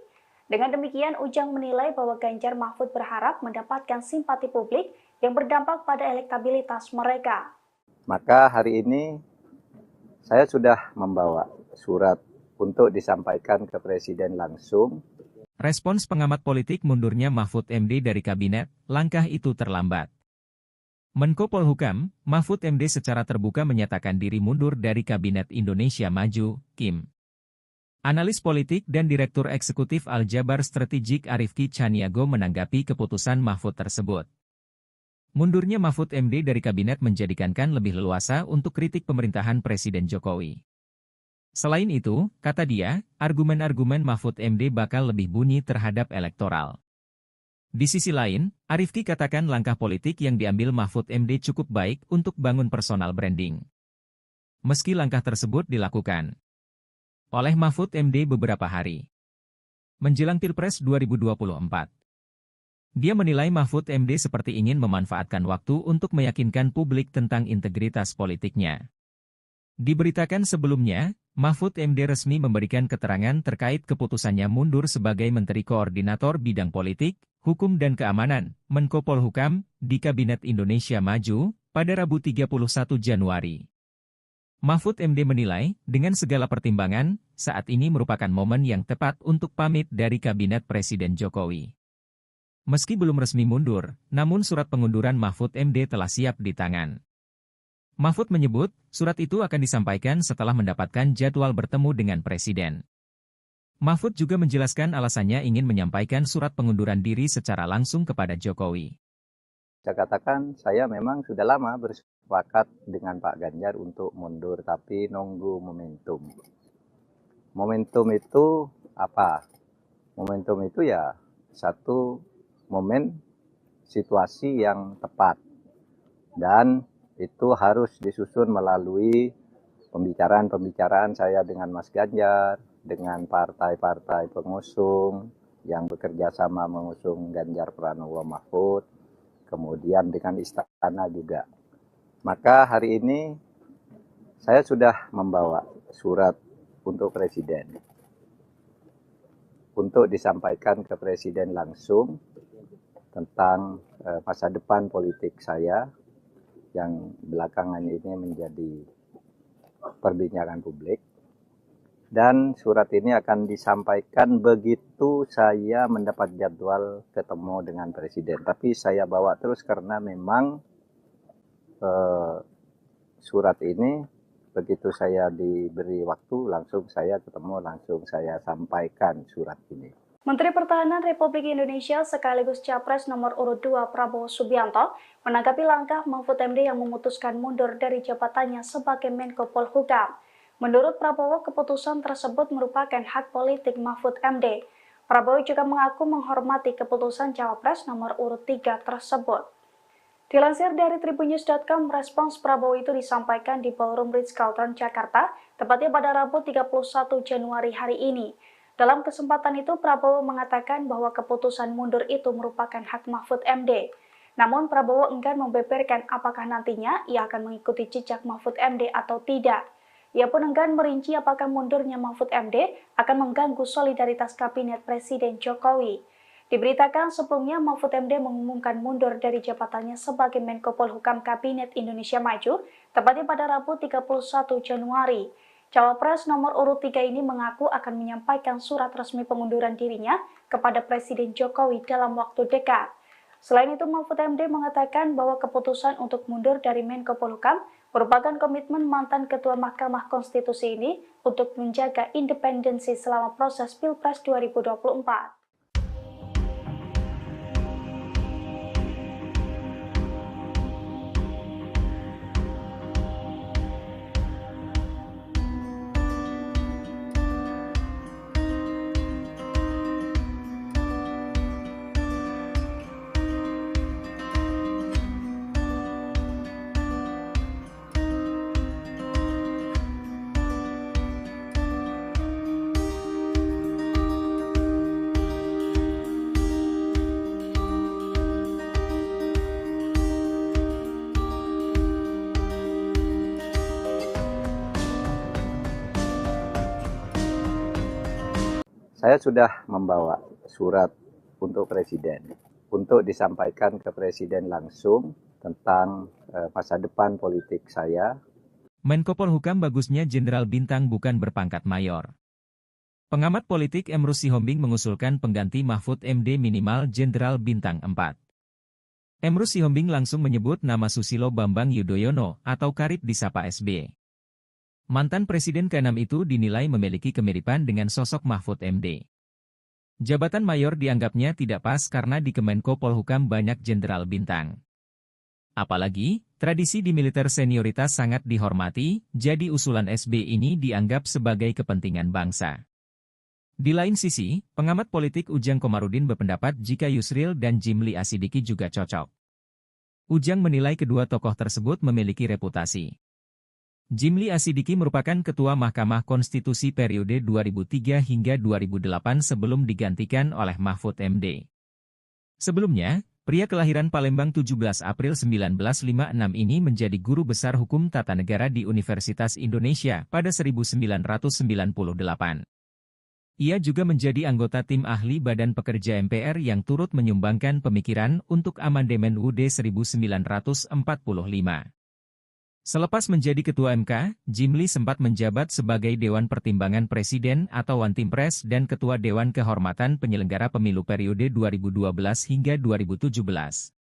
Dengan demikian, Ujang menilai bahwa Ganjar Mahfud berharap mendapatkan simpati publik yang berdampak pada elektabilitas mereka. Maka hari ini saya sudah membawa surat untuk disampaikan ke Presiden langsung. Respons pengamat politik mundurnya Mahfud MD dari kabinet, langkah itu terlambat. Menko Polhukam, Mahfud MD secara terbuka menyatakan diri mundur dari Kabinet Indonesia Maju, KIM. Analis politik dan Direktur Eksekutif Aljabar Strategik Arifki Chaniago menanggapi keputusan Mahfud tersebut. Mundurnya Mahfud MD dari kabinet menjadikan lebih leluasa untuk kritik pemerintahan Presiden Jokowi. Selain itu, kata dia, argumen-argumen Mahfud MD bakal lebih bunyi terhadap elektoral. Di sisi lain, Arifki katakan langkah politik yang diambil Mahfud MD cukup baik untuk bangun personal branding. Meski langkah tersebut dilakukan oleh Mahfud MD beberapa hari menjelang Pilpres 2024. Dia menilai Mahfud MD seperti ingin memanfaatkan waktu untuk meyakinkan publik tentang integritas politiknya. Diberitakan sebelumnya, Mahfud MD resmi memberikan keterangan terkait keputusannya mundur sebagai Menteri Koordinator Bidang Politik, Hukum dan Keamanan, Menko Polhukam, di Kabinet Indonesia Maju, pada Rabu 31 Januari. Mahfud MD menilai, dengan segala pertimbangan, saat ini merupakan momen yang tepat untuk pamit dari Kabinet Presiden Jokowi. Meski belum resmi mundur, namun surat pengunduran Mahfud MD telah siap di tangan. Mahfud menyebut, surat itu akan disampaikan setelah mendapatkan jadwal bertemu dengan Presiden. Mahfud juga menjelaskan alasannya ingin menyampaikan surat pengunduran diri secara langsung kepada Jokowi. Saya katakan, saya memang sudah lama bersepakat dengan Pak Ganjar untuk mundur, tapi nunggu momentum. Momentum itu apa? Momentum itu ya satu momen situasi yang tepat. Dan itu harus disusun melalui pembicaraan-pembicaraan saya dengan Mas Ganjar, dengan partai-partai pengusung yang bekerja sama mengusung Ganjar Pranowo Mahfud, kemudian dengan istana juga. Maka hari ini saya sudah membawa surat untuk Presiden, untuk disampaikan ke Presiden langsung tentang masa depan politik saya yang belakangan ini menjadi perbincangan publik. Dan surat ini akan disampaikan begitu saya mendapat jadwal ketemu dengan Presiden. Tapi saya bawa terus karena memang surat ini begitu saya diberi waktu langsung saya ketemu, langsung saya sampaikan surat ini. Menteri Pertahanan Republik Indonesia sekaligus Capres nomor urut 2 Prabowo Subianto menanggapi langkah Mahfud MD yang memutuskan mundur dari jabatannya sebagai Menko Polhukam. Menurut Prabowo, keputusan tersebut merupakan hak politik Mahfud MD. Prabowo juga mengaku menghormati keputusan Cawapres nomor urut 3 tersebut. Dilansir dari tribunnews.com, respons Prabowo itu disampaikan di Ballroom Ritz-Carlton, Jakarta, tepatnya pada Rabu 31 Januari hari ini. Dalam kesempatan itu, Prabowo mengatakan bahwa keputusan mundur itu merupakan hak Mahfud MD. Namun, Prabowo enggan membeberkan apakah nantinya ia akan mengikuti jejak Mahfud MD atau tidak. Ia pun enggan merinci apakah mundurnya Mahfud MD akan mengganggu solidaritas Kabinet Presiden Jokowi. Diberitakan sebelumnya Mahfud MD mengumumkan mundur dari jabatannya sebagai Menko Polhukam Kabinet Indonesia Maju, tepatnya pada Rabu 31 Januari. Cawapres nomor urut 3 ini mengaku akan menyampaikan surat resmi pengunduran dirinya kepada Presiden Jokowi dalam waktu dekat. Selain itu, Mahfud MD mengatakan bahwa keputusan untuk mundur dari Menko Polhukam merupakan komitmen mantan Ketua Mahkamah Konstitusi ini untuk menjaga independensi selama proses Pilpres 2024. Saya sudah membawa surat untuk Presiden, untuk disampaikan ke Presiden langsung tentang masa depan politik saya. Menko Polhukam bagusnya Jenderal Bintang bukan berpangkat mayor. Pengamat politik Emrus Sihombing mengusulkan pengganti Mahfud MD minimal Jenderal Bintang 4. Emrus Sihombing langsung menyebut nama Susilo Bambang Yudhoyono atau kerap disapa SB. Mantan Presiden ke-6 itu dinilai memiliki kemiripan dengan sosok Mahfud MD. Jabatan mayor dianggapnya tidak pas karena di Kemenko Polhukam banyak jenderal bintang. Apalagi, tradisi di militer senioritas sangat dihormati, jadi usulan SB ini dianggap sebagai kepentingan bangsa. Di lain sisi, pengamat politik Ujang Komarudin berpendapat jika Yusril dan Jimli Asidiki juga cocok. Ujang menilai kedua tokoh tersebut memiliki reputasi. Jimli Asidiki merupakan Ketua Mahkamah Konstitusi periode 2003 hingga 2008 sebelum digantikan oleh Mahfud MD. Sebelumnya, pria kelahiran Palembang 17 April 1956 ini menjadi guru besar hukum tata negara di Universitas Indonesia pada 1998. Ia juga menjadi anggota tim ahli Badan Pekerja MPR yang turut menyumbangkan pemikiran untuk amandemen UUD 1945. Selepas menjadi Ketua MK, Jimli sempat menjabat sebagai Dewan Pertimbangan Presiden atau Wantimpres dan Ketua Dewan Kehormatan Penyelenggara Pemilu periode 2012 hingga 2017.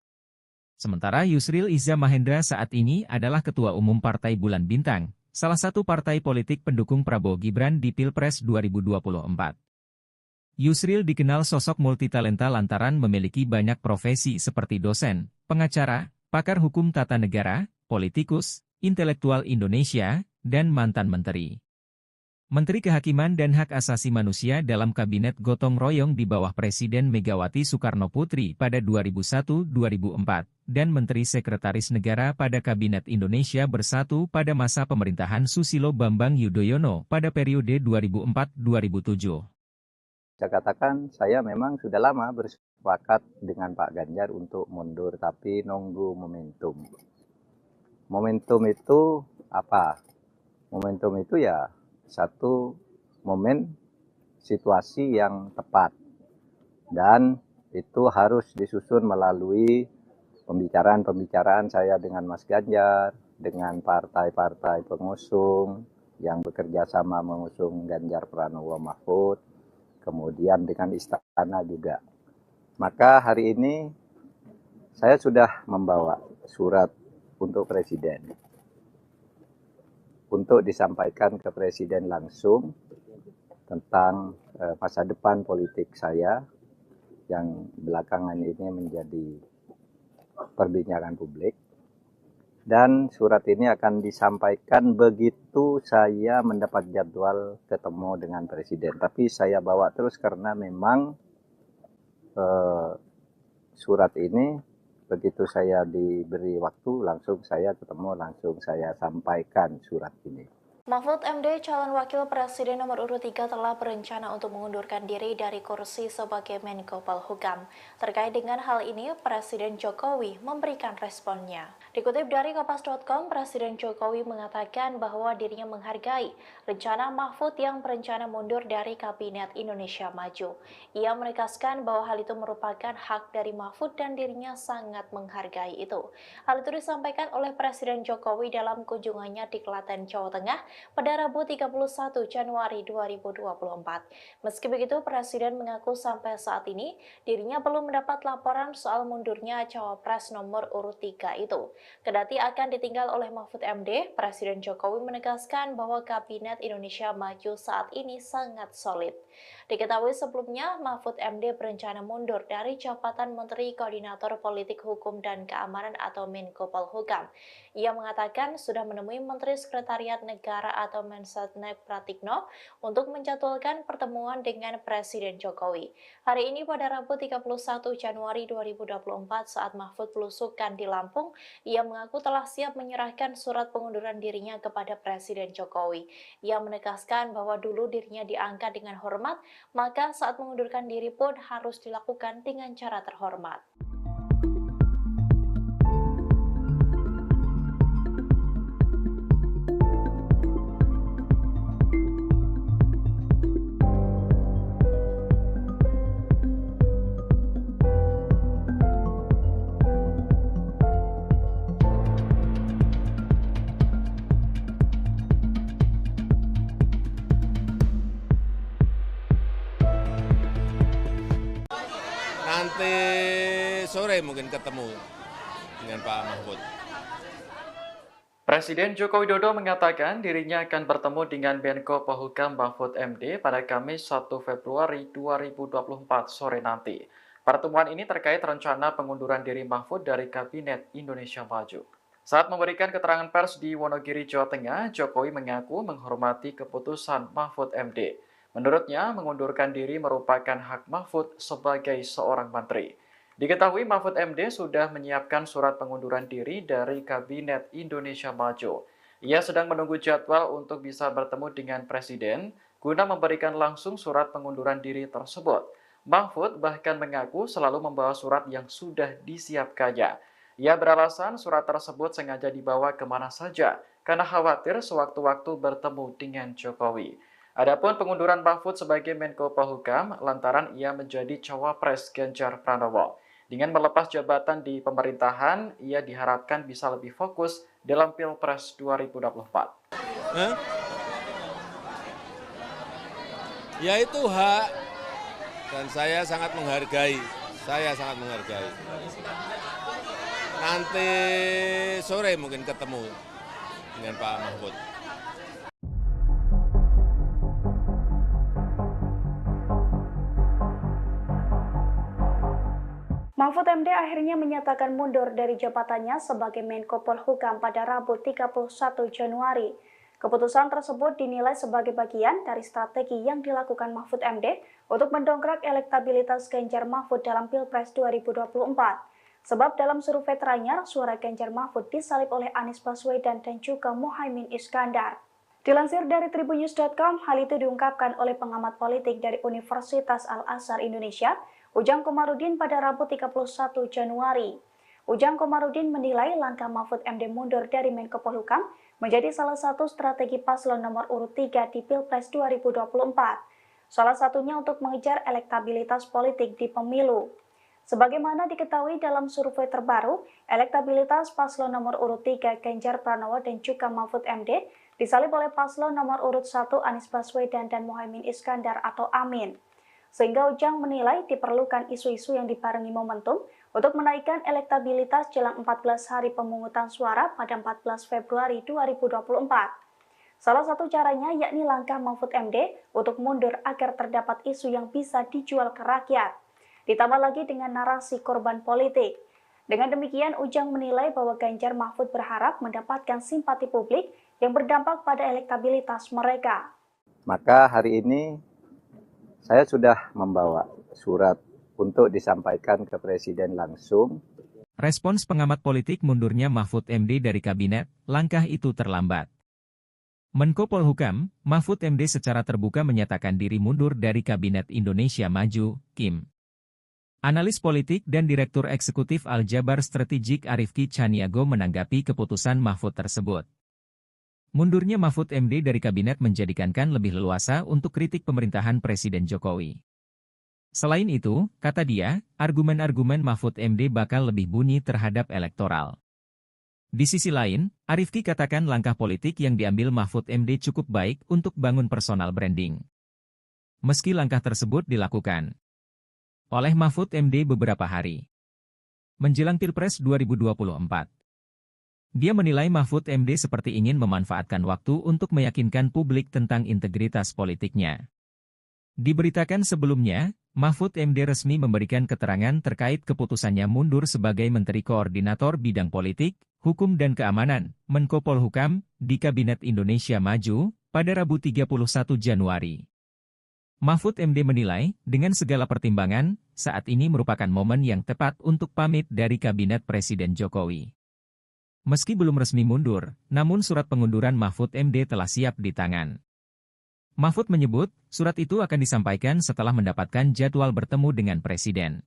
Sementara Yusril Iza Mahendra saat ini adalah Ketua Umum Partai Bulan Bintang, salah satu partai politik pendukung Prabowo Gibran di Pilpres 2024. Yusril dikenal sosok multitalenta lantaran memiliki banyak profesi seperti dosen, pengacara, pakar hukum tata negara, politikus, intelektual Indonesia, dan mantan menteri. Menteri Kehakiman dan Hak Asasi Manusia dalam Kabinet Gotong Royong di bawah Presiden Megawati Soekarno Putri pada 2001-2004, dan Menteri Sekretaris Negara pada Kabinet Indonesia Bersatu pada masa pemerintahan Susilo Bambang Yudhoyono pada periode 2004-2007. Saya katakan saya memang sudah lama bersepakat dengan Pak Ganjar untuk mundur, tapi nunggu momentum. Momentum itu apa? Momentum itu ya satu momen situasi yang tepat. Dan itu harus disusun melalui pembicaraan-pembicaraan saya dengan Mas Ganjar, dengan partai-partai pengusung yang bekerja sama mengusung Ganjar Pranowo Mahfud, kemudian dengan istana juga. Maka hari ini saya sudah membawa surat untuk Presiden, untuk disampaikan ke Presiden langsung tentang masa depan politik saya yang belakangan ini menjadi perbincangan publik. Dan surat ini akan disampaikan begitu saya mendapat jadwal ketemu dengan Presiden. Tapi saya bawa terus karena memang surat ini begitu saya diberi waktu, langsung saya ketemu, langsung saya sampaikan surat ini. Mahfud MD, calon wakil presiden nomor urut 3 telah berencana untuk mengundurkan diri dari kursi sebagai Menko Polhukam. Terkait dengan hal ini, Presiden Jokowi memberikan responnya. Dikutip dari Kompas.com, Presiden Jokowi mengatakan bahwa dirinya menghargai rencana Mahfud yang berencana mundur dari Kabinet Indonesia Maju. Ia menegaskan bahwa hal itu merupakan hak dari Mahfud dan dirinya sangat menghargai itu. Hal itu disampaikan oleh Presiden Jokowi dalam kunjungannya di Klaten, Jawa Tengah pada Rabu 31 Januari 2024. Meski begitu, Presiden mengaku sampai saat ini dirinya belum mendapat laporan soal mundurnya cawapres nomor urut 3 itu. Kendati akan ditinggal oleh Mahfud MD, Presiden Jokowi menegaskan bahwa Kabinet Indonesia Maju saat ini sangat solid. Diketahui sebelumnya, Mahfud MD berencana mundur dari jabatan Menteri Koordinator Politik Hukum dan Keamanan atau Menko Polhukam. Ia mengatakan sudah menemui Menteri Sekretariat Negara atau Mensetnek Pratikno untuk menjadwalkan pertemuan dengan Presiden Jokowi. Hari ini pada Rabu 31 Januari 2024 saat Mahfud belusukan di Lampung, ia mengaku telah siap menyerahkan surat pengunduran dirinya kepada Presiden Jokowi. Ia menegaskan bahwa dulu dirinya diangkat dengan hormat, maka saat mengundurkan diri pun harus dilakukan dengan cara terhormat. Nanti sore mungkin ketemu dengan Pak Mahfud. Presiden Joko Widodo mengatakan dirinya akan bertemu dengan Menko Polhukam Mahfud MD pada Kamis 1 Februari 2024 sore nanti. Pertemuan ini terkait rencana pengunduran diri Mahfud dari Kabinet Indonesia Maju. Saat memberikan keterangan pers di Wonogiri, Jawa Tengah, Jokowi mengaku menghormati keputusan Mahfud MD. Menurutnya, mengundurkan diri merupakan hak Mahfud sebagai seorang menteri. Diketahui Mahfud MD sudah menyiapkan surat pengunduran diri dari Kabinet Indonesia Maju. Ia sedang menunggu jadwal untuk bisa bertemu dengan Presiden guna memberikan langsung surat pengunduran diri tersebut. Mahfud bahkan mengaku selalu membawa surat yang sudah disiapkannya. Ia beralasan surat tersebut sengaja dibawa kemana saja karena khawatir sewaktu-waktu bertemu dengan Jokowi. Adapun pengunduran Mahfud sebagai Menko Polhukam lantaran ia menjadi cawapres Ganjar Pranowo. Dengan melepas jabatan di pemerintahan, ia diharapkan bisa lebih fokus dalam Pilpres 2024. Ya itu hak dan saya sangat menghargai. Nanti sore mungkin ketemu dengan Pak Mahfud. Mahfud MD akhirnya menyatakan mundur dari jabatannya sebagai Menko Polhukam pada Rabu 31 Januari. Keputusan tersebut dinilai sebagai bagian dari strategi yang dilakukan Mahfud MD untuk mendongkrak elektabilitas Ganjar Mahfud dalam Pilpres 2024. Sebab dalam survei teranyar, suara Ganjar Mahfud disalip oleh Anies Baswedan dan juga Muhaimin Iskandar. Dilansir dari tribunnews.com, hal itu diungkapkan oleh pengamat politik dari Universitas Al-Azhar Indonesia, Ujang Komarudin pada Rabu 31 Januari. Ujang Komarudin menilai langkah Mahfud MD mundur dari Menko Polhukam menjadi salah satu strategi paslon nomor urut 3 di Pilpres 2024. Salah satunya untuk mengejar elektabilitas politik di pemilu. Sebagaimana diketahui dalam survei terbaru, elektabilitas paslon nomor urut 3 Ganjar Pranowo dan juga Mahfud MD disalip oleh paslon nomor urut 1 Anies Baswedan dan Muhaimin Iskandar atau Amin. Sehingga Ujang menilai diperlukan isu-isu yang dibarengi momentum untuk menaikkan elektabilitas jelang 14 hari pemungutan suara pada 14 Februari 2024. Salah satu caranya yakni langkah Mahfud MD untuk mundur agar terdapat isu yang bisa dijual ke rakyat. Ditambah lagi dengan narasi korban politik. Dengan demikian, Ujang menilai bahwa Ganjar Mahfud berharap mendapatkan simpati publik yang berdampak pada elektabilitas mereka. Maka hari ini saya sudah membawa surat untuk disampaikan ke Presiden langsung. Respons pengamat politik mundurnya Mahfud MD dari kabinet, langkah itu terlambat. Menko Polhukam, Mahfud MD secara terbuka menyatakan diri mundur dari Kabinet Indonesia Maju, KIM. Analis politik dan Direktur Eksekutif Aljabar Strategik Arifki Chaniago menanggapi keputusan Mahfud tersebut. Mundurnya Mahfud MD dari kabinet menjadikan lebih leluasa untuk kritik pemerintahan Presiden Jokowi. Selain itu, kata dia, argumen-argumen Mahfud MD bakal lebih bunyi terhadap elektoral. Di sisi lain, Arifki katakan langkah politik yang diambil Mahfud MD cukup baik untuk bangun personal branding. Meski langkah tersebut dilakukan oleh Mahfud MD beberapa hari menjelang Pilpres 2024. Dia menilai Mahfud MD seperti ingin memanfaatkan waktu untuk meyakinkan publik tentang integritas politiknya. Diberitakan sebelumnya, Mahfud MD resmi memberikan keterangan terkait keputusannya mundur sebagai Menteri Koordinator Bidang Politik, Hukum dan Keamanan, Menko Polhukam, di Kabinet Indonesia Maju, pada Rabu 31 Januari. Mahfud MD menilai, dengan segala pertimbangan, saat ini merupakan momen yang tepat untuk pamit dari Kabinet Presiden Jokowi. Meski belum resmi mundur, namun surat pengunduran Mahfud MD telah siap di tangan. Mahfud menyebut, surat itu akan disampaikan setelah mendapatkan jadwal bertemu dengan Presiden.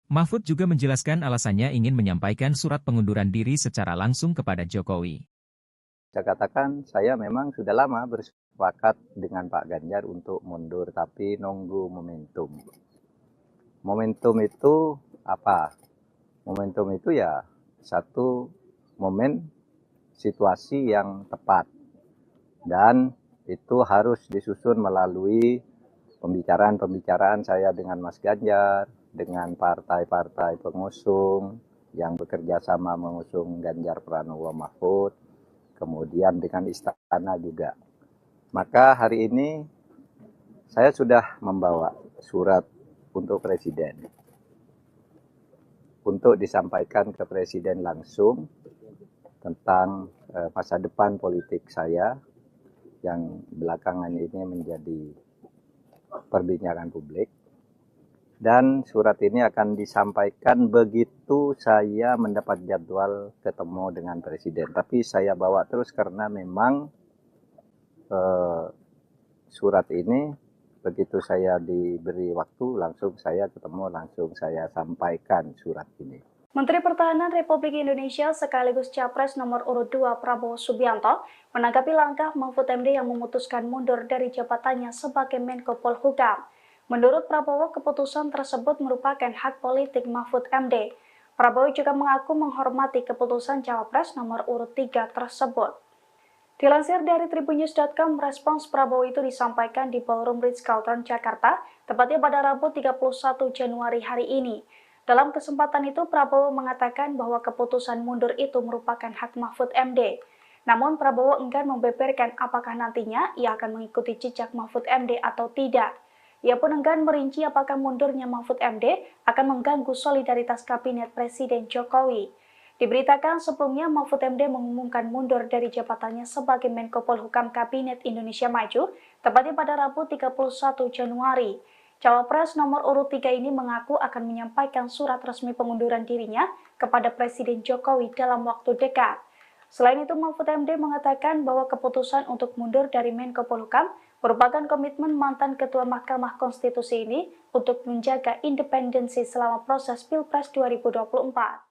Mahfud juga menjelaskan alasannya ingin menyampaikan surat pengunduran diri secara langsung kepada Jokowi. Saya katakan, saya memang sudah lama bersepakat dengan Pak Ganjar untuk mundur, tapi nunggu momentum. Momentum itu apa? Momentum itu ya satu momen situasi yang tepat. Dan itu harus disusun melalui pembicaraan-pembicaraan saya dengan Mas Ganjar, dengan partai-partai pengusung yang bekerja sama mengusung Ganjar Pranowo Mahfud, kemudian dengan istana juga. Maka hari ini saya sudah membawa surat untuk Presiden, untuk disampaikan ke Presiden langsung tentang masa depan politik saya, yang belakangan ini menjadi perbincangan publik. Dan surat ini akan disampaikan begitu saya mendapat jadwal ketemu dengan Presiden. Tapi saya bawa terus karena memang surat ini begitu saya diberi waktu langsung saya ketemu, langsung saya sampaikan surat ini. Menteri Pertahanan Republik Indonesia sekaligus Capres nomor urut 2 Prabowo Subianto menanggapi langkah Mahfud MD yang memutuskan mundur dari jabatannya sebagai Menko Polhukam. Menurut Prabowo, keputusan tersebut merupakan hak politik Mahfud MD. Prabowo juga mengaku menghormati keputusan Cawapres nomor urut 3 tersebut. Dilansir dari tribunnews.com, respons Prabowo itu disampaikan di Ballroom Ritz-Carlton, Jakarta, tepatnya pada Rabu 31 Januari hari ini. Dalam kesempatan itu, Prabowo mengatakan bahwa keputusan mundur itu merupakan hak Mahfud MD. Namun, Prabowo enggan membeberkan apakah nantinya ia akan mengikuti jejak Mahfud MD atau tidak. Ia pun enggan merinci apakah mundurnya Mahfud MD akan mengganggu solidaritas Kabinet Presiden Jokowi. Diberitakan sebelumnya Mahfud MD mengumumkan mundur dari jabatannya sebagai Menko Polhukam Kabinet Indonesia Maju, tepatnya pada Rabu 31 Januari. Cawapres nomor urut 3 ini mengaku akan menyampaikan surat resmi pengunduran dirinya kepada Presiden Jokowi dalam waktu dekat. Selain itu, Mahfud MD mengatakan bahwa keputusan untuk mundur dari Menko Polhukam merupakan komitmen mantan Ketua Mahkamah Konstitusi ini untuk menjaga independensi selama proses Pilpres 2024.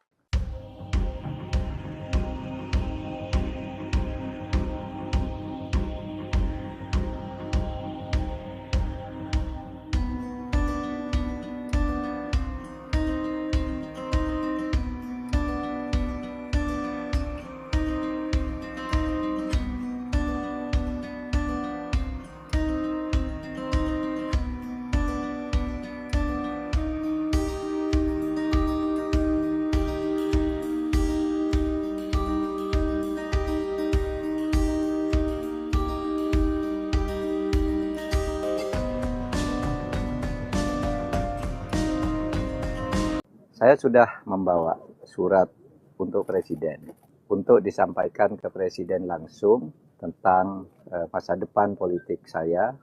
Saya sudah membawa surat untuk Presiden, untuk disampaikan ke Presiden langsung tentang masa depan politik saya.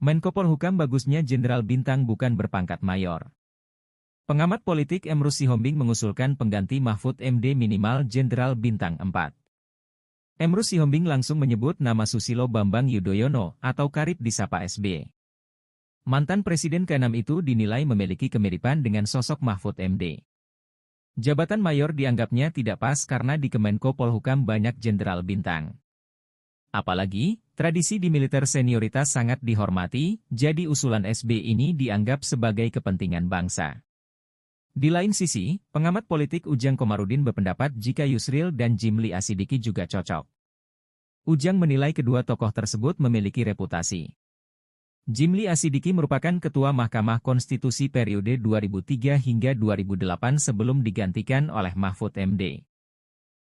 Menko Polhukam bagusnya Jenderal Bintang bukan berpangkat mayor. Pengamat politik Emrus Sihombing mengusulkan pengganti Mahfud MD minimal Jenderal Bintang 4. Emrus Sihombing langsung menyebut nama Susilo Bambang Yudhoyono atau kerap disapa SB. Mantan Presiden ke-6 itu dinilai memiliki kemiripan dengan sosok Mahfud MD. Jabatan mayor dianggapnya tidak pas karena di Kemenko Polhukam banyak jenderal bintang. Apalagi, tradisi di militer senioritas sangat dihormati, jadi usulan SB ini dianggap sebagai kepentingan bangsa. Di lain sisi, pengamat politik Ujang Komarudin berpendapat jika Yusril dan Jimli Asidiki juga cocok. Ujang menilai kedua tokoh tersebut memiliki reputasi. Jimli Asidiki merupakan Ketua Mahkamah Konstitusi periode 2003 hingga 2008 sebelum digantikan oleh Mahfud MD.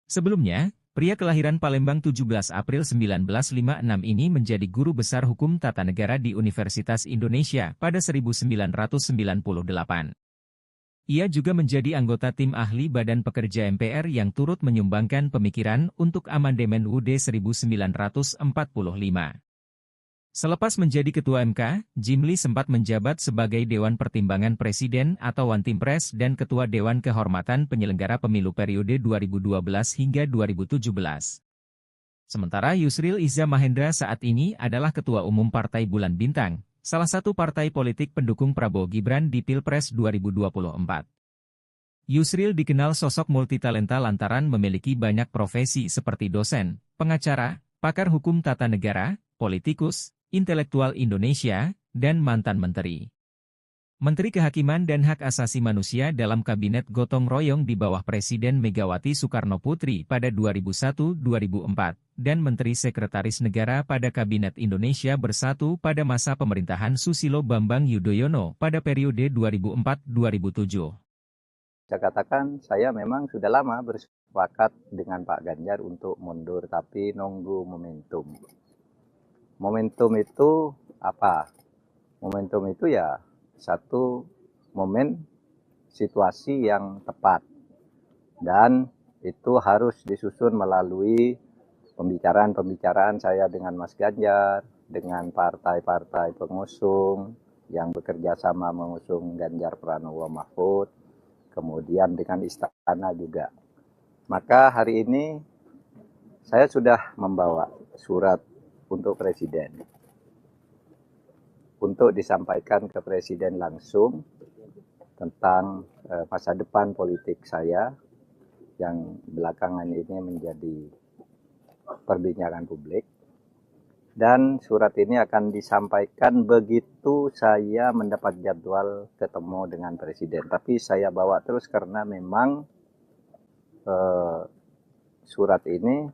Sebelumnya, pria kelahiran Palembang 17 April 1956 ini menjadi guru besar hukum tata negara di Universitas Indonesia pada 1998. Ia juga menjadi anggota tim ahli Badan Pekerja MPR yang turut menyumbangkan pemikiran untuk amandemen UUD 1945. Selepas menjadi Ketua MK, Jimli sempat menjabat sebagai Dewan Pertimbangan Presiden atau Wantimpres dan Ketua Dewan Kehormatan Penyelenggara Pemilu periode 2012 hingga 2017. Sementara Yusril Iza Mahendra saat ini adalah Ketua Umum Partai Bulan Bintang, salah satu partai politik pendukung Prabowo Gibran di Pilpres 2024. Yusril dikenal sosok multitalenta lantaran memiliki banyak profesi seperti dosen, pengacara, pakar hukum tata negara, politikus, intelektual Indonesia, dan mantan menteri. Menteri Kehakiman dan Hak Asasi Manusia dalam Kabinet Gotong Royong di bawah Presiden Megawati Soekarno Putri pada 2001-2004, dan Menteri Sekretaris Negara pada Kabinet Indonesia Bersatu pada masa pemerintahan Susilo Bambang Yudhoyono pada periode 2004-2007. Saya katakan saya memang sudah lama bersepakat dengan Pak Ganjar untuk mundur, tapi nunggu momentum. Momentum itu apa? Momentum itu ya satu momen situasi yang tepat, dan itu harus disusun melalui pembicaraan saya dengan Mas Ganjar, dengan partai-partai pengusung yang bekerja sama mengusung Ganjar Pranowo Mahfud, kemudian dengan istana juga. Maka hari ini saya sudah membawa surat untuk Presiden, untuk disampaikan ke Presiden langsung tentang masa depan politik saya yang belakangan ini menjadi perbincangan publik. Dan surat ini akan disampaikan begitu saya mendapat jadwal ketemu dengan Presiden. Tapi saya bawa terus karena memang surat ini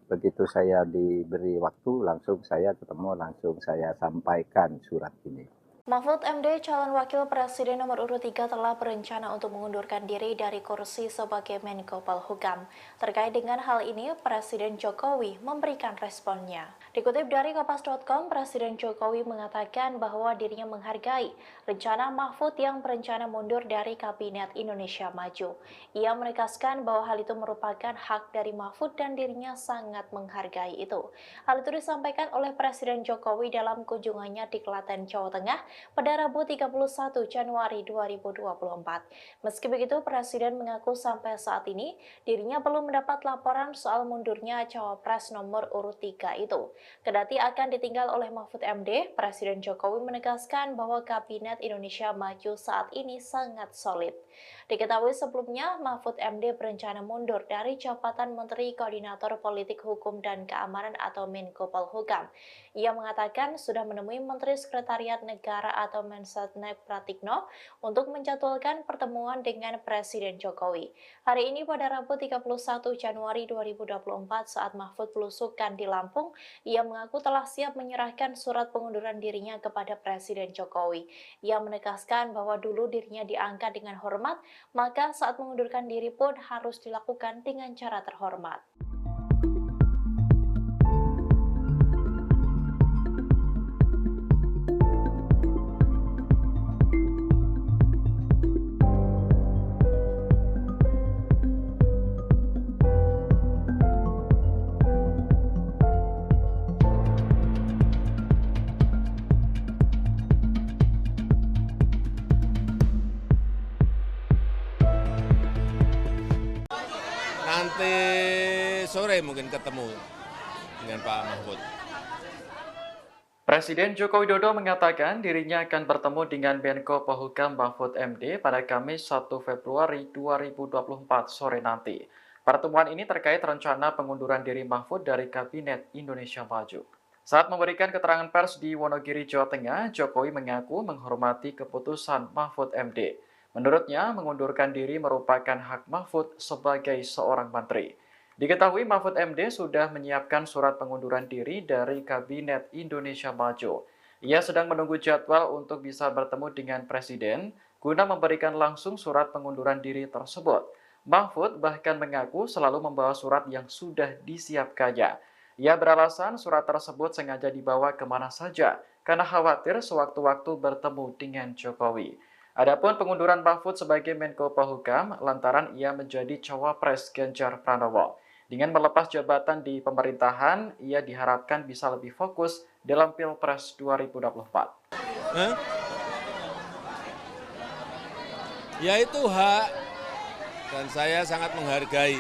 begitu saya diberi waktu langsung saya ketemu, langsung saya sampaikan surat ini. Mahfud MD, calon wakil presiden nomor urut 3 telah berencana untuk mengundurkan diri dari kursi sebagai Menko Polhukam. Terkait dengan hal ini, Presiden Jokowi memberikan responnya. Dikutip dari Kompas.com, Presiden Jokowi mengatakan bahwa dirinya menghargai rencana Mahfud yang berencana mundur dari Kabinet Indonesia Maju. Ia menegaskan bahwa hal itu merupakan hak dari Mahfud dan dirinya sangat menghargai itu. Hal itu disampaikan oleh Presiden Jokowi dalam kunjungannya di Klaten, Jawa Tengah pada Rabu 31 Januari 2024. Meski begitu, Presiden mengaku sampai saat ini dirinya belum mendapat laporan soal mundurnya cawapres nomor urut 3 itu. Kendati akan ditinggal oleh Mahfud MD, Presiden Jokowi menegaskan bahwa Kabinet Indonesia Maju saat ini sangat solid. Diketahui sebelumnya, Mahfud MD berencana mundur dari jabatan Menteri Koordinator Politik Hukum dan Keamanan atau Menko Polhukam. Ia mengatakan sudah menemui Menteri Sekretariat Negara atau Mensetnek Pratikno untuk menjadwalkan pertemuan dengan Presiden Jokowi. Hari ini pada Rabu 31 Januari 2024 saat Mahfud belusukan di Lampung, ia mengaku telah siap menyerahkan surat pengunduran dirinya kepada Presiden Jokowi. Ia menegaskan bahwa dulu dirinya diangkat dengan hormat, maka saat mengundurkan diri pun harus dilakukan dengan cara terhormat. Nanti sore mungkin ketemu dengan Pak Mahfud. Presiden Joko Widodo mengatakan dirinya akan bertemu dengan Menko Polhukam Mahfud MD pada Kamis 1 Februari 2024 sore nanti. Pertemuan ini terkait rencana pengunduran diri Mahfud dari Kabinet Indonesia Maju. Saat memberikan keterangan pers di Wonogiri, Jawa Tengah, Jokowi mengaku menghormati keputusan Mahfud MD. Menurutnya, mengundurkan diri merupakan hak Mahfud sebagai seorang menteri. Diketahui Mahfud MD sudah menyiapkan surat pengunduran diri dari Kabinet Indonesia Maju. Ia sedang menunggu jadwal untuk bisa bertemu dengan Presiden guna memberikan langsung surat pengunduran diri tersebut. Mahfud bahkan mengaku selalu membawa surat yang sudah disiapkannya. Ia beralasan surat tersebut sengaja dibawa kemana saja karena khawatir sewaktu-waktu bertemu dengan Jokowi. Adapun pengunduran Mahfud sebagai Menko Polhukam lantaran ia menjadi cawapres Ganjar Pranowo. Dengan melepas jabatan di pemerintahan, ia diharapkan bisa lebih fokus dalam Pilpres 2024. Ya itu hak, dan saya sangat menghargai.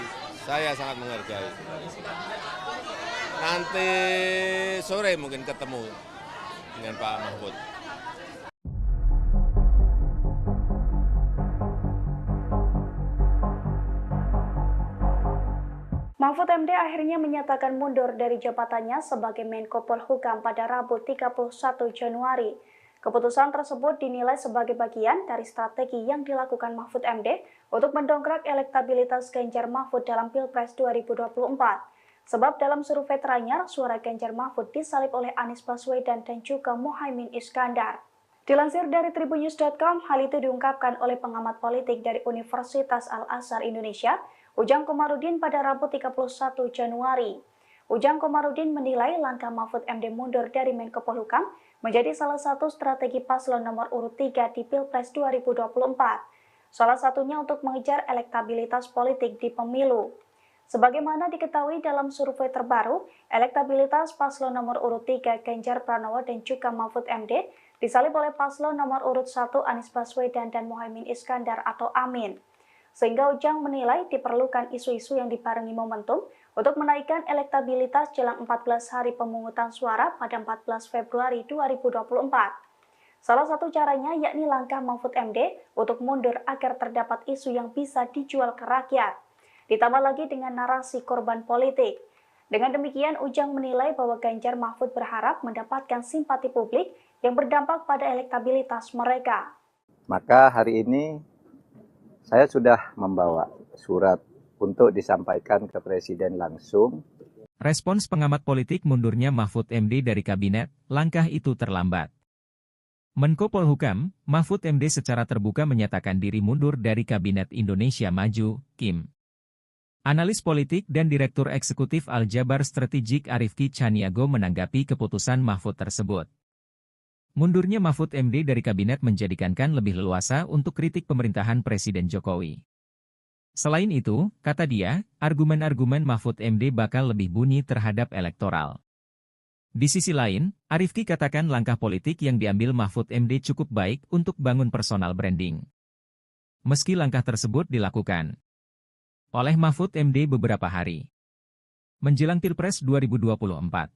Nanti sore mungkin ketemu dengan Pak Mahfud. Mahfud MD akhirnya menyatakan mundur dari jabatannya sebagai Menko Polhukam pada Rabu 31 Januari. Keputusan tersebut dinilai sebagai bagian dari strategi yang dilakukan Mahfud MD untuk mendongkrak elektabilitas Ganjar Mahfud dalam Pilpres 2024. Sebab dalam survei teranyar, suara Ganjar Mahfud disalip oleh Anies Baswedan dan juga Muhaimin Iskandar. Dilansir dari tribunnews.com, hal itu diungkapkan oleh pengamat politik dari Universitas Al-Azhar Indonesia, Ujang Komarudin pada Rabu 31 Januari. Ujang Komarudin menilai langkah Mahfud MD mundur dari Menko Polhukam menjadi salah satu strategi paslon nomor urut 3 di Pilpres 2024. Salah satunya untuk mengejar elektabilitas politik di pemilu. Sebagaimana diketahui dalam survei terbaru, elektabilitas paslon nomor urut 3 Ganjar Pranowo dan juga Mahfud MD disalip oleh paslon nomor urut 1 Anies Baswedan dan Muhaimin Iskandar atau Amin. Sehingga Ujang menilai diperlukan isu-isu yang dibarengi momentum untuk menaikkan elektabilitas jelang 14 hari pemungutan suara pada 14 Februari 2024. Salah satu caranya yakni langkah Mahfud MD untuk mundur agar terdapat isu yang bisa dijual ke rakyat. Ditambah lagi dengan narasi korban politik. Dengan demikian, Ujang menilai bahwa Ganjar Mahfud berharap mendapatkan simpati publik yang berdampak pada elektabilitas mereka. Maka hari ini saya sudah membawa surat untuk disampaikan ke Presiden langsung. Respons pengamat politik mundurnya Mahfud MD dari kabinet, langkah itu terlambat. Menko Polhukam, Mahfud MD secara terbuka menyatakan diri mundur dari Kabinet Indonesia Maju, Kim. Analis politik dan Direktur Eksekutif Aljabar Strategik Arifki Chaniago menanggapi keputusan Mahfud tersebut. Mundurnya Mahfud MD dari kabinet menjadikan lebih leluasa untuk kritik pemerintahan Presiden Jokowi. Selain itu, kata dia, argumen-argumen Mahfud MD bakal lebih bunyi terhadap elektoral. Di sisi lain, Arifki katakan langkah politik yang diambil Mahfud MD cukup baik untuk bangun personal branding. Meski langkah tersebut dilakukan oleh Mahfud MD beberapa hari menjelang Pilpres 2024.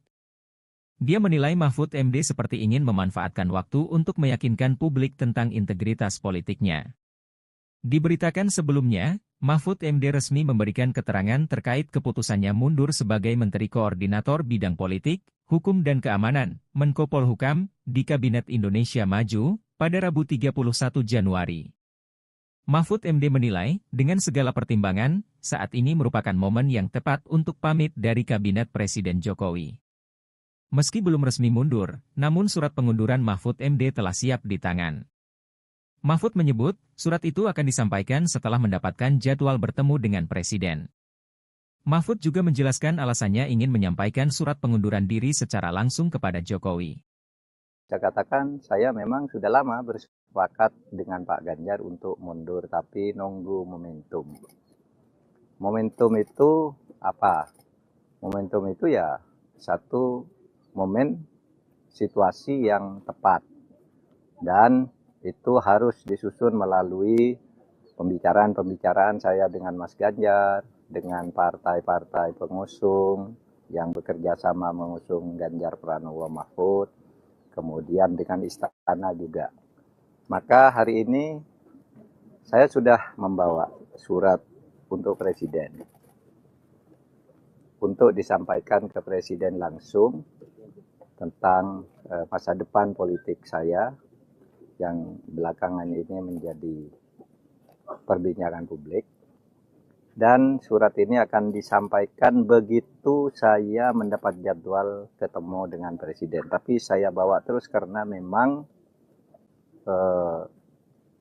Dia menilai Mahfud MD seperti ingin memanfaatkan waktu untuk meyakinkan publik tentang integritas politiknya. Diberitakan sebelumnya, Mahfud MD resmi memberikan keterangan terkait keputusannya mundur sebagai Menteri Koordinator Bidang Politik, Hukum dan Keamanan, Menko Polhukam, di Kabinet Indonesia Maju, pada Rabu 31 Januari. Mahfud MD menilai, dengan segala pertimbangan, saat ini merupakan momen yang tepat untuk pamit dari Kabinet Presiden Jokowi. Meski belum resmi mundur, namun surat pengunduran Mahfud MD telah siap di tangan. Mahfud menyebut, surat itu akan disampaikan setelah mendapatkan jadwal bertemu dengan Presiden. Mahfud juga menjelaskan alasannya ingin menyampaikan surat pengunduran diri secara langsung kepada Jokowi. Saya katakan, saya memang sudah lama bersepakat dengan Pak Ganjar untuk mundur, tapi nunggu momentum. Momentum itu apa? Momentum itu ya satu momen situasi yang tepat. Dan itu harus disusun melalui pembicaraan-pembicaraan saya dengan Mas Ganjar, dengan partai-partai pengusung yang bekerja sama mengusung Ganjar Pranowo Mahfud, kemudian dengan istana juga. Maka hari ini saya sudah membawa surat untuk Presiden, untuk disampaikan ke Presiden langsung tentang masa depan politik saya yang belakangan ini menjadi perbincangan publik. Dan surat ini akan disampaikan begitu saya mendapat jadwal ketemu dengan Presiden. Tapi saya bawa terus karena memang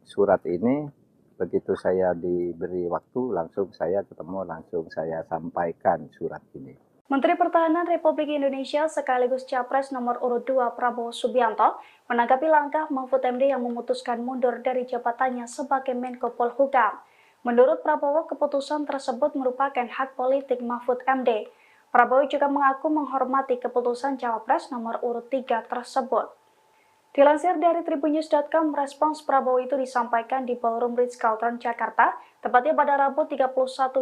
surat ini begitu saya diberi waktu langsung saya ketemu, langsung saya sampaikan surat ini. Menteri Pertahanan Republik Indonesia sekaligus Capres nomor urut 2 Prabowo Subianto menanggapi langkah Mahfud MD yang memutuskan mundur dari jabatannya sebagai Menko Polhukam. Menurut Prabowo, keputusan tersebut merupakan hak politik Mahfud MD. Prabowo juga mengaku menghormati keputusan Cawapres nomor urut 3 tersebut. Dilansir dari tribunnews.com, respons Prabowo itu disampaikan di Ballroom Ritz-Carlton, Jakarta, tepatnya pada Rabu 31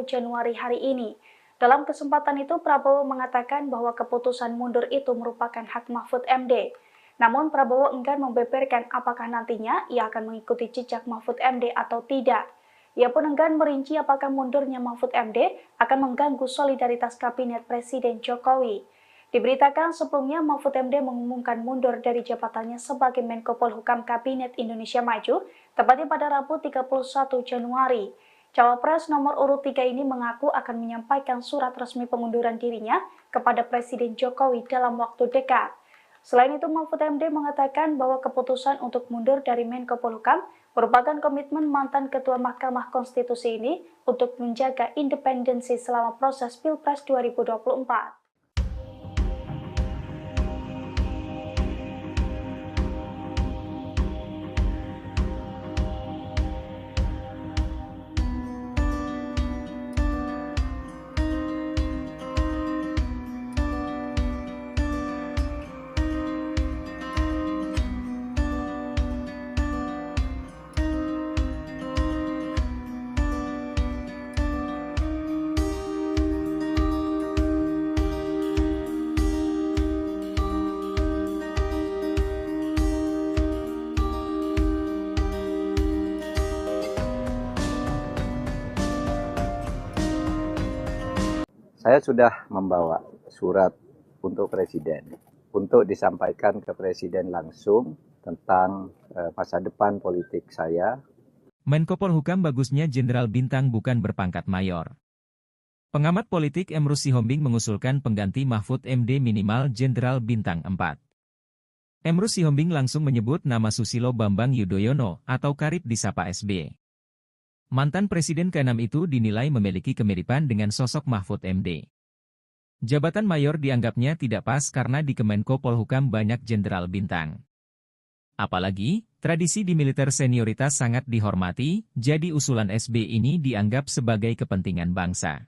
Januari hari ini. Dalam kesempatan itu, Prabowo mengatakan bahwa keputusan mundur itu merupakan hak Mahfud MD. Namun, Prabowo enggan membeberkan apakah nantinya ia akan mengikuti jejak Mahfud MD atau tidak. Ia pun enggan merinci apakah mundurnya Mahfud MD akan mengganggu solidaritas Kabinet Presiden Jokowi. Diberitakan sebelumnya Mahfud MD mengumumkan mundur dari jabatannya sebagai Menko Polhukam Kabinet Indonesia Maju, tepatnya pada Rabu 31 Januari. Cawapres nomor urut 3 ini mengaku akan menyampaikan surat resmi pengunduran dirinya kepada Presiden Jokowi dalam waktu dekat. Selain itu, Mahfud MD mengatakan bahwa keputusan untuk mundur dari Menko Polhukam merupakan komitmen mantan Ketua Mahkamah Konstitusi ini untuk menjaga independensi selama proses Pilpres 2024. Saya sudah membawa surat untuk Presiden, untuk disampaikan ke Presiden langsung tentang masa depan politik saya. Menko Polhukam bagusnya Jenderal Bintang bukan berpangkat mayor. Pengamat politik Emrus Sihombing mengusulkan pengganti Mahfud MD minimal Jenderal Bintang 4. Emrus Sihombing langsung menyebut nama Susilo Bambang Yudhoyono atau kerap disapa SB. Mantan Presiden ke-6 itu dinilai memiliki kemiripan dengan sosok Mahfud MD. Jabatan mayor dianggapnya tidak pas karena di Kemenko Polhukam banyak jenderal bintang. Apalagi, tradisi di militer senioritas sangat dihormati, jadi usulan SB ini dianggap sebagai kepentingan bangsa.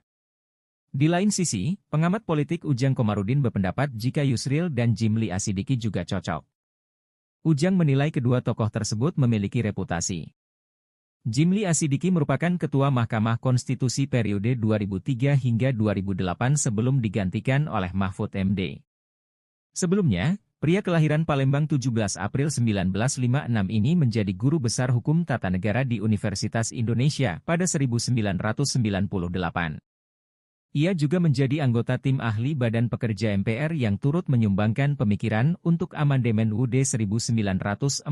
Di lain sisi, pengamat politik Ujang Komarudin berpendapat jika Yusril dan Jimli Asidiki juga cocok. Ujang menilai kedua tokoh tersebut memiliki reputasi. Jimli Asidiki merupakan Ketua Mahkamah Konstitusi periode 2003 hingga 2008 sebelum digantikan oleh Mahfud MD. Sebelumnya, pria kelahiran Palembang 17 April 1956 ini menjadi guru besar hukum tata negara di Universitas Indonesia pada 1998. Ia juga menjadi anggota tim ahli Badan Pekerja MPR yang turut menyumbangkan pemikiran untuk amandemen UUD 1945.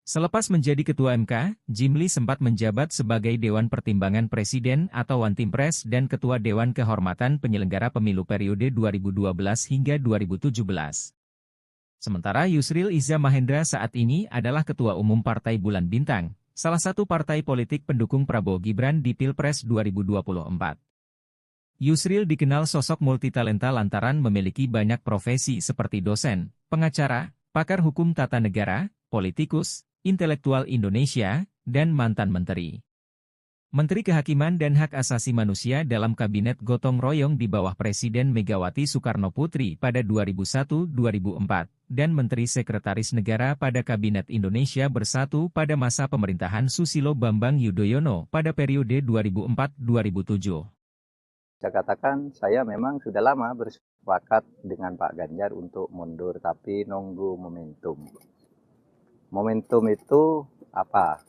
Selepas menjadi Ketua MK, Jimli sempat menjabat sebagai Dewan Pertimbangan Presiden atau Wantimpres dan Ketua Dewan Kehormatan Penyelenggara Pemilu periode 2012 hingga 2017. Sementara Yusril Iza Mahendra saat ini adalah Ketua Umum Partai Bulan Bintang, salah satu partai politik pendukung Prabowo Gibran di Pilpres 2024. Yusril dikenal sosok multitalenta lantaran memiliki banyak profesi seperti dosen, pengacara, pakar hukum tata negara, politikus, intelektual Indonesia, dan mantan menteri. Menteri Kehakiman dan Hak Asasi Manusia dalam Kabinet Gotong Royong di bawah Presiden Megawati Soekarno Putri pada 2001-2004, dan Menteri Sekretaris Negara pada Kabinet Indonesia Bersatu pada masa pemerintahan Susilo Bambang Yudhoyono pada periode 2004-2007. Saya katakan saya memang sudah lama bersepakat dengan Pak Ganjar untuk mundur, tapi nunggu momentum. Momentum itu apa?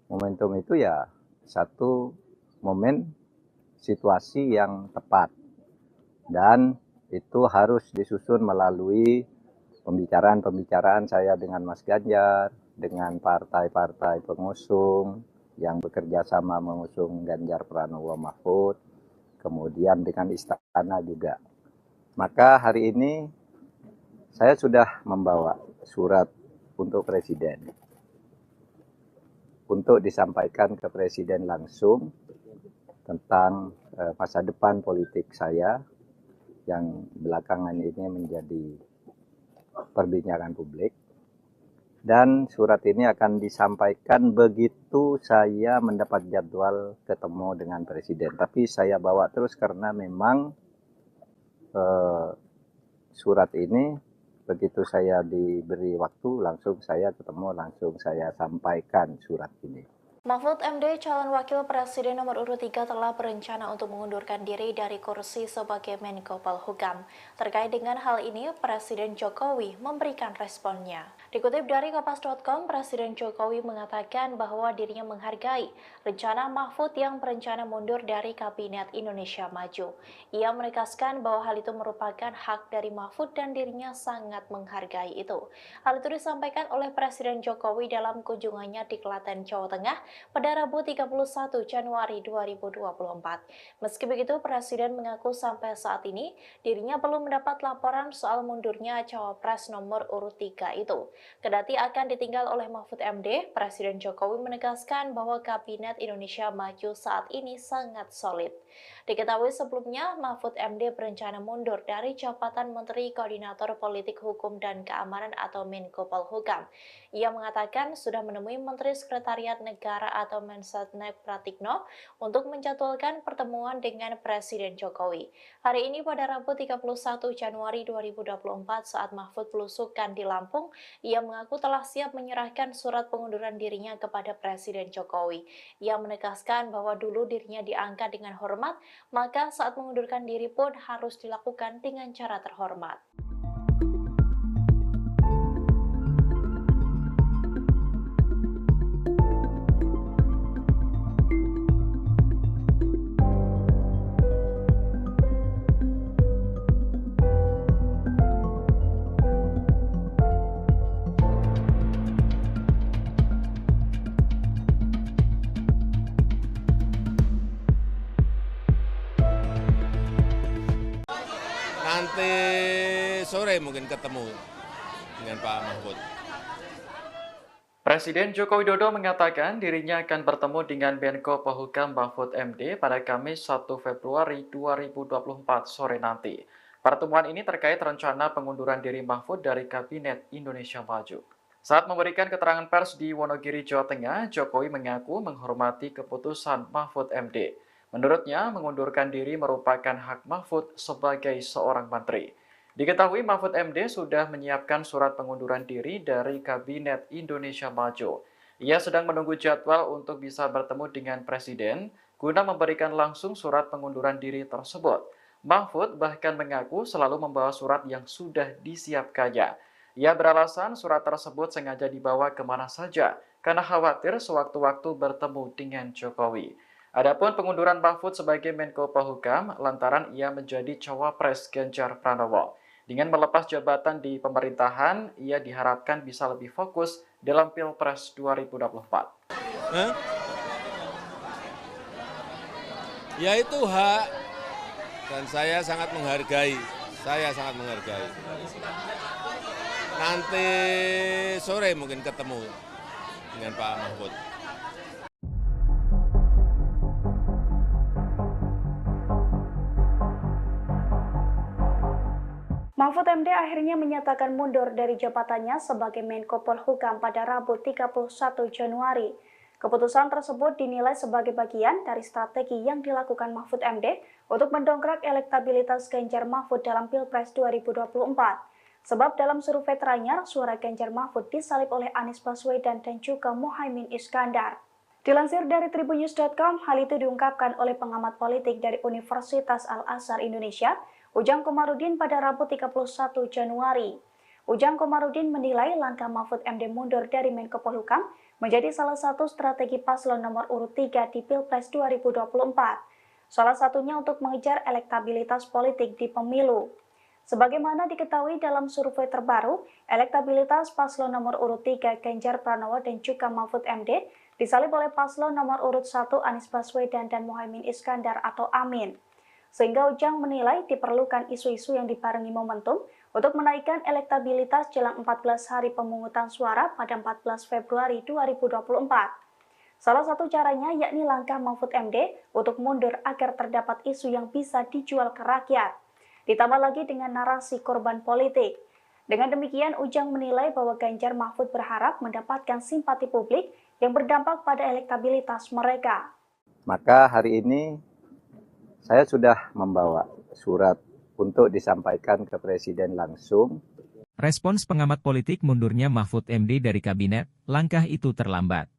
Momentum itu ya satu momen situasi yang tepat. Dan itu harus disusun melalui pembicaraan-pembicaraan saya dengan Mas Ganjar, dengan partai-partai pengusung, yang bekerja sama mengusung Ganjar Pranowo Mahfud, kemudian dengan istana juga. Maka hari ini saya sudah membawa surat untuk Presiden, untuk disampaikan ke Presiden langsung tentang masa depan politik saya yang belakangan ini menjadi perbincangan publik. Dan surat ini akan disampaikan begitu saya mendapat jadwal ketemu dengan Presiden. Tapi saya bawa terus karena memang surat ini begitu saya diberi waktu langsung saya ketemu, langsung saya sampaikan surat ini. Mahfud MD, calon wakil presiden nomor urut 3 telah berencana untuk mengundurkan diri dari kursi sebagai Menko Polhukam. Terkait dengan hal ini, Presiden Jokowi memberikan responnya. Dikutip dari Kompas.com, Presiden Jokowi mengatakan bahwa dirinya menghargai rencana Mahfud yang berencana mundur dari Kabinet Indonesia Maju. Ia menegaskan bahwa hal itu merupakan hak dari Mahfud dan dirinya sangat menghargai itu. Hal itu disampaikan oleh Presiden Jokowi dalam kunjungannya di Klaten, Jawa Tengah pada Rabu 31 Januari 2024. Meski begitu, Presiden mengaku sampai saat ini dirinya belum mendapat laporan soal mundurnya cawapres nomor urut 3 itu. Kendati akan ditinggal oleh Mahfud MD, Presiden Jokowi menegaskan bahwa Kabinet Indonesia Maju saat ini sangat solid. Diketahui sebelumnya, Mahfud MD berencana mundur dari jabatan Menteri Koordinator Politik Hukum dan Keamanan atau Menko Polhukam. Ia mengatakan sudah menemui Menteri Sekretariat Negara atau Mensetnek Pratikno untuk menjadwalkan pertemuan dengan Presiden Jokowi. Hari ini pada Rabu 31 Januari 2024 saat Mahfud belusukan di Lampung, ia mengaku telah siap menyerahkan surat pengunduran dirinya kepada Presiden Jokowi. Ia menegaskan bahwa dulu dirinya diangkat dengan hormat, maka saat mengundurkan diri pun harus dilakukan dengan cara terhormat. Nanti sore mungkin ketemu dengan Pak Mahfud. Presiden Joko Widodo mengatakan dirinya akan bertemu dengan Menko Polhukam Mahfud MD pada Kamis 1 Februari 2024 sore nanti. Pertemuan ini terkait rencana pengunduran diri Mahfud dari Kabinet Indonesia Maju. Saat memberikan keterangan pers di Wonogiri, Jawa Tengah, Jokowi mengaku menghormati keputusan Mahfud MD. Menurutnya, mengundurkan diri merupakan hak Mahfud sebagai seorang menteri. Diketahui Mahfud MD sudah menyiapkan surat pengunduran diri dari Kabinet Indonesia Maju. Ia sedang menunggu jadwal untuk bisa bertemu dengan Presiden guna memberikan langsung surat pengunduran diri tersebut. Mahfud bahkan mengaku selalu membawa surat yang sudah disiapkannya. Ia beralasan surat tersebut sengaja dibawa kemana saja karena khawatir sewaktu-waktu bertemu dengan Jokowi. Adapun pengunduran Mahfud sebagai Menko Polhukam lantaran ia menjadi cawapres Ganjar Pranowo. Dengan melepas jabatan di pemerintahan, ia diharapkan bisa lebih fokus dalam Pilpres 2024. Ya itu hak, dan saya sangat menghargai. Nanti sore mungkin ketemu dengan Pak Mahfud. Mahfud MD akhirnya menyatakan mundur dari jabatannya sebagai Menko Polhukam pada Rabu 31 Januari. Keputusan tersebut dinilai sebagai bagian dari strategi yang dilakukan Mahfud MD untuk mendongkrak elektabilitas Ganjar Mahfud dalam Pilpres 2024. Sebab dalam survei teranyar, suara Ganjar Mahfud disalip oleh Anies Baswedan dan juga Muhaimin Iskandar. Dilansir dari tribunnews.com, hal itu diungkapkan oleh pengamat politik dari Universitas Al-Azhar Indonesia, Ujang Komarudin pada Rabu 31 Januari. Ujang Komarudin menilai langkah Mahfud MD mundur dari Menko Polhukam menjadi salah satu strategi paslon nomor urut 3 di Pilpres 2024. Salah satunya untuk mengejar elektabilitas politik di pemilu. Sebagaimana diketahui dalam survei terbaru, elektabilitas paslon nomor urut 3 Ganjar Pranowo dan juga Mahfud MD disalib oleh paslon nomor urut 1 Anies Baswedan dan Muhaimin Iskandar atau Amin. Sehingga Ujang menilai diperlukan isu-isu yang dibarengi momentum untuk menaikkan elektabilitas jelang 14 hari pemungutan suara pada 14 Februari 2024. Salah satu caranya yakni langkah Mahfud MD untuk mundur agar terdapat isu yang bisa dijual ke rakyat. Ditambah lagi dengan narasi korban politik. Dengan demikian, Ujang menilai bahwa Ganjar Mahfud berharap mendapatkan simpati publik yang berdampak pada elektabilitas mereka. Maka hari ini saya sudah membawa surat untuk disampaikan ke Presiden langsung. Respons pengamat politik mundurnya Mahfud MD dari kabinet, langkah itu terlambat.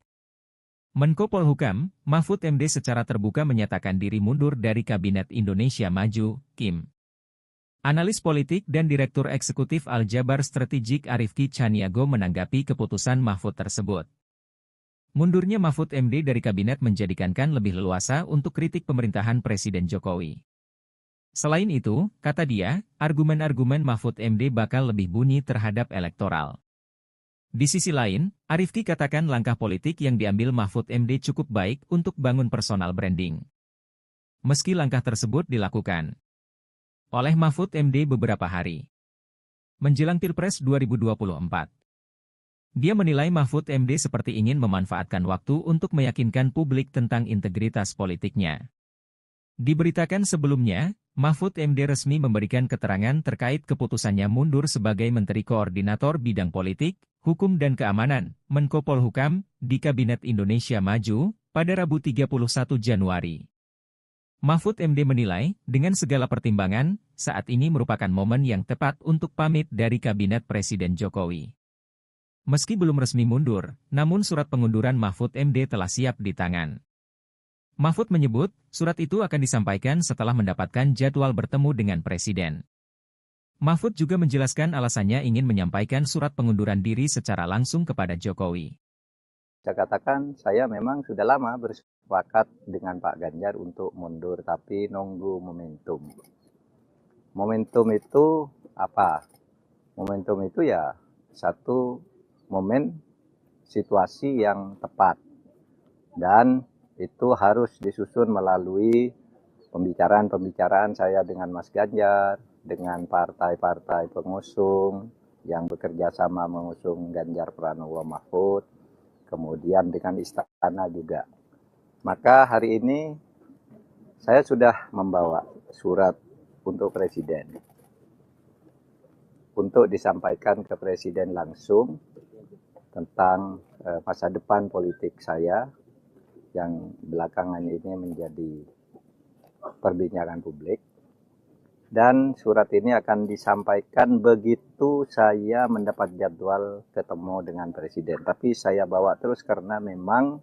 Menko Polhukam, Mahfud MD secara terbuka menyatakan diri mundur dari Kabinet Indonesia Maju, KIM. Analis politik dan Direktur Eksekutif Aljabar Strategik Arifki Chaniago menanggapi keputusan Mahfud tersebut. Mundurnya Mahfud MD dari kabinet menjadikan KAN lebih leluasa untuk kritik pemerintahan Presiden Jokowi. Selain itu, kata dia, argumen-argumen Mahfud MD bakal lebih bunyi terhadap elektoral. Di sisi lain, Arifki katakan langkah politik yang diambil Mahfud MD cukup baik untuk bangun personal branding. Meski langkah tersebut dilakukan oleh Mahfud MD beberapa hari menjelang Pilpres 2024. Dia menilai Mahfud MD seperti ingin memanfaatkan waktu untuk meyakinkan publik tentang integritas politiknya. Diberitakan sebelumnya, Mahfud MD resmi memberikan keterangan terkait keputusannya mundur sebagai Menteri Koordinator Bidang Politik, Hukum dan Keamanan, Menko Polhukam, di Kabinet Indonesia Maju, pada Rabu 31 Januari. Mahfud MD menilai, dengan segala pertimbangan, saat ini merupakan momen yang tepat untuk pamit dari Kabinet Presiden Jokowi. Meski belum resmi mundur, namun surat pengunduran Mahfud MD telah siap di tangan. Mahfud menyebut, surat itu akan disampaikan setelah mendapatkan jadwal bertemu dengan Presiden. Mahfud juga menjelaskan alasannya ingin menyampaikan surat pengunduran diri secara langsung kepada Jokowi. Saya katakan, saya memang sudah lama bersepakat dengan Pak Ganjar untuk mundur, tapi nunggu momentum. Momentum itu apa? Momentum itu ya satu momen situasi yang tepat. Dan itu harus disusun melalui pembicaraan-pembicaraan saya dengan Mas Ganjar, dengan partai-partai pengusung yang bekerja sama mengusung Ganjar Pranowo Mahfud, kemudian dengan istana juga. Maka hari ini saya sudah membawa surat untuk Presiden, untuk disampaikan ke Presiden langsung tentang masa depan politik saya, yang belakangan ini menjadi perbincangan publik. Dan surat ini akan disampaikan begitu saya mendapat jadwal ketemu dengan Presiden. Tapi saya bawa terus karena memang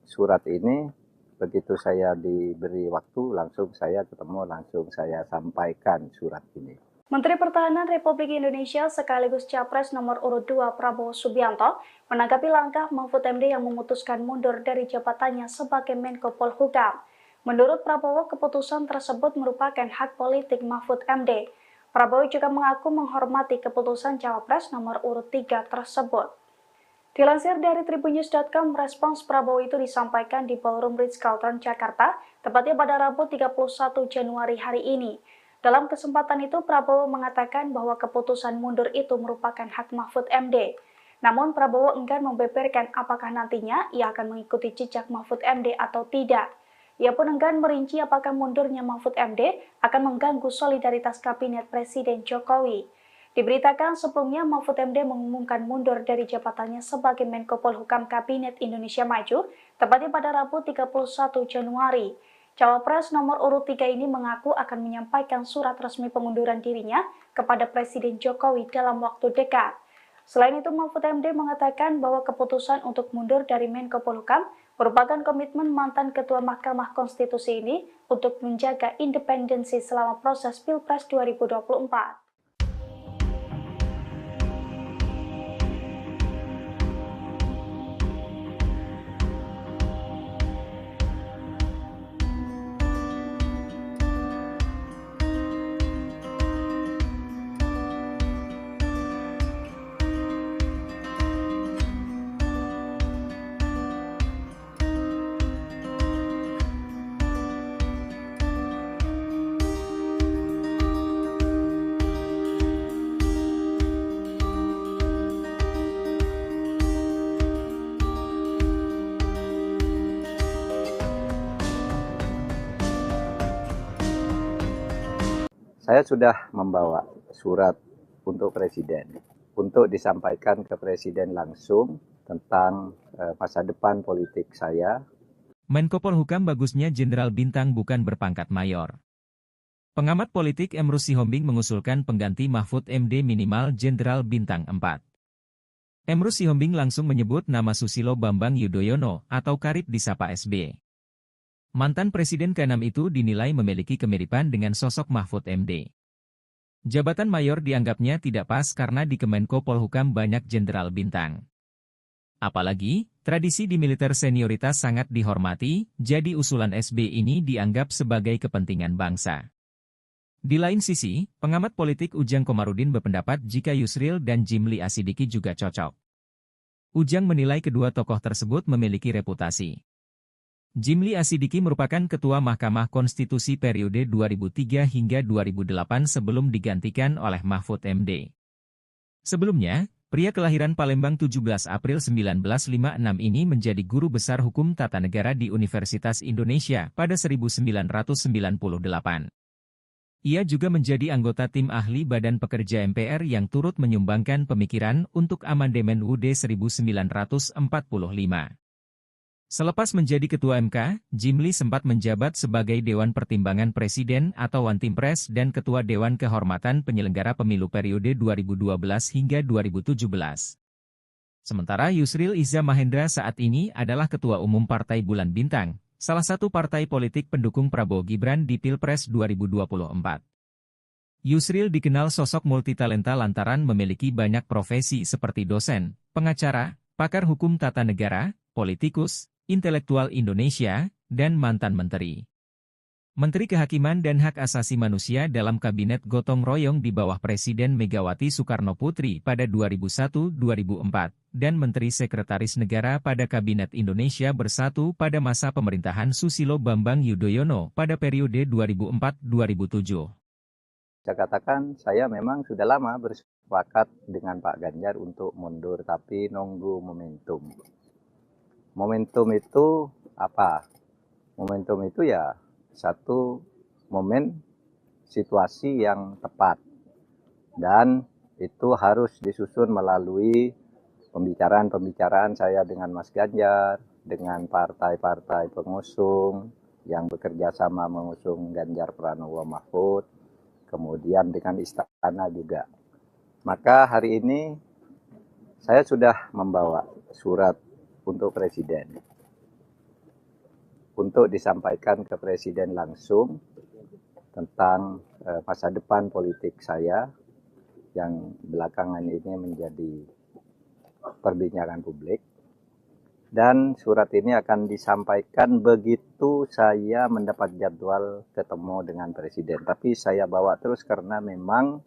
surat ini begitu saya diberi waktu langsung saya ketemu, langsung saya sampaikan surat ini. Menteri Pertahanan Republik Indonesia sekaligus Capres nomor urut 2 Prabowo Subianto menanggapi langkah Mahfud MD yang memutuskan mundur dari jabatannya sebagai Menko Polhukam. Menurut Prabowo, keputusan tersebut merupakan hak politik Mahfud MD. Prabowo juga mengaku menghormati keputusan Cawapres nomor urut 3 tersebut. Dilansir dari tribunnews.com, respons Prabowo itu disampaikan di Ballroom Ritz-Carlton, Jakarta, tepatnya pada Rabu 31 Januari hari ini. Dalam kesempatan itu, Prabowo mengatakan bahwa keputusan mundur itu merupakan hak Mahfud MD. Namun, Prabowo enggan membeberkan apakah nantinya ia akan mengikuti jejak Mahfud MD atau tidak. Ia pun enggan merinci apakah mundurnya Mahfud MD akan mengganggu solidaritas Kabinet Presiden Jokowi. Diberitakan sebelumnya Mahfud MD mengumumkan mundur dari jabatannya sebagai Menko Polhukam Kabinet Indonesia Maju, tepatnya pada Rabu 31 Januari. Cawapres nomor urut 3 ini mengaku akan menyampaikan surat resmi pengunduran dirinya kepada Presiden Jokowi dalam waktu dekat. Selain itu, Mahfud MD mengatakan bahwa keputusan untuk mundur dari Menko Polhukam merupakan komitmen mantan Ketua Mahkamah Konstitusi ini untuk menjaga independensi selama proses Pilpres 2024. Saya sudah membawa surat untuk Presiden, untuk disampaikan ke Presiden langsung tentang masa depan politik saya. Menko Polhukam bagusnya Jenderal Bintang bukan berpangkat mayor. Pengamat politik Emrus Sihombing mengusulkan pengganti Mahfud MD minimal Jenderal Bintang 4. Emrus Sihombing langsung menyebut nama Susilo Bambang Yudhoyono atau karib disapa SB. Mantan Presiden ke-6 itu dinilai memiliki kemiripan dengan sosok Mahfud MD. Jabatan mayor dianggapnya tidak pas karena di Kemenko Polhukam banyak Jenderal Bintang. Apalagi, tradisi di militer senioritas sangat dihormati, jadi usulan SB ini dianggap sebagai kepentingan bangsa. Di lain sisi, pengamat politik Ujang Komarudin berpendapat jika Yusril dan Jimli Asidiki juga cocok. Ujang menilai kedua tokoh tersebut memiliki reputasi. Jimli Asidiki merupakan Ketua Mahkamah Konstitusi periode 2003 hingga 2008 sebelum digantikan oleh Mahfud MD. Sebelumnya, pria kelahiran Palembang 17 April 1956 ini menjadi guru besar hukum tata negara di Universitas Indonesia pada 1998. Ia juga menjadi anggota tim ahli Badan Pekerja MPR yang turut menyumbangkan pemikiran untuk amandemen UUD 1945. Selepas menjadi Ketua MK, Jimli sempat menjabat sebagai Dewan Pertimbangan Presiden atau Wantimpres dan Ketua Dewan Kehormatan Penyelenggara Pemilu periode 2012 hingga 2017. Sementara Yusril Iza Mahendra saat ini adalah Ketua Umum Partai Bulan Bintang, salah satu partai politik pendukung Prabowo Gibran di Pilpres 2024. Yusril dikenal sosok multitalenta lantaran memiliki banyak profesi seperti dosen, pengacara, pakar hukum tata negara, politikus, intelektual Indonesia, dan mantan menteri. Menteri Kehakiman dan Hak Asasi Manusia dalam Kabinet Gotong Royong di bawah Presiden Megawati Soekarno Putri pada 2001-2004, dan Menteri Sekretaris Negara pada Kabinet Indonesia Bersatu pada masa pemerintahan Susilo Bambang Yudhoyono pada periode 2004-2007. Saya katakan saya memang sudah lama bersepakat dengan Pak Ganjar untuk mundur, tapi nunggu momentum. Momentum itu apa? Momentum itu ya satu momen situasi yang tepat. Dan itu harus disusun melalui pembicaraan-pembicaraan saya dengan Mas Ganjar, dengan partai-partai pengusung yang bekerja sama mengusung Ganjar Pranowo Mahfud, kemudian dengan istana juga. Maka hari ini saya sudah membawa surat untuk Presiden, untuk disampaikan ke Presiden langsung tentang masa depan politik saya yang belakangan ini menjadi perbincangan publik. Dan surat ini akan disampaikan begitu saya mendapat jadwal ketemu dengan Presiden. Tapi saya bawa terus karena memang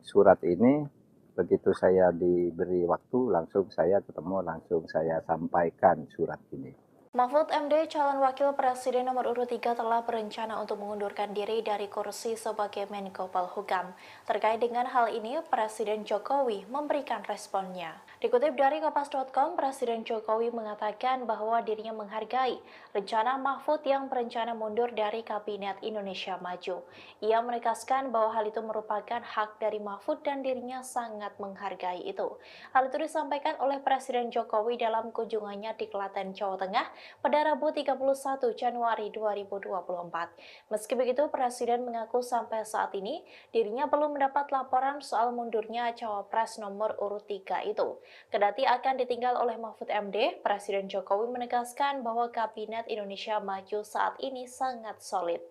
surat ini begitu saya diberi waktu, langsung saya ketemu, langsung saya sampaikan surat ini. Mahfud MD, calon wakil presiden nomor urut 3 telah berencana untuk mengundurkan diri dari kursi sebagai Menko Polhukam. Terkait dengan hal ini, Presiden Jokowi memberikan responnya. Dikutip dari Kompas.com, Presiden Jokowi mengatakan bahwa dirinya menghargai rencana Mahfud yang berencana mundur dari Kabinet Indonesia Maju. Ia menegaskan bahwa hal itu merupakan hak dari Mahfud dan dirinya sangat menghargai itu. Hal itu disampaikan oleh Presiden Jokowi dalam kunjungannya di Klaten, Jawa Tengah pada Rabu 31 Januari 2024. Meski begitu, Presiden mengaku sampai saat ini dirinya belum mendapat laporan soal mundurnya cawapres nomor urut 3 itu. Kendati akan ditinggal oleh Mahfud MD, Presiden Jokowi menegaskan bahwa Kabinet Indonesia Maju saat ini sangat solid.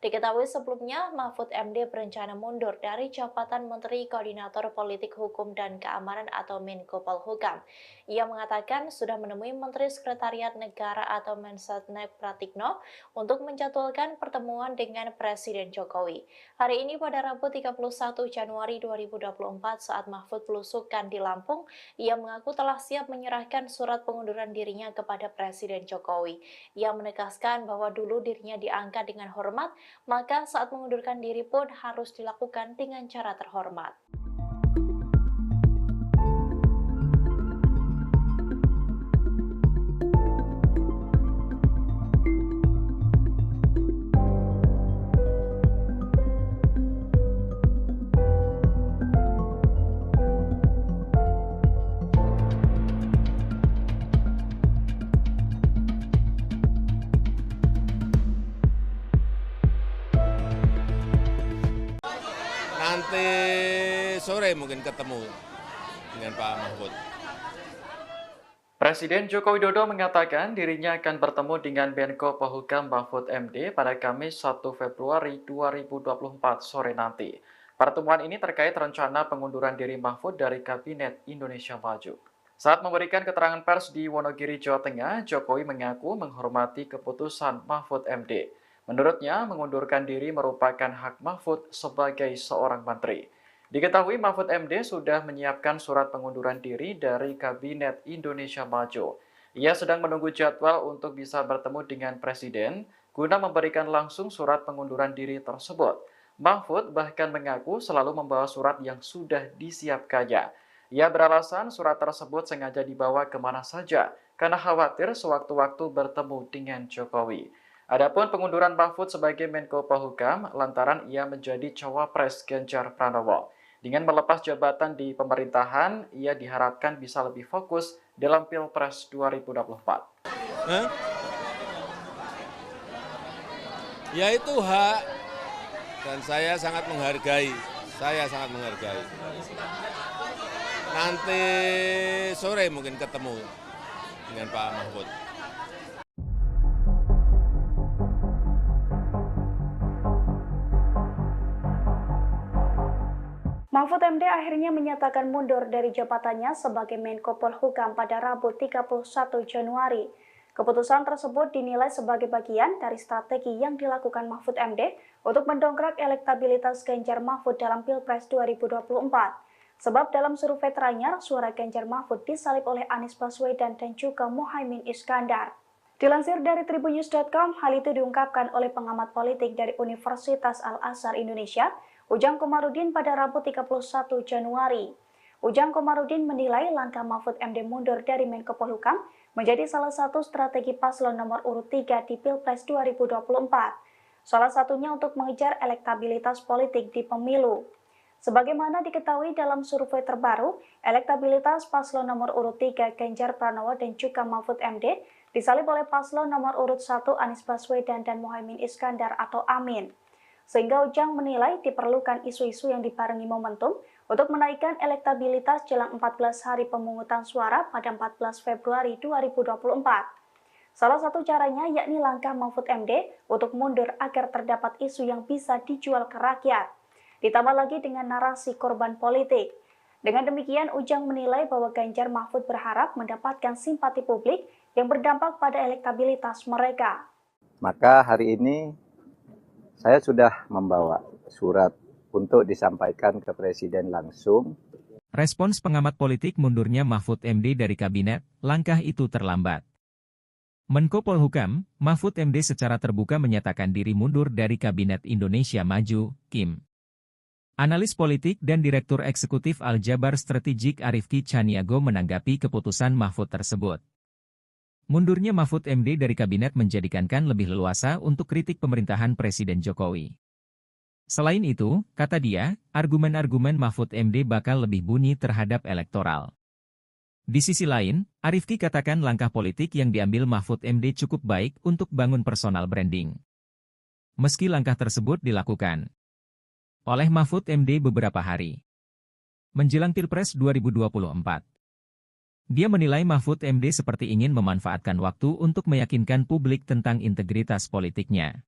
Diketahui sebelumnya, Mahfud MD berencana mundur dari jabatan Menteri Koordinator Politik Hukum dan Keamanan atau Menko Polhukam. Ia mengatakan sudah menemui Menteri Sekretariat Negara atau Mensetnek Pratikno untuk menjadwalkan pertemuan dengan Presiden Jokowi. Hari ini pada Rabu 31 Januari 2024 saat Mahfud belusukan di Lampung, ia mengaku telah siap menyerahkan surat pengunduran dirinya kepada Presiden Jokowi. Ia menegaskan bahwa dulu dirinya diangkat dengan hormat, maka saat mengundurkan diri pun harus dilakukan dengan cara terhormat. Nanti sore mungkin ketemu dengan Pak Mahfud. Presiden Joko Widodo mengatakan dirinya akan bertemu dengan Menko Polhukam Mahfud MD pada Kamis 1 Februari 2024 sore nanti. Pertemuan ini terkait rencana pengunduran diri Mahfud dari Kabinet Indonesia Maju. Saat memberikan keterangan pers di Wonogiri, Jawa Tengah, Jokowi mengaku menghormati keputusan Mahfud MD. Menurutnya, mengundurkan diri merupakan hak Mahfud sebagai seorang menteri. Diketahui Mahfud MD sudah menyiapkan surat pengunduran diri dari Kabinet Indonesia Maju. Ia sedang menunggu jadwal untuk bisa bertemu dengan Presiden guna memberikan langsung surat pengunduran diri tersebut. Mahfud bahkan mengaku selalu membawa surat yang sudah disiapkannya. Ia beralasan surat tersebut sengaja dibawa kemana saja karena khawatir sewaktu-waktu bertemu dengan Jokowi. Adapun pengunduran Mahfud sebagai Menko Polhukam lantaran ia menjadi cawapres Ganjar Pranowo. Dengan melepas jabatan di pemerintahan, ia diharapkan bisa lebih fokus dalam Pilpres 2024. Ya itu hak, dan saya sangat menghargai. Nanti sore mungkin ketemu dengan Pak Mahfud. Mahfud MD akhirnya menyatakan mundur dari jabatannya sebagai Menko Polhukam pada Rabu 31 Januari. Keputusan tersebut dinilai sebagai bagian dari strategi yang dilakukan Mahfud MD untuk mendongkrak elektabilitas Ganjar Mahfud dalam Pilpres 2024. Sebab dalam survei teranyar, suara Ganjar Mahfud disalip oleh Anies Baswedan dan juga Muhaimin Iskandar. Dilansir dari tribunnews.com, hal itu diungkapkan oleh pengamat politik dari Universitas Al-Azhar Indonesia, Ujang Komarudin pada Rabu 31 Januari. Ujang Komarudin menilai langkah Mahfud MD mundur dari Menko Polhukam menjadi salah satu strategi paslon nomor urut 3 di Pilpres 2024. Salah satunya untuk mengejar elektabilitas politik di pemilu. Sebagaimana diketahui dalam survei terbaru, elektabilitas paslon nomor urut 3 Ganjar Pranowo dan juga Mahfud MD disalip oleh paslon nomor urut 1 Anies Baswedan dan Muhaimin Iskandar atau Amin. Sehingga Ujang menilai diperlukan isu-isu yang dibarengi momentum untuk menaikkan elektabilitas jelang 14 hari pemungutan suara pada 14 Februari 2024. Salah satu caranya yakni langkah Mahfud MD untuk mundur agar terdapat isu yang bisa dijual ke rakyat. Ditambah lagi dengan narasi korban politik. Dengan demikian, Ujang menilai bahwa Ganjar Mahfud berharap mendapatkan simpati publik yang berdampak pada elektabilitas mereka. Maka hari ini saya sudah membawa surat untuk disampaikan ke Presiden langsung. Respons pengamat politik mundurnya Mahfud MD dari kabinet, langkah itu terlambat. Menko Polhukam, Mahfud MD secara terbuka menyatakan diri mundur dari Kabinet Indonesia Maju, KIM. Analis politik dan Direktur Eksekutif Aljabar Strategik Arifki Chaniago menanggapi keputusan Mahfud tersebut. Mundurnya Mahfud MD dari kabinet menjadikan lebih leluasa untuk kritik pemerintahan Presiden Jokowi. Selain itu, kata dia, argumen-argumen Mahfud MD bakal lebih bunyi terhadap elektoral. Di sisi lain, Arifki katakan langkah politik yang diambil Mahfud MD cukup baik untuk bangun personal branding. Meski langkah tersebut dilakukan oleh Mahfud MD beberapa hari menjelang Pilpres 2024. Dia menilai Mahfud MD seperti ingin memanfaatkan waktu untuk meyakinkan publik tentang integritas politiknya.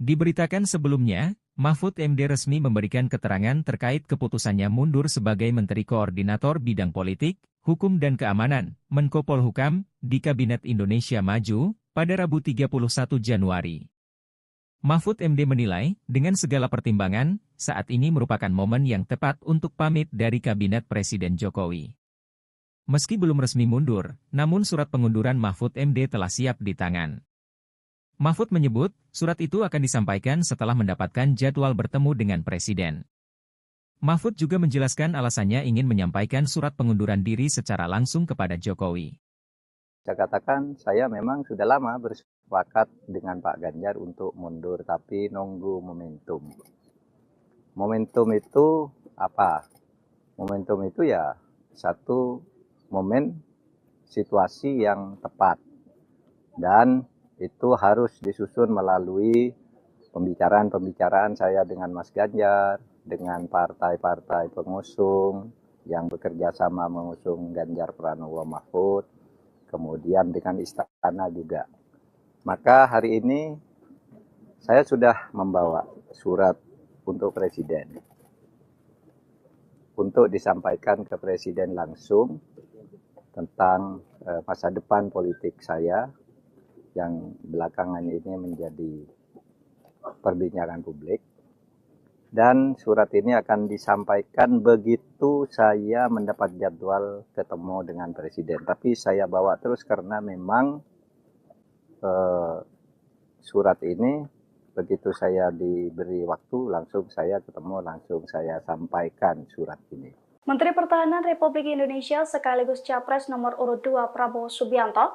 Diberitakan sebelumnya, Mahfud MD resmi memberikan keterangan terkait keputusannya mundur sebagai Menteri Koordinator Bidang Politik, Hukum dan Keamanan, Menko Polhukam, di Kabinet Indonesia Maju, pada Rabu 31 Januari. Mahfud MD menilai, dengan segala pertimbangan, saat ini merupakan momen yang tepat untuk pamit dari Kabinet Presiden Jokowi. Meski belum resmi mundur, namun surat pengunduran Mahfud MD telah siap di tangan. Mahfud menyebut, surat itu akan disampaikan setelah mendapatkan jadwal bertemu dengan Presiden. Mahfud juga menjelaskan alasannya ingin menyampaikan surat pengunduran diri secara langsung kepada Jokowi. Saya katakan, saya memang sudah lama bersepakat dengan Pak Ganjar untuk mundur, tapi nunggu momentum. Momentum itu apa? Momentum itu ya satu momen situasi yang tepat. Dan itu harus disusun melalui pembicaraan-pembicaraan saya dengan Mas Ganjar, dengan partai-partai pengusung yang bekerja sama mengusung Ganjar Pranowo Mahfud, kemudian dengan istana juga. Maka hari ini saya sudah membawa surat untuk Presiden, untuk disampaikan ke Presiden langsung tentang masa depan politik saya yang belakangan ini menjadi perbincangan publik. Dan surat ini akan disampaikan begitu saya mendapat jadwal ketemu dengan Presiden. Tapi saya bawa terus karena memang surat ini begitu saya diberi waktu langsung saya ketemu, langsung saya sampaikan surat ini. Menteri Pertahanan Republik Indonesia sekaligus Capres nomor urut 2 Prabowo Subianto